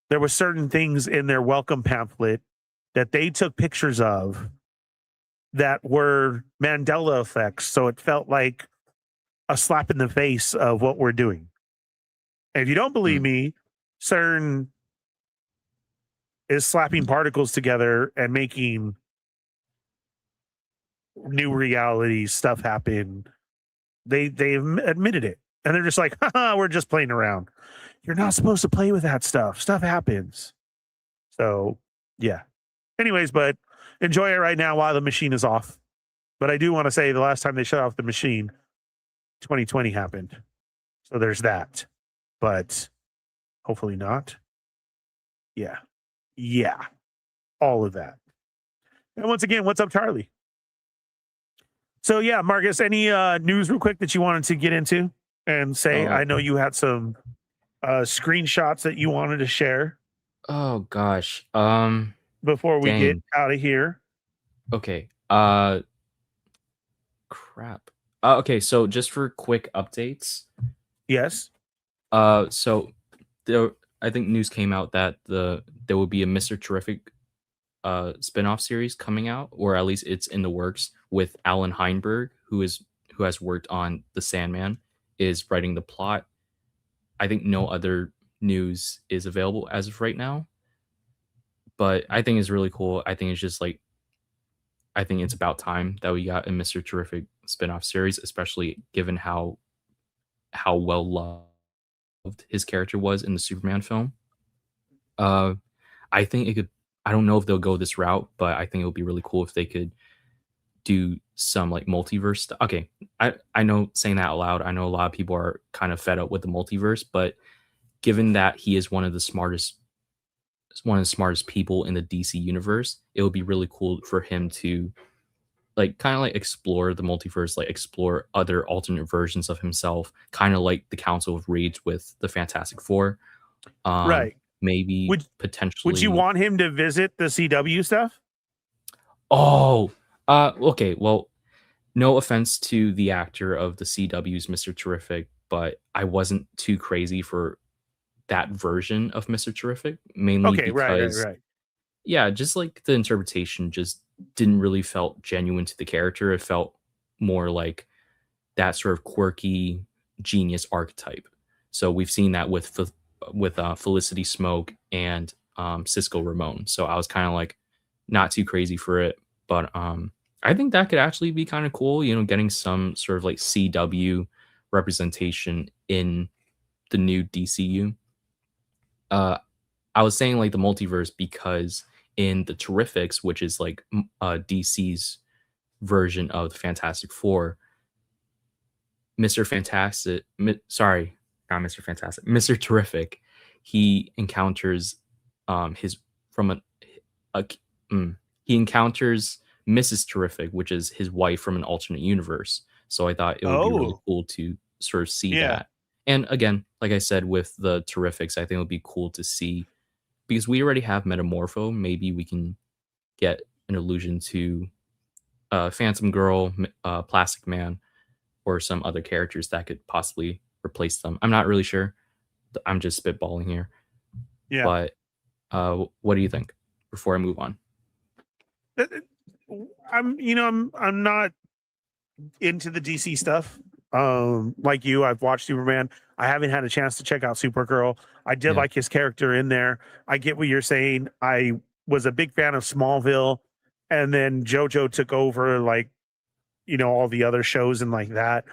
There were certain things in their welcome pamphlet that they took pictures of that were Mandela effects. So it felt like a slap in the face of what we're doing. And if you don't believe me, CERN is slapping particles together and making new reality stuff happen. They've admitted it, and they're just like, haha, we're just playing around. You're not supposed to play with that stuff. Stuff happens. So yeah. Anyways, but enjoy it right now while the machine is off. But I do want to say the last time they shut off the machine, 2020 happened. So there's that. But hopefully not. Yeah. Yeah. All of that. And once again, what's up, Charlie? So yeah, Marcus, any news real quick that you wanted to get into and say? I know you had some screenshots that you wanted to share. Oh gosh. Before we get out of here. Okay. crap. Okay, so just for quick updates. Yes. So I think news came out that there will be a Mr. Terrific spin-off series coming out, or at least it's in the works, with Alan Heinberg, who has worked on The Sandman, is writing the plot. I think no other news is available as of right now, but I think it's really cool. I think it's just like, I think it's about time that we got a Mr. Terrific spin-off series, especially given how well loved his character was in the Superman film. I think it could, I don't know if they'll go this route, but I think it would be really cool if they could do some like multiverse stuff. Okay, I know, saying that out loud, I know a lot of people are kind of fed up with the multiverse, but given that he is one of the smartest people in the DC universe, it would be really cool for him to like kind of like explore the multiverse, like explore other alternate versions of himself, kind of like the Council of Reeds with the Fantastic Four. Right. Maybe potentially. Would you want him to visit the CW stuff? Oh, okay. Well, no offense to the actor of the CW's Mr. Terrific, but I wasn't too crazy for that version of Mr. Terrific, mainly because right. Yeah, just like the interpretation just didn't really felt genuine to the character. It felt more like that sort of quirky genius archetype. So we've seen that with Felicity Smoke and Cisco Ramon. So I was kind of like not too crazy for it, but I think that could actually be kind of cool, you know, getting some sort of like CW representation in the new DCU. I was saying like the multiverse because in the Terrifics, which is like DC's version of the Fantastic Four, Mr. Terrific, he encounters he encounters Mrs. Terrific, which is his wife from an alternate universe. So I thought it would be really cool to sort of see that. And again, like I said, with the Terrifics, I think it would be cool to see, because we already have Metamorpho. Maybe we can get an allusion to Phantom Girl, Plastic Man, or some other characters that could possibly replace them. I'm not really sure. I'm just spitballing here. Yeah. But what do you think before I move on? I'm not into the DC stuff. Like you, I've watched Superman. I haven't had a chance to check out Supergirl. I did like his character in there. I get what you're saying. I was a big fan of Smallville, and then JoJo took over, like, you know, all the other shows and like that.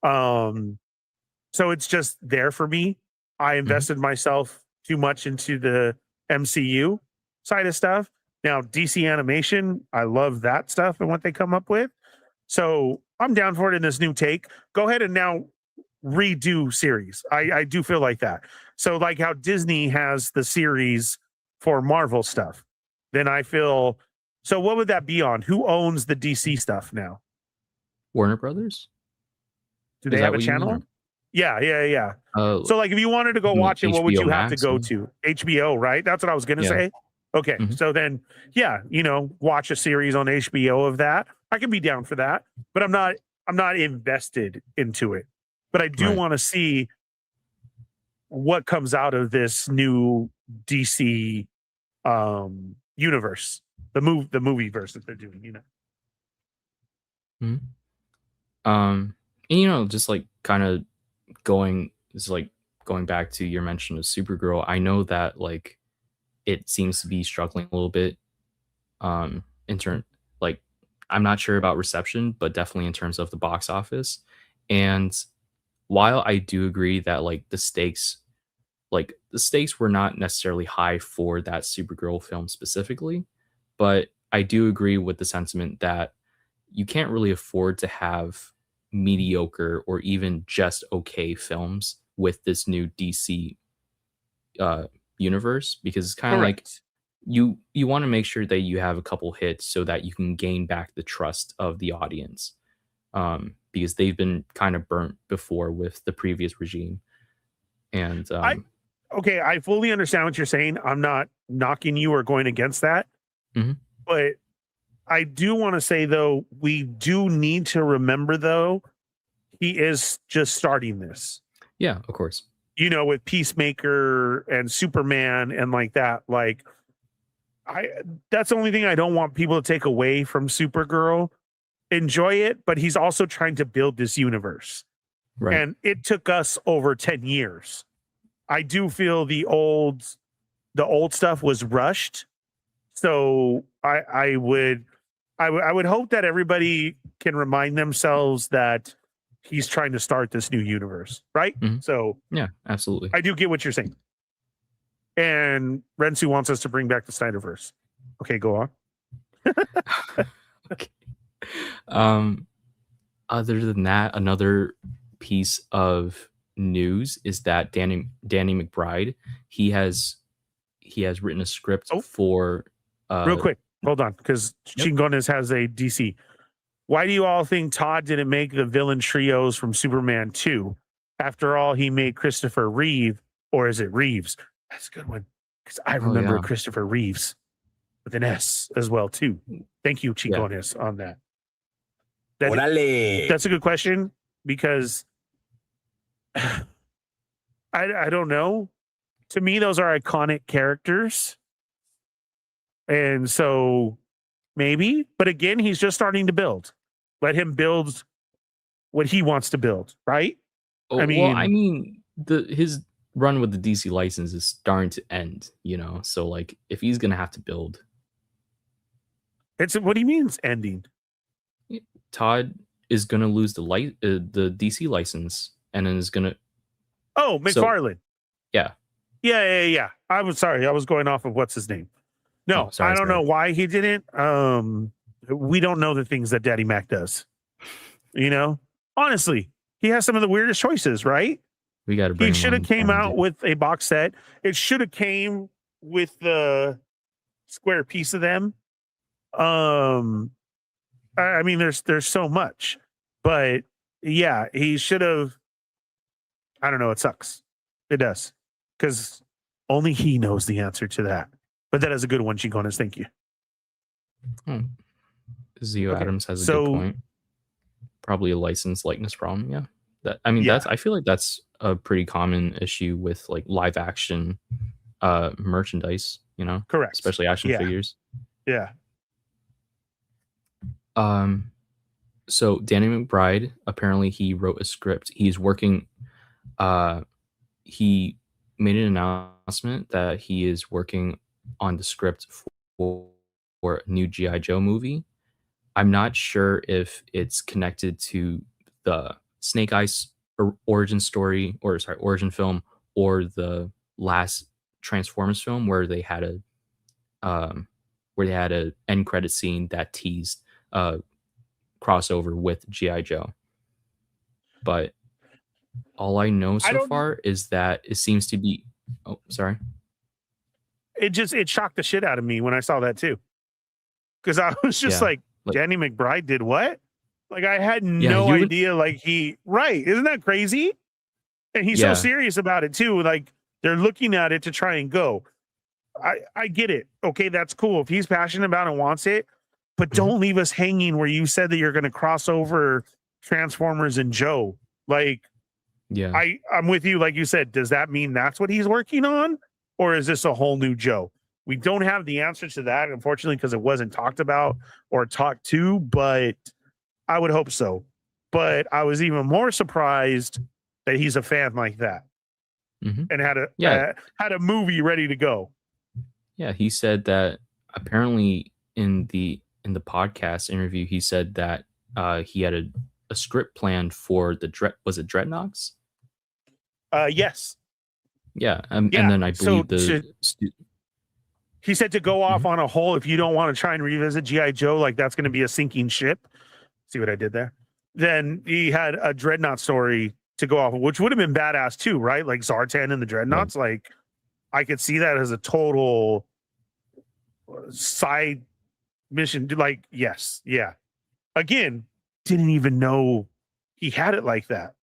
So it's just there for me. I invested myself too much into the MCU side of stuff. Now, DC animation, I love that stuff and what they come up with. So I'm down for it in this new take. Go ahead and now redo series. I do feel like that. So like how Disney has the series for Marvel stuff, then I feel, so what would that be on? Who owns the DC stuff now? Warner Brothers? Do they have a channel? Yeah. So like if you wanted to go watch it, what would you have to go to? HBO, right? That's what I was going to say. Okay. So then, yeah, you know, watch a series on HBO of that. I can be down for that, but I'm not invested into it. But I do want to see what comes out of this new DC universe, the movie verse that they're doing, you know. And you know, just like kind of going back to your mention of Supergirl, I know that like it seems to be struggling a little bit in turn, like I'm not sure about reception, but definitely in terms of the box office. And while I do agree that like the stakes were not necessarily high for that Supergirl film specifically, but I do agree with the sentiment that you can't really afford to have mediocre or even just okay films with this new DC universe, because it's kind of like you want to make sure that you have a couple hits so that you can gain back the trust of the audience, because they've been kind of burnt before with the previous regime. And I fully understand what you're saying. I'm not knocking you or going against that, but I do want to say though, we do need to remember though, he is just starting this. Yeah, of course. With Peacemaker and Superman and like that. Like, that's the only thing I don't want people to take away from Supergirl. Enjoy it, but he's also trying to build this universe. Right. And it took us over 10 years. I do feel the old stuff was rushed. So I would hope that everybody can remind themselves that he's trying to start this new universe, right? Mhm. So yeah, absolutely. I do get what you're saying. And Rensu wants us to bring back the Snyderverse. Okay, go on. Okay. Other than that, another piece of news is that Danny McBride, he has written a script for real quick, hold on, because Chingones has a DC. Why do you all think Todd didn't make the villain trios from Superman 2? After all, he made Christopher Reeve, or is it Reeves? That's a good one, because I remember Christopher Reeves with an S as well too. Thank you, Chingones, on that. That's a good question, because I don't know. To me, those are iconic characters. And so maybe, but again, he's just starting to build. Let him build what he wants to build, right? I mean, his run with the DC license is starting to end, so like if he's gonna have to build, what do you mean it's ending? Todd is gonna lose the DC license, and then is gonna McFarlane. Yeah. I'm sorry, I was going off of what's his name. No, I don't know why he didn't. We don't know the things that Daddy Mac does. Honestly, he has some of the weirdest choices, right? We got to. He should have came out with a box set. It should have came with the square piece of them. I mean, there's so much, but yeah, he should have. I don't know. It sucks. It does, because only he knows the answer to that. But that is a good one, Chingones. Thank you. Zio Adams has a good point. Probably a license likeness problem. Yeah. I feel like that's a pretty common issue with like live action merchandise, Correct. Especially action figures. Yeah. So Danny McBride, apparently he wrote a script. He's working, he made an announcement that he is working on the script for a new G.I. Joe movie. I'm not sure if it's connected to the Snake Eyes origin film, or the last Transformers film where they had a end credit scene that teased crossover with G.I. Joe. But all I know so far is that it seems to be. Oh, sorry. It shocked the shit out of me when I saw that too, because I was just like, Danny McBride did what? Like, I had no idea. Like, isn't that crazy? And he's so serious about it too. Like, they're looking at it to try and go. I get it. Okay, that's cool if he's passionate about it and wants it, but don't leave us hanging where you said that you're going to cross over Transformers and Joe. Like, I'm with you. Like you said, does that mean that's what he's working on? Or is this a whole new Joe? We don't have the answer to that, unfortunately, because it wasn't talked about or talked to, but I would hope so. But I was even more surprised that he's a fan like that and had a movie ready to go. Yeah, he said that apparently in the podcast interview, he said that he had a script planned for the was it Dreadnoks? Yes. Yeah, and then I believe he said to go off on a hole if you don't want to try and revisit G.I. Joe, like that's going to be a sinking ship. See what I did there? Then he had a Dreadnought story to go off of, which would have been badass too, right? Like Zartan and the Dreadnoughts. Right. Like, I could see that as a total side mission. Like, yes, yeah. Again, didn't even know he had it like that.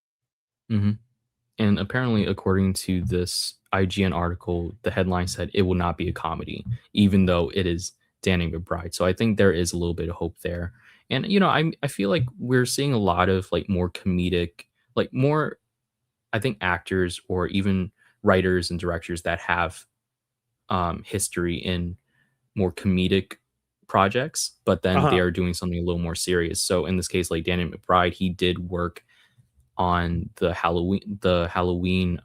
And apparently, according to this IGN article, the headline said it will not be a comedy, even though it is Danny McBride. So I think there is a little bit of hope there. And you know, I feel like we're seeing a lot of like more comedic, like more, I think, actors or even writers and directors that have history in more comedic projects, but then they are doing something a little more serious. So in this case, like Danny McBride, he did work on the Halloween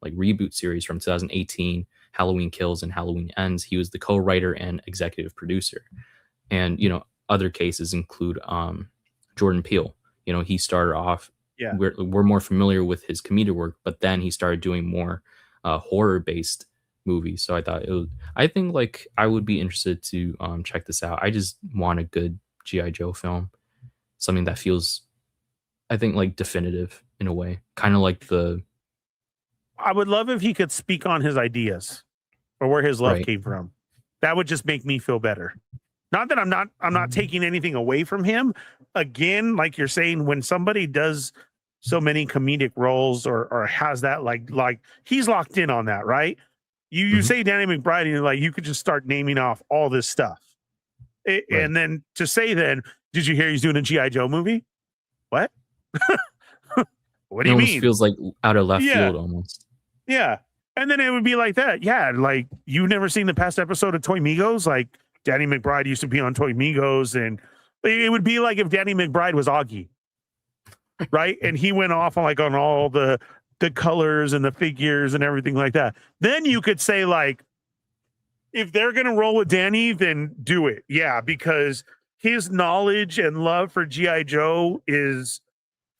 like reboot series from 2018, Halloween Kills and Halloween Ends. He was the co-writer and executive producer. And you know, other cases include Jordan Peele. You know, he started off, we're more familiar with his comedic work, but then he started doing more horror based movies. So I think like I would be interested to check this out. I just want a good G.I. Joe film, something that feels, I think, like definitive in a way, kind of like I would love if he could speak on his ideas or where his love came from. That would just make me feel better. Not that I'm not taking anything away from him. Again, like you're saying, when somebody does so many comedic roles or has that like he's locked in on that, right? You say Danny McBride and you're like, you could just start naming off all this stuff. And then to say then, did you hear he's doing a G.I. Joe movie? What? What do you mean? Feels like out of left field almost. Yeah. And then it would be like that. Yeah. Like, you've never seen the past episode of Toy Migos? Like, Danny McBride used to be on Toy Migos, and it would be like if Danny McBride was Augie, right? And he went off on all the colors and the figures and everything like that. Then you could say, like, if they're going to roll with Danny, then do it. Yeah, because his knowledge and love for G.I. Joe is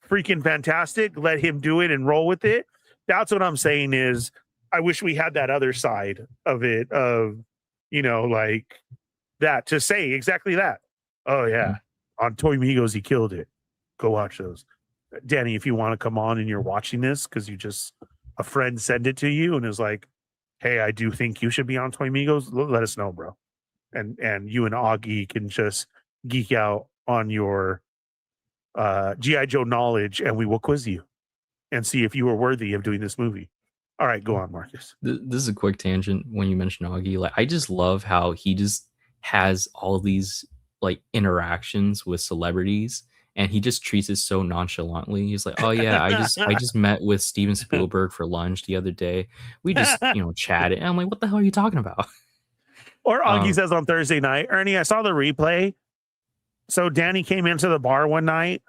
freaking fantastic. Let him do it and roll with it. That's what I'm saying is I wish we had that other side of it, of, you know, like that, to say exactly that. Oh, yeah. On Toy Migos, he killed it. Go watch those. Danny, if you want to come on and you're watching this because a friend sent it to you and is like, hey, I do think you should be on Toy Migos, let us know, bro. And you and Augie can just geek out on your G.I. Joe knowledge, and we will quiz you and see if you are worthy of doing this movie. All right, go on, Marcus. This is a quick tangent. When you mentioned Augie, like, I just love how he just has all these like interactions with celebrities, and he just treats it so nonchalantly. He's like, oh yeah, I just met with Steven Spielberg for lunch the other day. We just, you know, chatted. And I'm like, what the hell are you talking about? Or Augie says on Thursday night, Ernie, I saw the replay. So Danny came into the bar one night.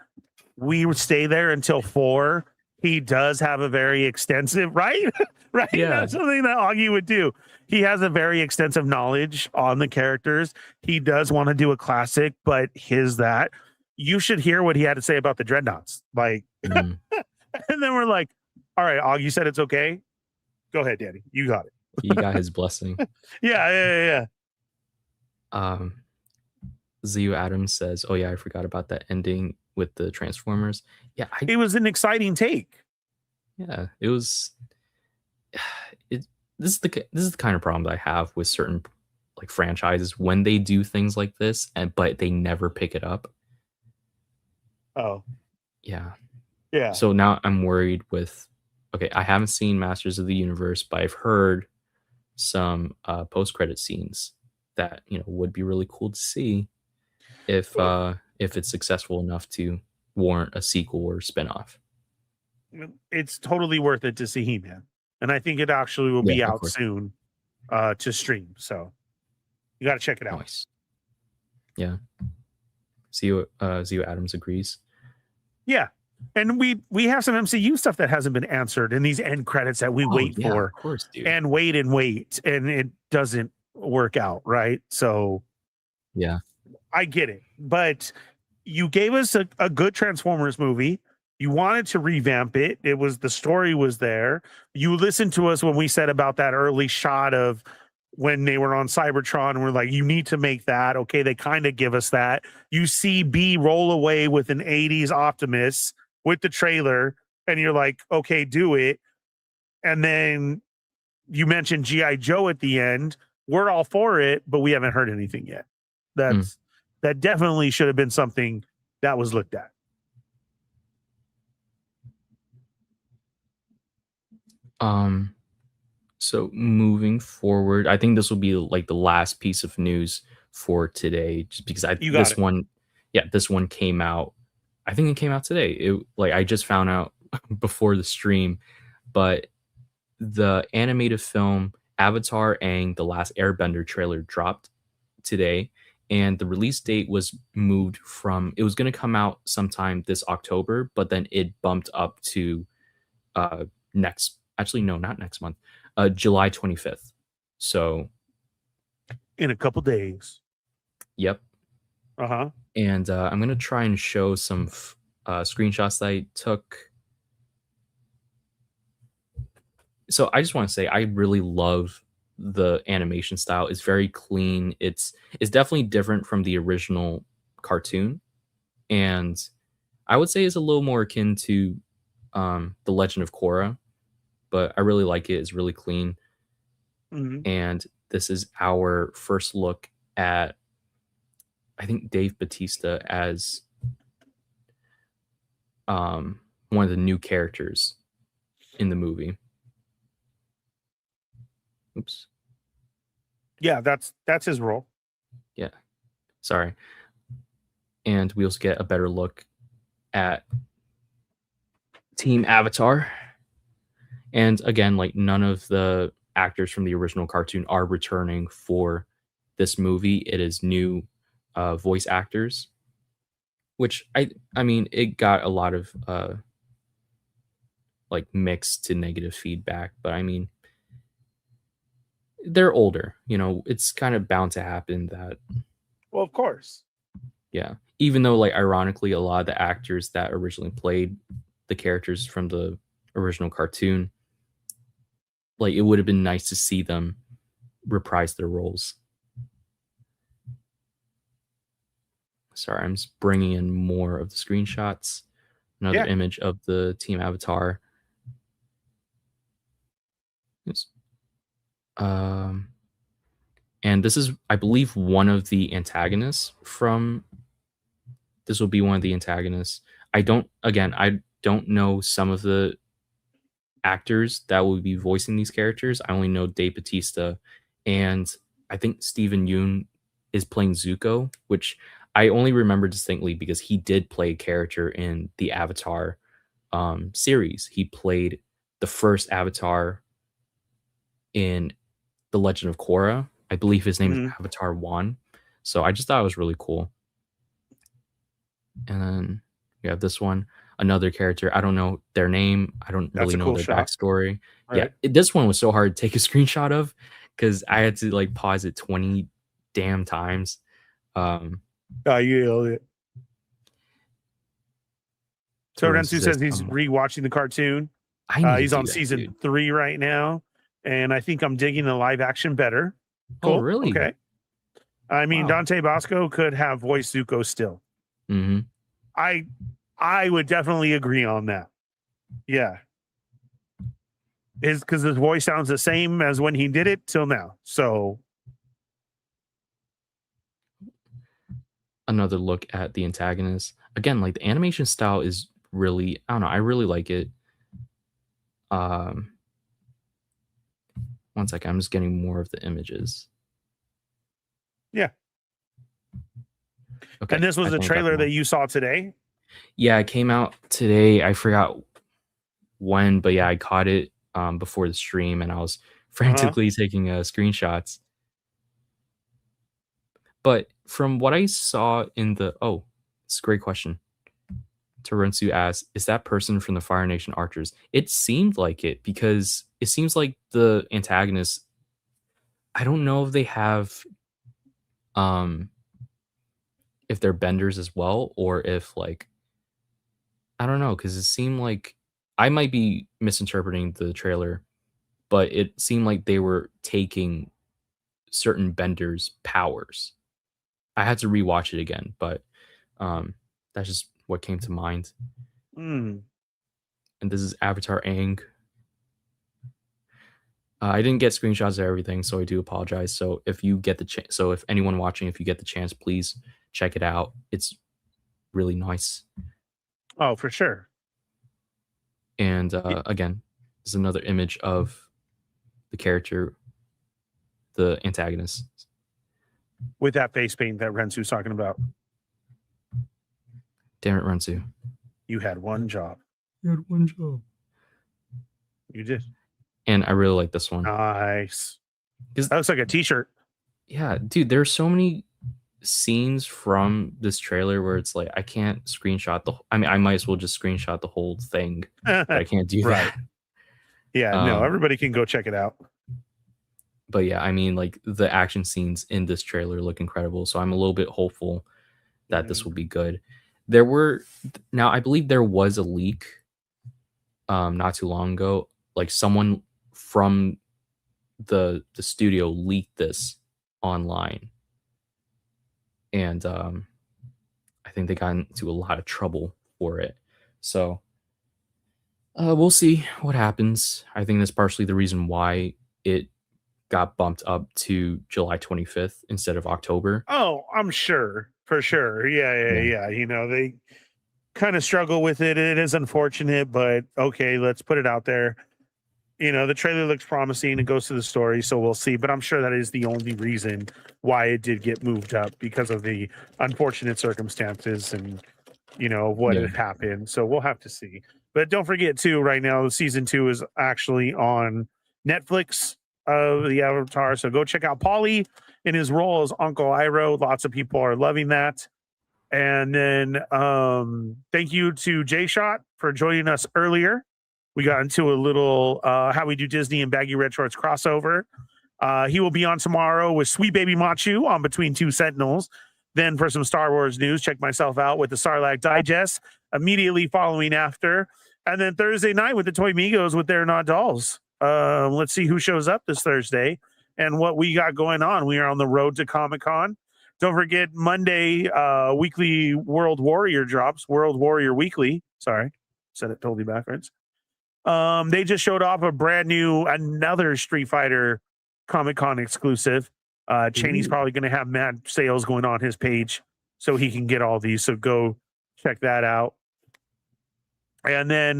We would stay there until 4. He does have a very extensive, right? Right? Yeah. That's something that Augie would do. He has a very extensive knowledge on the characters. He does want to do a classic, but you should hear what he had to say about the Dreadnoughts. Like, and then we're like, all right, Augie said it's okay. Go ahead, Danny. You got it. He got his blessing. Yeah. Zio Adams says, oh yeah, I forgot about that ending with the Transformers. Yeah, it was an exciting take. Yeah, it was. This is the kind of problem that I have with certain like franchises when they do things like this, but they never pick it up. Oh, yeah. So now I'm worried with. Okay, I haven't seen Masters of the Universe, but I've heard some post-credit scenes that, you know, would be really cool to see if it's successful enough to warrant a sequel or spinoff. It's totally worth it to see He-Man, and I think it actually will be out soon to stream. So you got to check it out. Nice. Yeah. Zio Adams agrees. Yeah. And we have some MCU stuff that hasn't been answered in these end credits that we wait for, of course, dude. And wait, and it doesn't work out, right? So yeah, I get it. But you gave us a good Transformers movie. You wanted to revamp it. The story was there. You listened to us when we said about that early shot of when they were on Cybertron, and we're like, you need to make that. Okay, they kind of give us that. You see B roll away with an 80s Optimus with the trailer, and you're like, okay, do it. And then you mentioned G.I. Joe at the end. We're all for it, but we haven't heard anything yet. That definitely should have been something that was looked at. So moving forward, I think this will be like the last piece of news for today, just because this one came out. I think it came out today. I just found out before the stream, but the animated film Avatar: Aang, The Last Airbender trailer dropped today, and the release date was moved from, it was going to come out sometime this October, but then it bumped up to not next month, July 25th. So in a couple days. Yep. Uh-huh. And I'm going to try and show some screenshots that I took. So I just want to say I really love the animation style. It's very clean. It's definitely different from the original cartoon, and I would say it's a little more akin to The Legend of Korra, but I really like it. It's really clean. Mm-hmm. And this is our first look at, I think, Dave Bautista as one of the new characters in the movie. Oops. Yeah, that's his role. Yeah. Sorry. And we also get a better look at Team Avatar. And again, like, none of the actors from the original cartoon are returning for this movie. It is new voice actors, which I mean, it got a lot of like mixed to negative feedback, but I mean, they're older, you know, it's kind of bound to happen that. Well, of course. Yeah. Even though, like, ironically, a lot of the actors that originally played the characters from the original cartoon, like, it would have been nice to see them reprise their roles. Sorry, I'm just bringing in more of the screenshots. Another image of the Team Avatar. Yes. And this is, I believe, one of the antagonists from. This will be one of the antagonists. I don't know some of the actors that will be voicing these characters. I only know Dave Bautista, and I think Steven Yeun is playing Zuko, which I only remember distinctly because he did play a character in the Avatar series. He played the first Avatar in The Legend of Korra. I believe his name is Avatar 1. So I just thought it was really cool. And then we have this one, another character. I don't know their name. I don't really know their backstory. Right. Yeah, this one was so hard to take a screenshot of because I had to like pause it 20 damn times. You yelled it. So Rensu says he's rewatching the cartoon. He's on season 3 right now, and I think I'm digging the live action better. Cool. Oh, really? Okay. I mean, Dante Bosco could have voiced Zuko still. Mm-hmm. I would definitely agree on that. Yeah. Because his voice sounds the same as when he did it till now. So another look at the antagonist. Again, like, the animation style is really, I don't know, I really like it. One second, I'm just getting more of the images. Yeah. Okay. And this was the trailer that you saw today? Yeah, it came out today. I forgot when, but yeah, I caught it before the stream, and I was frantically taking screenshots. But from what I saw in the... Oh, it's a great question. Terensu asked, is that person from the Fire Nation Archers? It seemed like it, because it seems like the antagonists... I don't know if they have... if they're benders as well, or if, like... I don't know, because it seemed like... I might be misinterpreting the trailer, but it seemed like they were taking certain benders' powers. I had to rewatch it again, but that's just what came to mind. And this is Avatar Aang. I didn't get screenshots of everything, so I do apologize. So if you get the chance, so if anyone watching, if you get the chance, please check it out. It's really nice. Oh, for sure. And again, this is another image of the character, the antagonist. with that face paint that Rensu's talking about. Damn it, Rensu. You had one job. You had one job. You did. And I really like this one. Nice. That looks like a t-shirt. Yeah, dude, there's so many scenes from this trailer where it's like I can't screenshot I might as well just screenshot the whole thing. But I can't do that. Yeah, no, everybody can go check it out. But yeah, I mean, like the action scenes in this trailer look incredible. So I'm a little bit hopeful that this will be good. Now I believe there was a leak not too long ago. Like someone from the studio leaked this online. And I think they got into a lot of trouble for it. So we'll see what happens. I think that's partially the reason why it got bumped up to July 25th instead of October. Oh, I'm sure. For sure. Yeah. You know, they kind of struggle with it. It is unfortunate, but okay, let's put it out there. You know, the trailer looks promising. It goes to the story, so we'll see. But I'm sure that is the only reason why it did get moved up, because of the unfortunate circumstances and, you know, what had happened. So we'll have to see. But don't forget, too, right now, season 2 is actually on Netflix of the Avatar. So go check out Paulie in his role as Uncle Iroh. Lots of people are loving that. And then thank you to J-Shot for joining us earlier. We got into a little How We Do Disney and Baggy Red Shorts crossover. He will be on tomorrow with Sweet Baby Machu on Between Two Sentinels. Then for some Star Wars news, check myself out with the Sarlacc Digest immediately following after. And then Thursday night with the Toy Migos with They're Not Dolls. Let's see who shows up this Thursday and what we got going on. We are on the road to Comic-Con. Don't forget Monday, weekly World Warrior drops. World Warrior Weekly. Sorry, said it totally backwards. They just showed off a brand new, another Street Fighter Comic-Con exclusive. Cheney's probably going to have mad sales going on his page so he can get all these. So go check that out. And then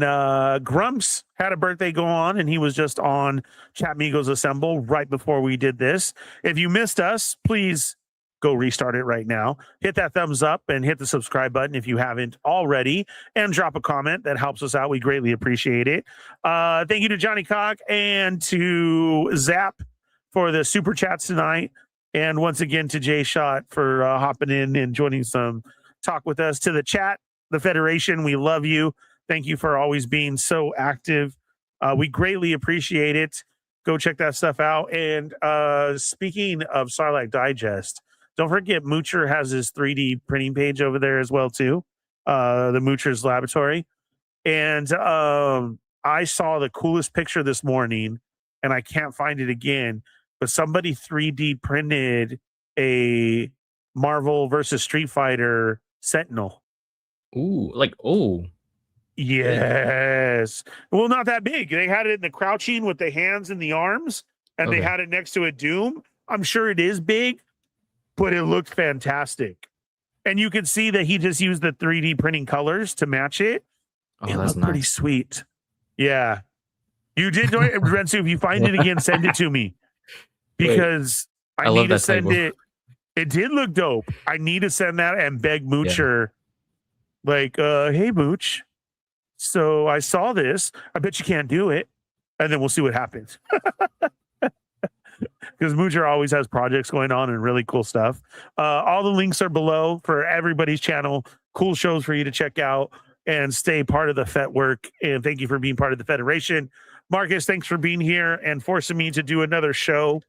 Grumps had a birthday go on, and he was just on Chat Migos Assemble right before we did this. If you missed us, please go restart it right now. Hit that thumbs up and hit the subscribe button if you haven't already, and drop a comment. That helps us out. We greatly appreciate it. Thank you to Johnny Cock and to Zap for the super chats tonight. And once again to Jay Shot for hopping in and joining some talk with us. To the chat, the Federation, we love you. Thank you for always being so active. We greatly appreciate it. Go check that stuff out. And speaking of Sarlacc Digest, don't forget Moocher has his 3D printing page over there as well, too. The Moocher's Laboratory. And I saw the coolest picture this morning, and I can't find it again, but somebody 3D printed a Marvel versus Street Fighter Sentinel. Ooh, Yes. Well, not that big. They had it in the crouching with the hands and the arms, and they had it next to a Doom. I'm sure it is big, but it looked fantastic. And you can see that he just used the 3D printing colors to match it. Oh, it that's looked pretty sweet. Yeah. You did, Rensu, if you find it again, send it to me. Because I need to send it. It did look dope. I need to send that and beg Moocher, like, hey, Mooch, so I saw this. I bet you can't do it. And then we'll see what happens. Because Moocher always has projects going on and really cool stuff. All the links are below for everybody's channel. Cool shows for you to check out and stay part of the Fett work. And thank you for being part of the Federation. Marcus, thanks for being here and forcing me to do another show.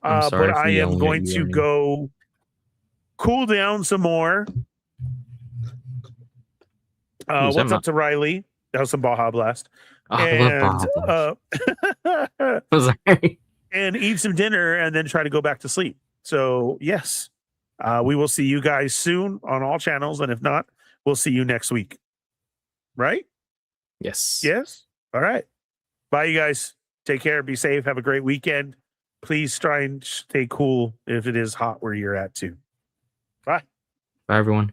But I am going to go cool down some more. What's up to Riley? That was some Baja Blast. And and eat some dinner and then try to go back to sleep. So, yes, we will see you guys soon on all channels. And if not, we'll see you next week. Right? Yes. Yes? All right. Bye, you guys. Take care. Be safe. Have a great weekend. Please try and stay cool if it is hot where you're at, too. Bye. Bye, everyone.